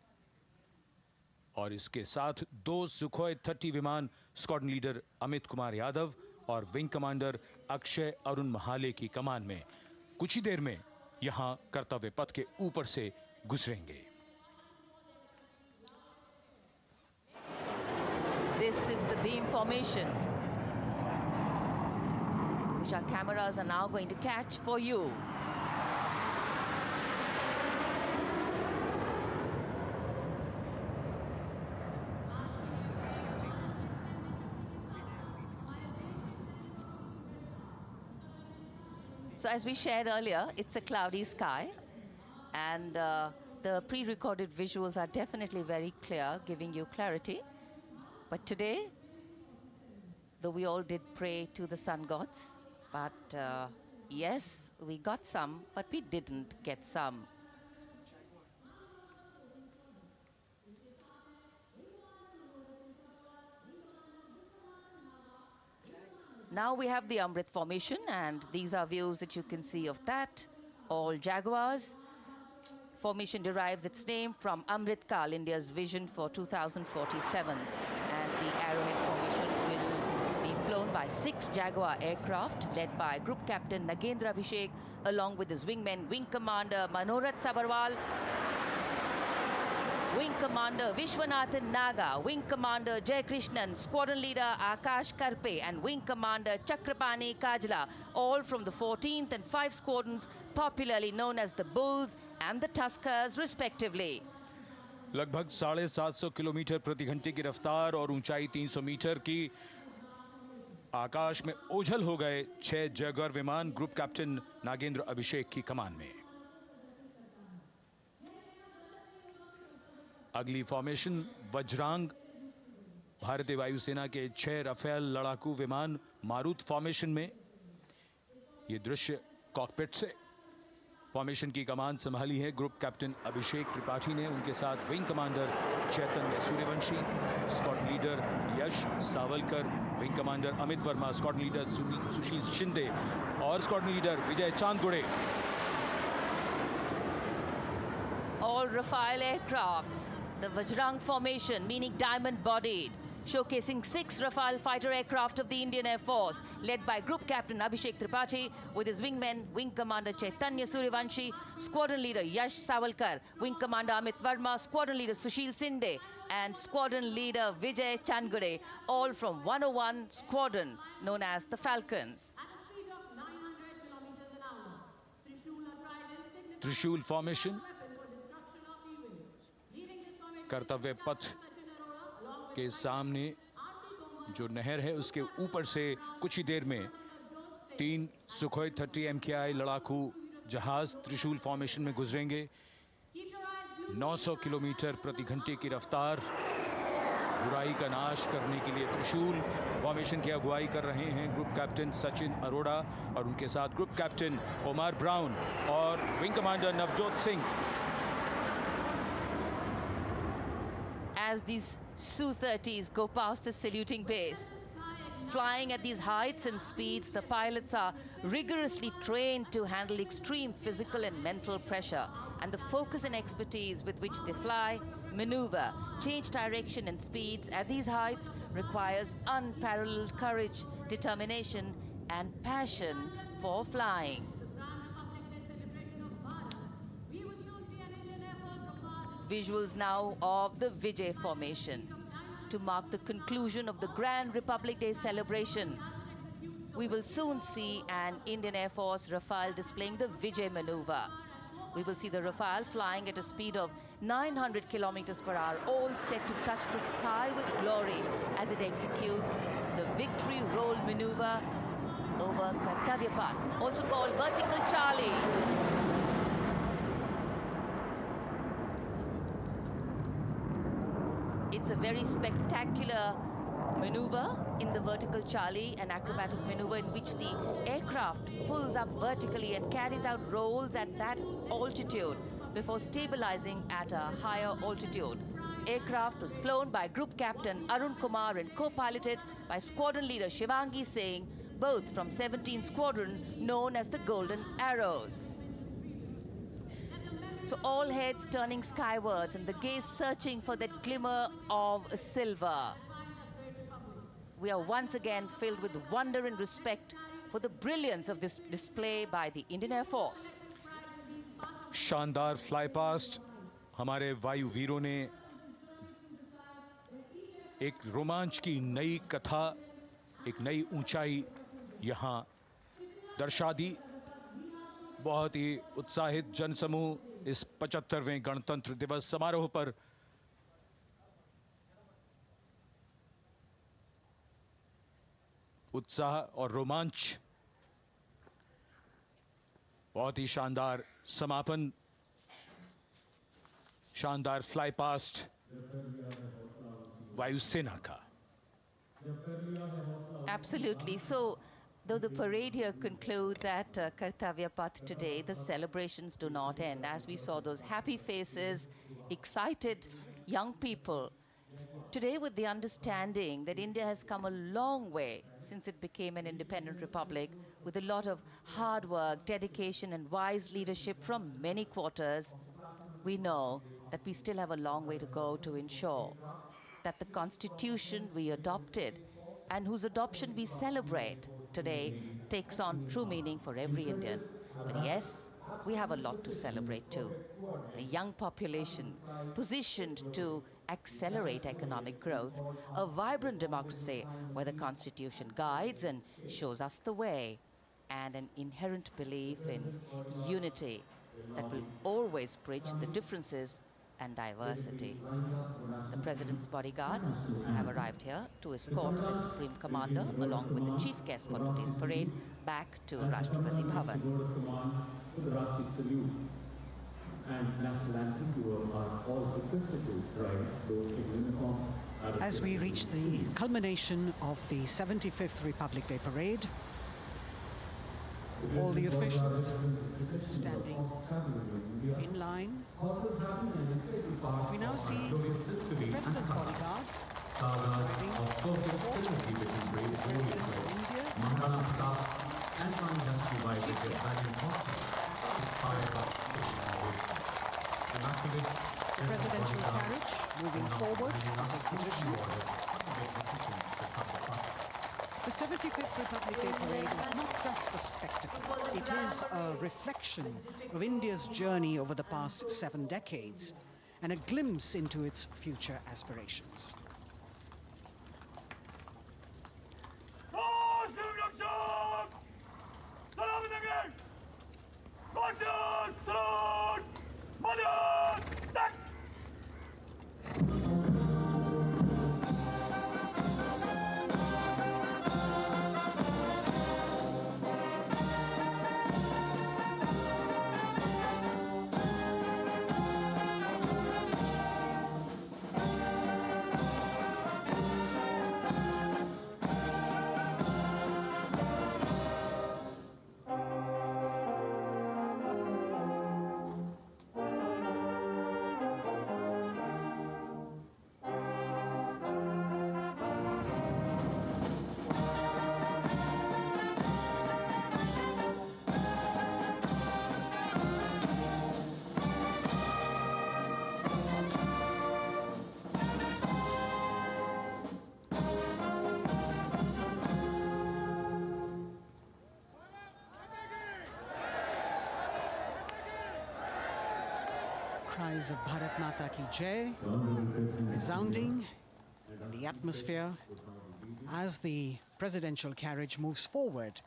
और इसके साथ दो सुखोई 30 विमान स्क्वाड्रन लीडर अमित कुमार यादव और विंग कमांडर अक्षय अरुण महाले की कमान में कुछ ही देर में यहां कर्तव्य पथ के ऊपर से गुजरेंगे। This is the beam formation, which our cameras are now going to catch for you. So as we shared earlier, it's a cloudy sky, and the pre-recorded visuals are definitely very clear, giving you clarity. But today, though we all did pray to the sun gods, but yes, we got some, but we didn't get some. Now we have the Amrit formation, and these are views that you can see of that. All Jaguars. Formation derives its name from Amrit Kal, India's vision for 2047. And the Arrowhead formation will be flown by 6 Jaguar aircraft led by Group Captain Nagendra Abhishek along with his wingmen, Wing Commander Manorat Sabarwal, Wing Commander Vishwanathan Naga, Wing Commander Jay Krishnan, Squadron Leader Akash Karpe and Wing Commander Chakrapani Kajla, all from the 14th and 5 squadrons popularly known as the Bulls and the Tuskers respectively. लगभग 750 kilometre प्रति घंटे की रफ्तार और ऊंचाई 300 metre की, आकाश में ओझल हो गए 6 जैगुआर विमान ग्रुप कैप्टन नागेंद्र अभिषेक की कमान में। अगली फॉर्मेशन वज्रांग, भारतीय वायुसेना के 6 राफेल लड़ाकू विमान मारुत फॉर्मेशन में। ये दृश्य कॉकपिट से। फॉर्मेशन की कमान संभाली है ग्रुप कैप्टन अभिषेक त्रिपाठी ने, उनके साथ wing commander Chaitanya Suryavanshi, squadron leader Yash Savalkar, wing commander Amit Verma, squadron leader Sushil Shinde और squadron leader Vijay Chandgude. All Rafale aircrafts, the Vajrang formation, meaning diamond-bodied, showcasing 6 Rafale fighter aircraft of the Indian Air Force, led by Group Captain Abhishek Tripathi, with his wingmen, Wing Commander Chaitanya Suryavanshi, Squadron Leader Yash Savalkar, Wing Commander Amit Verma, Squadron Leader Sushil Sinde, and Squadron Leader Vijay Chandgade, all from 101 Squadron, known as the Falcons. त्रिशूल formation, कर्तव्य पथ के सामने जो नहर है उसके ऊपर से कुछ ही देर में 3 सुखोई 30 MKI लड़ाकू जहाज त्रिशूल फॉर्मेशन में गुजरेंगे। 900 किलोमीटर प्रति घंटे की रफ्तार बुराई का नाश करने के लिए त्रिशूल फॉर्मेशन की अगुवाई कर रहे हैं ग्रुप कैप्टन सचिन अरोड़ा और उनके साथ ग्रुप कैप्टन ओमार ब्राउन और wing commander Navjot Singh. As these Su-30s go past the saluting base, flying at these heights and speeds, the pilots are rigorously trained to handle extreme physical and mental pressure, and the focus and expertise with which they fly, maneuver, change direction and speeds at these heights requires unparalleled courage, determination and passion for flying. Visuals now of the Vijay formation to mark the conclusion of the Grand Republic Day celebration. We will soon see an Indian Air Force Rafale displaying the Vijay maneuver. We will see the Rafale flying at a speed of 900 kilometers per hour, all set to touch the sky with glory as it executes the victory roll maneuver over Kartavya path, also called vertical Charlie. It's a very spectacular maneuver in the vertical Charlie, an acrobatic maneuver in which the aircraft pulls up vertically and carries out rolls at that altitude before stabilizing at a higher altitude. Aircraft was flown by Group Captain Arun Kumar and co-piloted by Squadron Leader Shivangi Singh, both from 17th Squadron, known as the Golden Arrows. So all heads turning skywards and the gaze searching for that glimmer of silver. We are once again filled with wonder and respect for the brilliance of this display by the Indian Air Force. शानदार flypast हमारे वायु वीरों ने एक रोमांच की नई कथा, एक नई ऊंचाई यहां दर्शा दी. बहुत ही उत्साहित जनसमूह इस 75वें गणतंत्र दिवस समारोह पर उत्साह और रोमांच. बहुत ही शानदार समापन, शानदार फ्लाईपास्ट वायुसेना का. Absolutely. So, though the parade here concludes at Kartavya Path today, the celebrations do not end. As we saw those happy faces, excited young people, today with the understanding that India has come a long way since it became an independent republic, with a lot of hard work, dedication and wise leadership from many quarters, we know that we still have a long way to go to ensure that the constitution we adopted and whose adoption we celebrate today takes on true meaning for every Indian. But yes, we have a lot to celebrate too. A young population positioned to accelerate economic growth, a vibrant democracy where the constitution guides and shows us the way, and an inherent belief in unity that will always bridge the differences and diversity. The President's bodyguard have arrived here to escort the Supreme Commander along with the chief guest for today's parade back to Rashtrapati Bhavan. As we reach the culmination of the 75th Republic Day Parade, all the officials standing in line. We now see the President's bodyguard the presidential carriage moving forward to position. The 75th Republic Day Parade is not just a spectacle. It is a reflection of India's journey over the past 7 decades and a glimpse into its future aspirations. cries of Bharat Mata Ki Jai resounding in the atmosphere as the presidential carriage moves forward.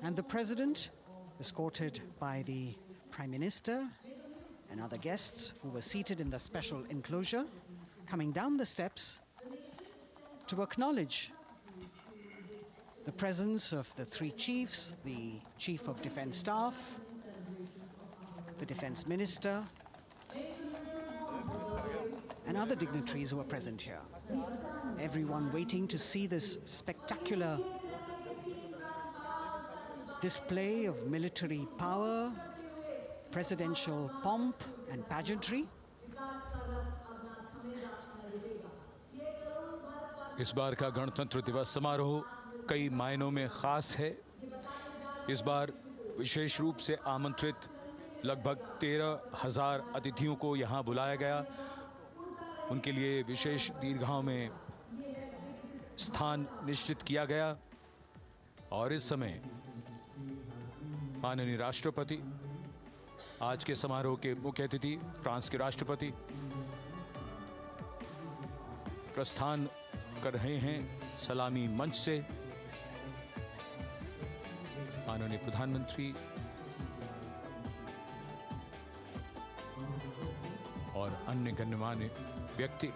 And the president, escorted by the Prime Minister and other guests who were seated in the special enclosure, coming down the steps to acknowledge the presence of the three chiefs, the Chief of Defence Staff, the Defence Minister, and other dignitaries who are present here. Everyone waiting to see this spectacular display of military power, presidential pomp and pageantry. इस बार का गणतंत्र दिवस समारोह कई मायनों में खास है। इस बार विशेष रूप से आमंत्रित लगभग 13,000 अतिथियों को यहां बुलाया गया। उनके लिए विशेष दीर्घाओं में स्थान निश्चित किया गया और इस समय माननीय राष्ट्रपति, आज के समारोह के मुख्य अतिथि फ्रांस के राष्ट्रपति, प्रस्थान कर रहे हैं सलामी मंच से। माननीय प्रधानमंत्री और अन्य गण्यमान्य व्यक्ति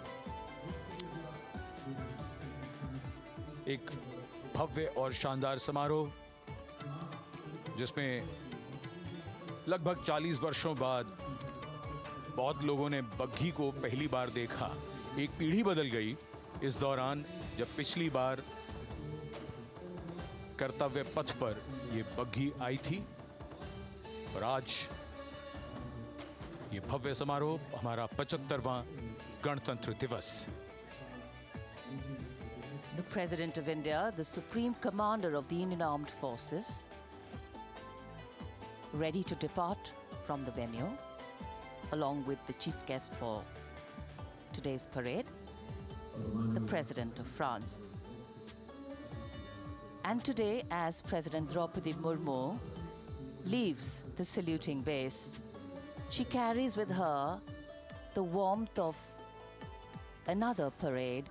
एक भव्य और शानदार समारोह जिसमें लगभग 40 वर्षों बाद बहुत लोगों ने बग्घी को पहली बार देखा। एक पीढ़ी बदल गई इस दौरान, जब पिछली बार कर्तव्य पथ पर ये बग्घी आई थी और आज ये भव्य समारोह हमारा 75वां गणतंत्र दिवस। The President of India, the Supreme Commander of the Indian Armed Forces, ready to depart from the venue, along with the chief guest for today's parade, the President of France. And today, as President Draupadi Murmu leaves the saluting base, she carries with her the warmth of another parade,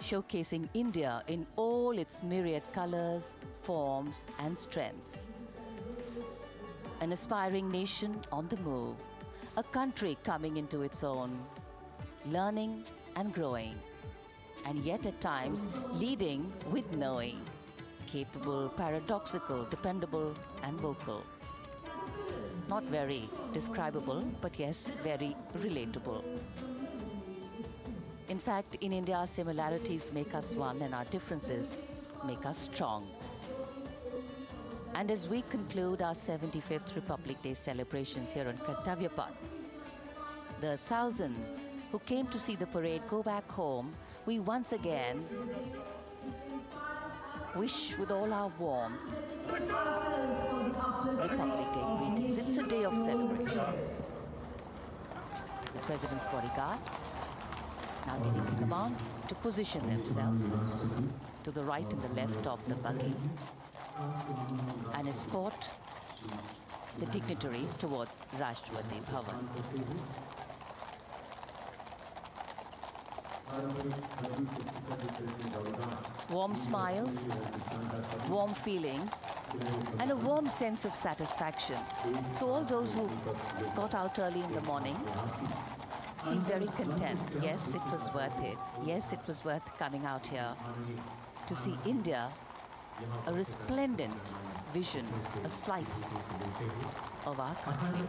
showcasing India in all its myriad colors, forms, and strengths. An aspiring nation on the move, a country coming into its own, learning and growing, and yet at times leading with knowing, capable, paradoxical, dependable, and vocal. Not very describable, but yes, very relatable. In fact, in India, similarities make us one and our differences make us strong. And as we conclude our 75th Republic Day celebrations here on Kartavya, the thousands who came to see the parade go back home, we once again wish with all our warmth Republic Day greetings. It's a day of celebration. The President's bodyguard now getting the command to position themselves to the right and the left of the buggy and escort the dignitaries towards Rashtrapati Bhavan. Warm smiles, warm feelings, and a warm sense of satisfaction. So all those who got out early in the morning seem very content. Yes, it was worth it. Yes, it was worth coming out here to see India, a resplendent vision, a slice of our country.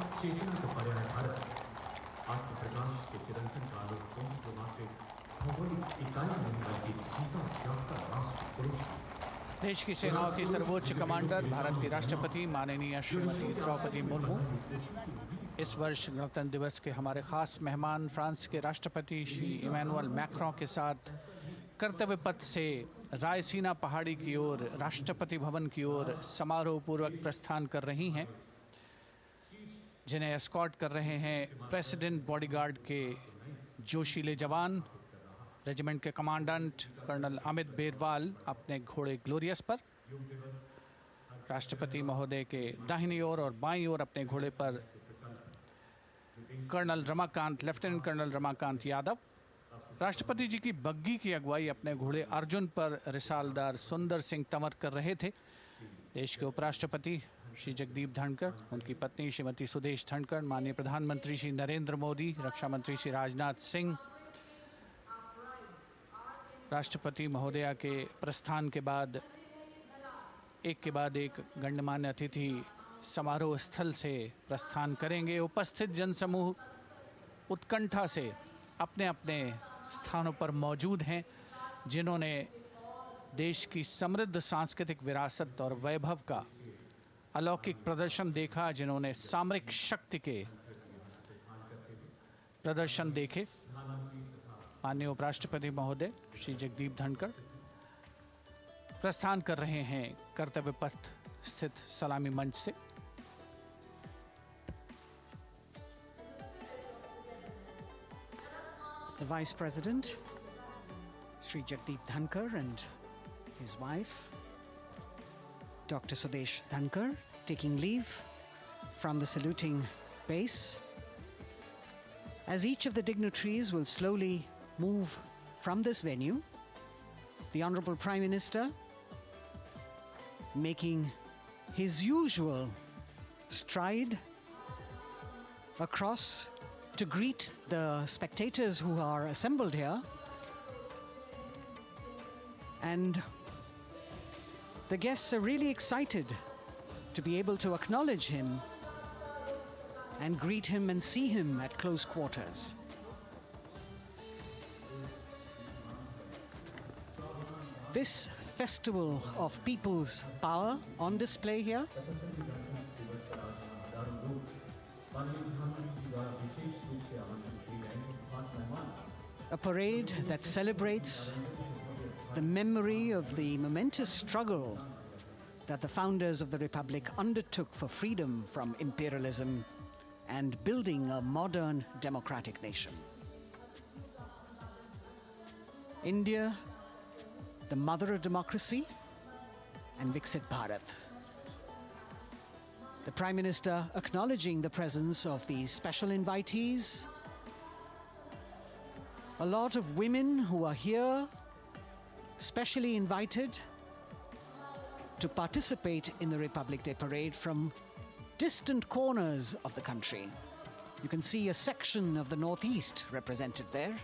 देश की सेनाओं की सर्वोच्च commander Bharat की राष्ट्रपति माननीय श्रीमती द्रौपदी मुर्मू इस वर्ष गणतंत्र दिवस के हमारे खास मेहमान फ्रांस के राष्ट्रपति श्री इमैनुअल मैक्रों के साथ कर्तव्य पथ से रायसीना पहाड़ी की ओर राष्ट्रपति भवन की ओर समारोह पूर्वक प्रस्थान कर रही हैं, जिन्हें एस्कॉर्ट कर रहे हैं प्रेसिडेंट बॉडीगार्ड के जोशीले जवान, रेजिमेंट के कमांडेंट कर्नल अमित बेरवाल अपने घोड़े ग्लोरियस पर, राष्ट्रपति महोदय के दाहिनी ओर और बाईं ओर अपने घोड़े पर colonel Ramakant, lieutenant colonel Ramakant Yadav. राष्ट्रपति जी की बग्गी की अगुवाई अपने घोड़े अर्जुन पर रिसालदार सुंदर सिंह तंवर कर रहे थे। देश के उपराष्ट्रपति श्री जगदीप धनखड़, उनकी पत्नी श्रीमती सुदेश धनखड़, माननीय प्रधानमंत्री श्री नरेंद्र मोदी, रक्षा मंत्री श्री राजनाथ सिंह, राष्ट्रपति महोदया के प्रस्थान के बाद एक के बाद एक गण्यमान्य अतिथि समारोह स्थल से प्रस्थान करेंगे। उपस्थित जनसमूह उत्कंठा से अपने अपने स्थानों पर मौजूद हैं। जिन्होंने देश की समृद्ध सांस्कृतिक विरासत और वैभव का अलौकिक प्रदर्शन देखा, जिन्होंने सामरिक शक्ति के प्रदर्शन देखे। माननीय उपराष्ट्रपति महोदय श्री जगदीप धनखड़ प्रस्थान कर रहे हैं कर्तव्य पथ स्थित सलामी मंच से। The Vice President, Sri Jagdeep Dhankar, and his wife, Dr. Sudesh Dhankar, taking leave from the saluting base. As each of the dignitaries will slowly move from this venue, the Honorable Prime Minister making his usual stride across to greet the spectators who are assembled here. And the guests are really excited to be able to acknowledge him and greet him and see him at close quarters. This festival of people's power on display here a parade that celebrates the memory of the momentous struggle that the founders of the Republic undertook for freedom from imperialism and building a modern democratic nation. India, the mother of democracy, and Viksit Bharat. The Prime Minister acknowledging the presence of these special invitees, a lot of women who are here, specially invited to participate in the Republic Day Parade from distant corners of the country. You can see a section of the Northeast represented there.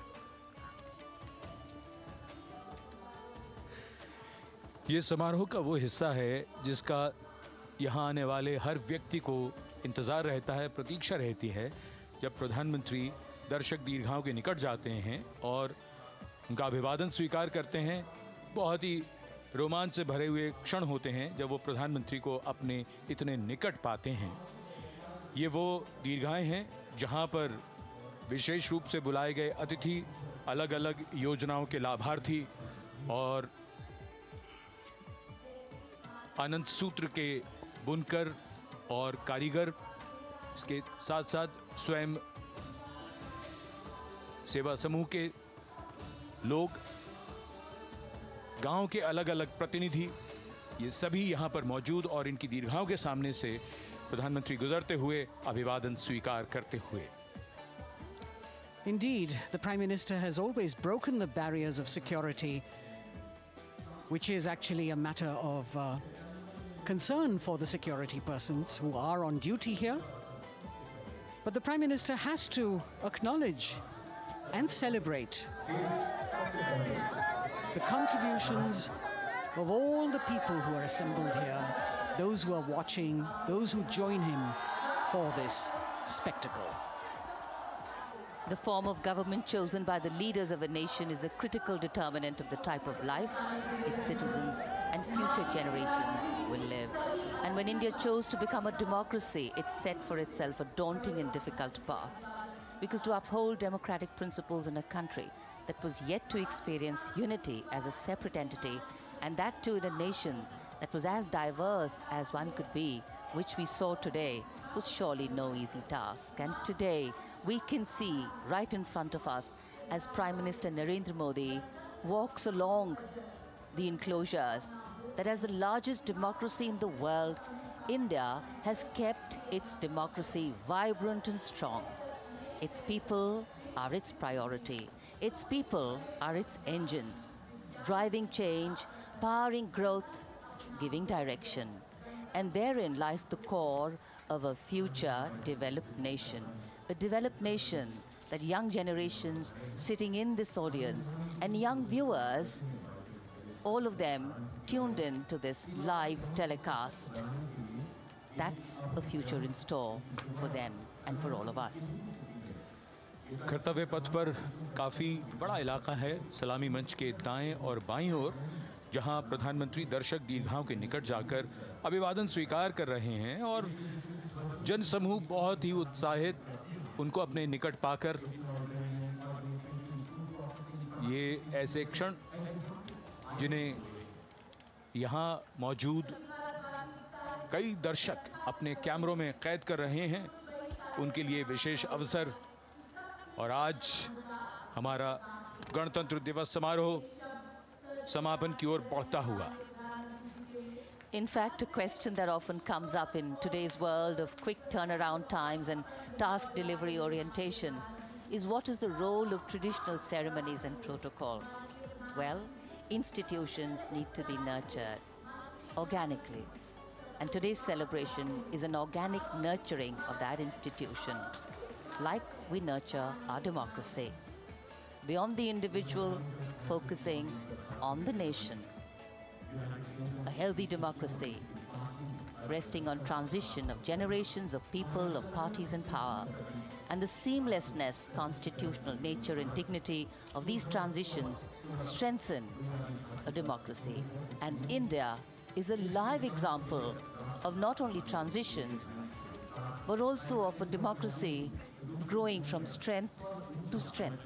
ये समारोह का वो हिस्सा है जिसका यहाँ आने वाले हर व्यक्ति को इंतज़ार रहता है, प्रतीक्षा रहती है, जब प्रधानमंत्री दर्शक दीर्घाओं के निकट जाते हैं और उनका अभिवादन स्वीकार करते हैं। बहुत ही रोमांच से भरे हुए क्षण होते हैं जब वो प्रधानमंत्री को अपने इतने निकट पाते हैं। ये वो दीर्घाएं हैं जहां पर विशेष रूप से बुलाए गए अतिथि, अलग अलग योजनाओं के लाभार्थी और आनंद सूत्र के बुनकर और कारीगर, इसके साथ साथ स्वयं सेवा समूह के लोग, गांव के अलग अलग प्रतिनिधि, ये सभी यहां पर मौजूद और इनकी दीर्घाओं के सामने से प्रधानमंत्री गुजरते हुए अभिवादन स्वीकार करते हुए। Indeed, the Prime Minister has always broken the barriers of security, which is actually a matter of concern for the security persons who are on duty here. But the Prime Minister has to acknowledge and celebrate the contributions of all the people who are assembled here, those who are watching, those who join him for this spectacle. The form of government chosen by the leaders of a nation is a critical determinant of the type of life its citizens and future generations will live. And when India chose to become a democracy, it set for itself a daunting and difficult path. Because to uphold democratic principles in a country that was yet to experience unity as a separate entity, and that too in a nation that was as diverse as one could be, which we saw today, was surely no easy task. And today, we can see right in front of us as Prime Minister Narendra Modi walks along the enclosures that as the largest democracy in the world, India has kept its democracy vibrant and strong. Its people are its priority. Its people are its engines, driving change, powering growth, giving direction. And therein lies the core of a future developed nation. A developed nation that young generations sitting in this audience and young viewers, all of them tuned in to this live telecast, that's a future in store for them and for all of us. कर्तव्य पथ पर काफ़ी बड़ा इलाका है, सलामी मंच के दाएं और बाईं ओर, जहां प्रधानमंत्री दर्शक दीर्घाओं के निकट जाकर अभिवादन स्वीकार कर रहे हैं और जनसमूह बहुत ही उत्साहित उनको अपने निकट पाकर ये ऐसे क्षण जिन्हें यहाँ मौजूद कई दर्शक अपने कैमरों में कैद कर रहे हैं, उनके लिए विशेष अवसर। और आज हमारा गणतंत्र दिवस समारोह समापन की ओर बढ़ता हुआ। In fact, a question that often comes up in today's world of quick turnaround times and task delivery orientation is what is the role of traditional ceremonies and protocol? Well, institutions need to be nurtured organically. And today's celebration is an organic nurturing of that institution, like we nurture our democracy. Beyond the individual, focusing on the nation. A healthy democracy, resting on transition of generations of people, of parties and power, and the seamlessness, constitutional nature and dignity of these transitions strengthen a democracy. And India is a live example of not only transitions, but also of a democracy growing from strength to strength.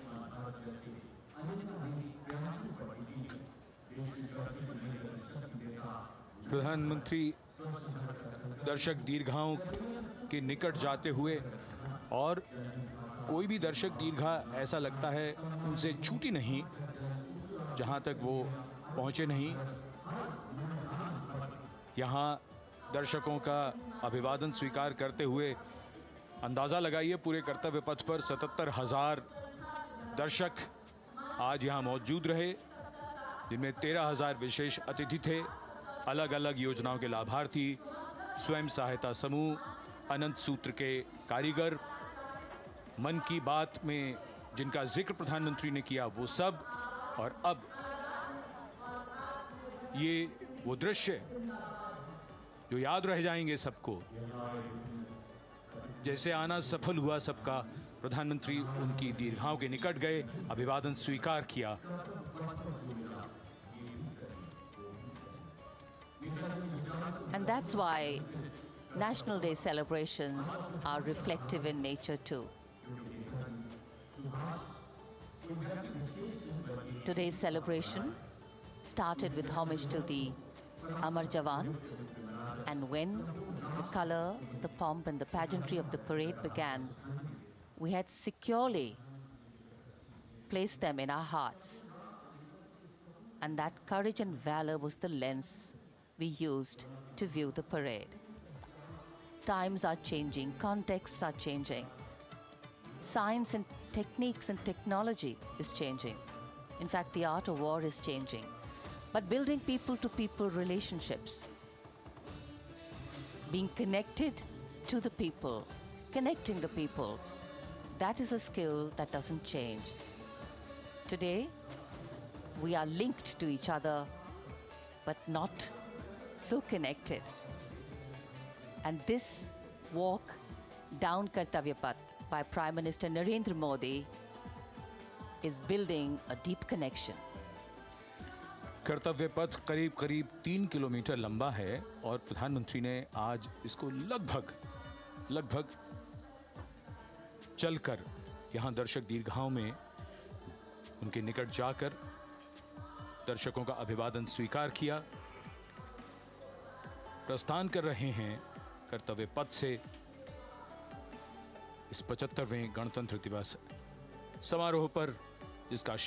प्रधानमंत्री दर्शक दीर्घाओं के निकट जाते हुए, और कोई भी दर्शक दीर्घा ऐसा लगता है उनसे छूटी नहीं जहां तक वो पहुंचे नहीं। यहाँ दर्शकों का अभिवादन स्वीकार करते हुए अंदाज़ा लगाइए, पूरे कर्तव्य पथ पर 77,000 दर्शक आज यहाँ मौजूद रहे, जिनमें 13,000 विशेष अतिथि थे, अलग अलग योजनाओं के लाभार्थी, स्वयं सहायता समूह, अनंत सूत्र के कारीगर, मन की बात में जिनका जिक्र प्रधानमंत्री ने किया वो सब। और अब ये वो दृश्य जो याद रह जाएंगे सबको, जैसे आना सफल हुआ सबका, प्रधानमंत्री उनकी दीर्घाओं के निकट गए, अभिवादन स्वीकार किया। And that's why National Day celebrations are reflective in nature too. Today's celebration started with homage to the Amar Jawan, and when the color, the pomp and the pageantry of the parade began, we had securely placed them in our hearts. And that courage and valor was the lens we used to view the parade. Times are changing, contexts are changing. Science and techniques and technology is changing. In fact, the art of war is changing. But building people-to-people relationships, being connected to the people, connecting the people, that is a skill that doesn't change. Today, we are linked to each other, but not so connected. And this walk down Kartavya Path by Prime Minister Narendra Modi is building a deep connection. कर्तव्य पथ करीब करीब 3 kilometre लंबा है और प्रधानमंत्री ने आज इसको लगभग चलकर यहां दर्शक दीर्घाओं में उनके निकट जाकर दर्शकों का अभिवादन स्वीकार किया। प्रस्थान कर रहे हैं कर्तव्य पथ से इस 75वें गणतंत्र दिवस समारोह पर, जिसका